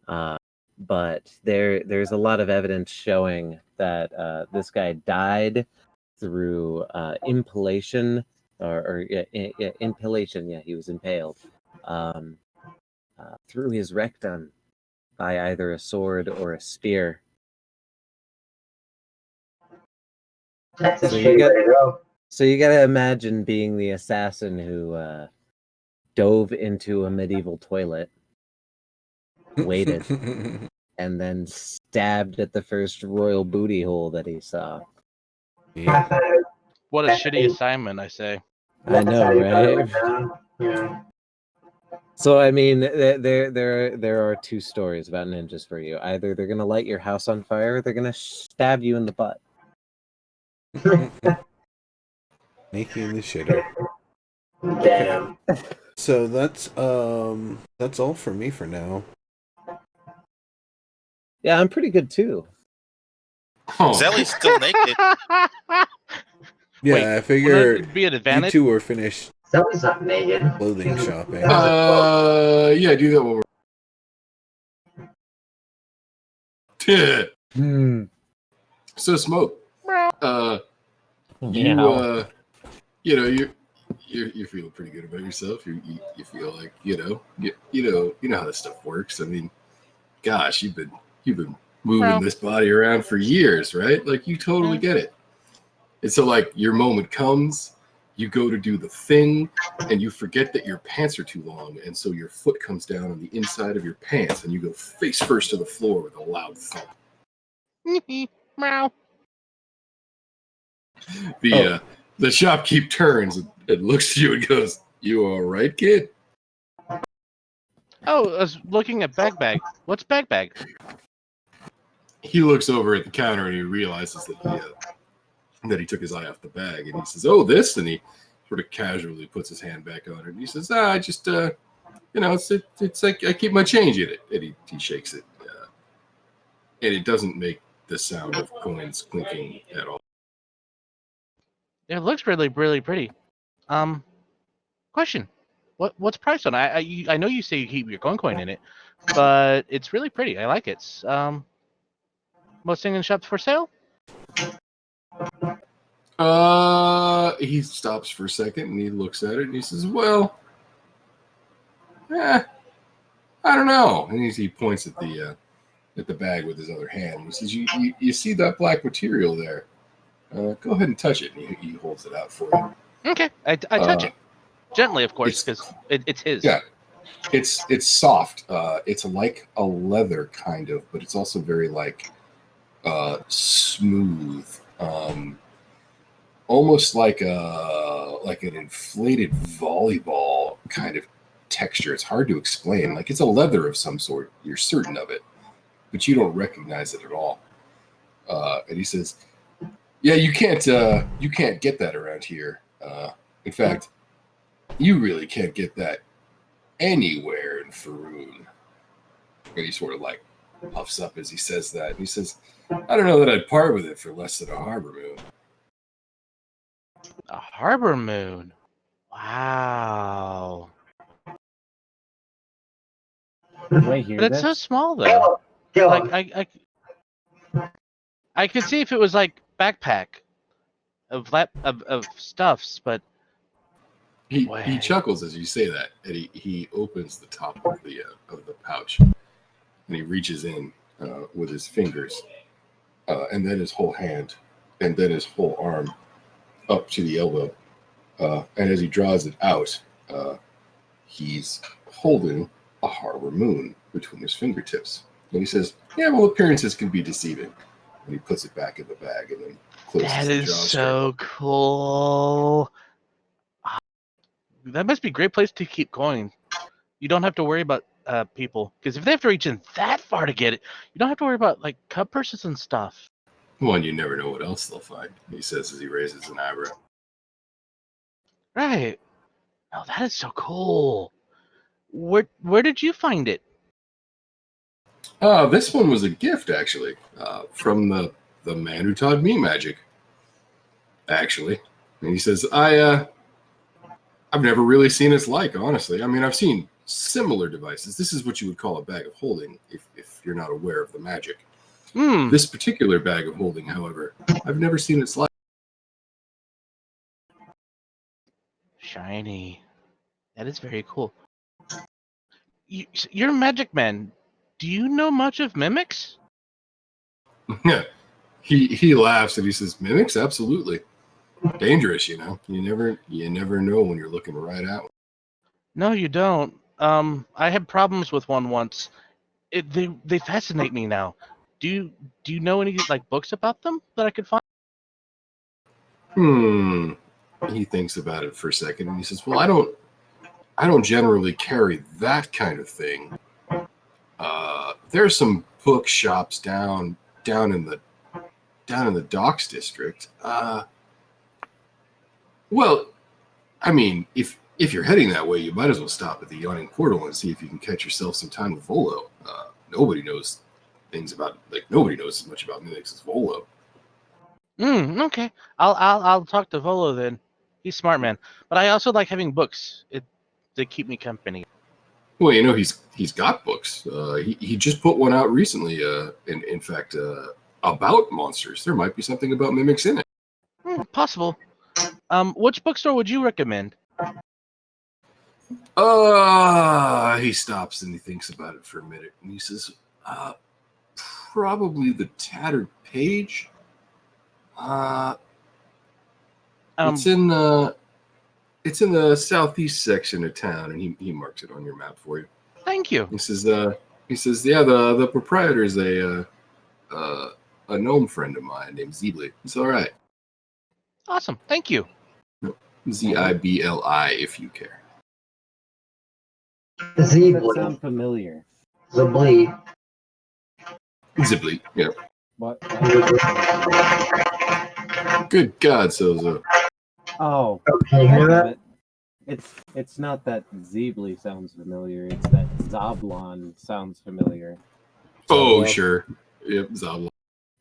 C: But there's a lot of evidence showing that this guy died through impalation or impalation. Yeah, he was impaled through his rectum by either a sword or a spear.
B: That's a
C: So
B: shitty way to go.
C: So you gotta imagine being the assassin who dove into a medieval toilet, waited, and then stabbed at the first royal booty hole that he saw.
A: Yeah.
E: What a shitty assignment, I say.
C: I know, right?
B: Yeah.
C: So I mean, there are two stories about ninjas for you. Either they're gonna light your house on fire, or they're gonna stab you in the butt.
A: Making the shitter.
B: Damn.
A: So that's all for me for now.
C: Yeah, I'm pretty good too.
D: Oh,
F: Zelly's still naked.
A: Yeah,
E: Wait,
A: I
E: Wouldn't
A: figure
E: it be an
A: you
E: advantage?
A: two are finished
B: Zoe's not naked.
A: clothing shopping.
D: yeah, do that while we're.
C: Hmm.
D: So smoke. You
C: Meow.
D: you're feeling pretty good about yourself. You feel like you know how this stuff works. I mean, gosh, you've been You've been moving
E: Well.
D: this body around for years, right? Like, you totally get it. And so, like, your moment comes, you go to do the thing, and you forget that your pants are too long, and so your foot comes down on the inside of your pants, and you go face first to the floor with a loud thump.
E: Meow.
D: The shopkeep turns and looks at you and goes, "You all right, kid?"
E: Oh, I was looking at Bag. What's Bag?
D: He looks over at the counter and he realizes that he took his eye off the bag, and he says, "Oh, this," and he sort of casually puts his hand back on it, and he says, "I just, it's like I keep my change in it," and he shakes it, and it doesn't make the sound of coins clinking at all.
E: It looks really, really pretty. Question: what's priced on? I know you say you keep your coin in it, but it's really pretty. I like it. Most things in the shop's for sale.
D: He stops for a second and he looks at it and he says, "Well, I don't know." And he points at the bag with his other hand. And he says, "You see that black material there? Go ahead and touch it." And he holds it out for you.
E: Okay, I touch it gently, of course, because it's his.
D: Yeah, it's soft. It's like a leather kind of, but it's also very like smooth. Almost like an inflated volleyball kind of texture. It's hard to explain. Like, it's a leather of some sort. You're certain of it, but you don't recognize it at all. And he says, "Yeah, you can't get that around here. In fact, you really can't get that anywhere in Faroon." And he sort of like puffs up as he says that. And he says, "I don't know that I'd part with it for less than a harbor moon."
E: A harbor moon. Wow.
C: Do I hear
E: But it's
C: this?
E: so small though.
B: Kill
E: Like
B: him.
E: I could see if it was like backpack of stuffs, but
D: He
E: Way.
D: chuckles as you say that, and he opens the top of the pouch, and he reaches in with his fingers, and then his whole hand, and then his whole arm up to the elbow, and as he draws it out, he's holding a harbor moon between his fingertips, and he says, "Yeah, well, appearances can be deceiving," and he puts it back in the bag and then closes
E: that
D: the
E: is
D: drawstring.
E: so cool. That must be a great place to keep coins. You don't have to worry about people, because if they have to reach in that far to get it, you don't have to worry about like cup purses and stuff.
D: Well, and you never know what else they'll find, he says as he raises an eyebrow.
E: Right. Oh, that is so cool. Where did you find it?
D: This one was a gift, actually, from the man who taught me magic. Actually, and he says, I've never really seen its like, honestly. I mean, I've seen similar devices. This is what you would call a bag of holding, if you're not aware of the magic. This particular bag of holding, however, I've never seen its like.
E: Shiny. That is very cool. You're a magic man. Do you know much of mimics?
D: He laughs and he says, "Mimics, absolutely. Dangerous, you know. You never know when you're looking right at one."
E: No, you don't. I had problems with one once. They fascinate me now. Do you know any like books about them that I could find?
D: He thinks about it for a second and he says, "Well, I don't generally carry that kind of thing. There's some bookshops down in the docks district. Well, I mean, if you're heading that way, you might as well stop at the Yawning Portal and see if you can catch yourself some time with Volo. Nobody knows nobody knows as much about mimics as Volo."
E: Okay. I'll talk to Volo then. He's a smart man. But I also like having books. They keep me company.
D: Well, you know, he's got books. He just put one out recently. In fact, about monsters. There might be something about mimics in it.
E: Possible. Which bookstore would you recommend?
D: He stops and he thinks about it for a minute, and he says, probably the tattered page. It's in the southeast section of town, and he marks it on your map for you.
E: Thank you.
D: He says, yeah, the proprietor is a gnome friend of mine named Zibli. It's all right.
E: Awesome. Thank you.
D: Zibli, if you care.
C: That
B: Zebly.
C: sound familiar.
B: Zebly.
D: Zibli, yeah.
C: What?
D: Good God, Sozo.
C: Oh,
B: Oh, can you hear that?
C: it's not that Zeebly sounds familiar. It's that Zoblon sounds familiar.
D: Oh,
A: Zabla.
D: sure. Yep, Zabla.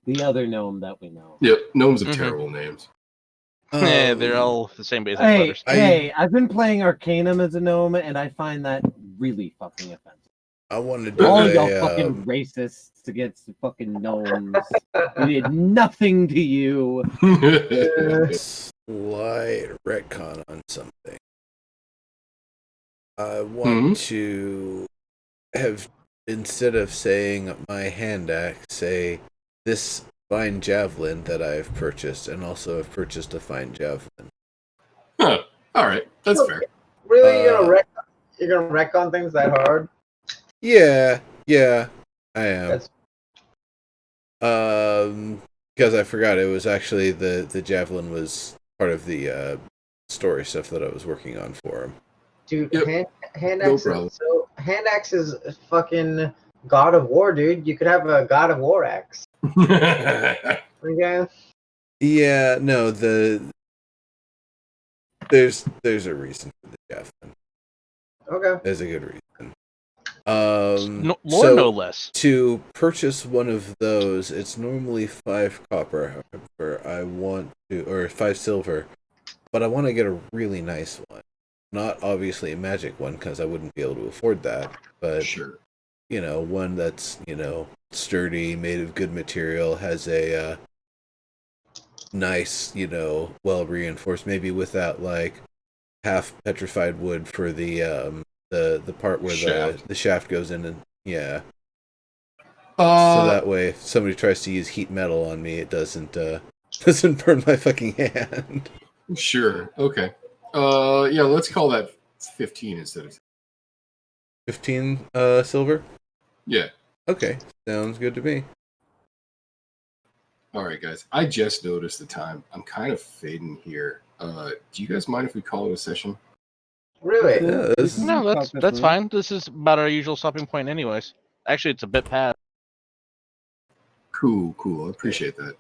C: The other gnome that we know.
D: Yep, gnomes have
E: Mhm.
D: terrible names.
E: Yeah, they're all the same basic
C: Hey,
E: letters.
C: hey! I've been playing Arcanum as a gnome, and I find that really fucking offensive.
A: I want to do
C: All
A: a
C: y'all fucking racists against the fucking gnomes. We did nothing to you.
A: slight retcon on something. I want to have, instead of saying my hand axe, say this fine javelin that I've purchased, and also have purchased a fine javelin.
D: Huh. All right, that's fair.
B: Really, you're gonna wreck on things that hard?
A: Yeah, I am.
B: That's
A: Because I forgot it was actually the javelin was part of the story stuff that I was working on for him.
B: dude.
D: Yep.
B: Hand
D: No
B: axe.
D: problem.
B: So hand axe is fucking God of War, dude. You could have a God of War axe. Okay.
A: Yeah, no, there's a reason for the javelin.
B: Okay.
A: There's a good reason.
E: More
A: so
E: no less.
A: to purchase one of those, it's normally 5 copper. However, or 5 silver, but I want to get a really nice one. Not obviously a magic one because I wouldn't be able to afford that, but
D: Sure.
A: one that's sturdy, made of good material, has a nice, well reinforced, maybe with that like half petrified wood for the part where
D: Shaft.
A: the shaft goes in, and yeah. So
D: Uh,
A: that way, if somebody tries to use heat metal on me, it doesn't burn my fucking hand.
D: sure. Okay. Yeah, let's call that 15 instead of
A: 15 silver?
D: yeah.
A: Okay, sounds good to me.
D: All right, guys. I just noticed the time. I'm kind of fading here. Do you guys mind if we call it a session?
B: Really?
A: Yeah, this is-
E: No, that's fine. This is about our usual stopping point, anyways. Actually, it's a bit past.
D: Cool. I appreciate that.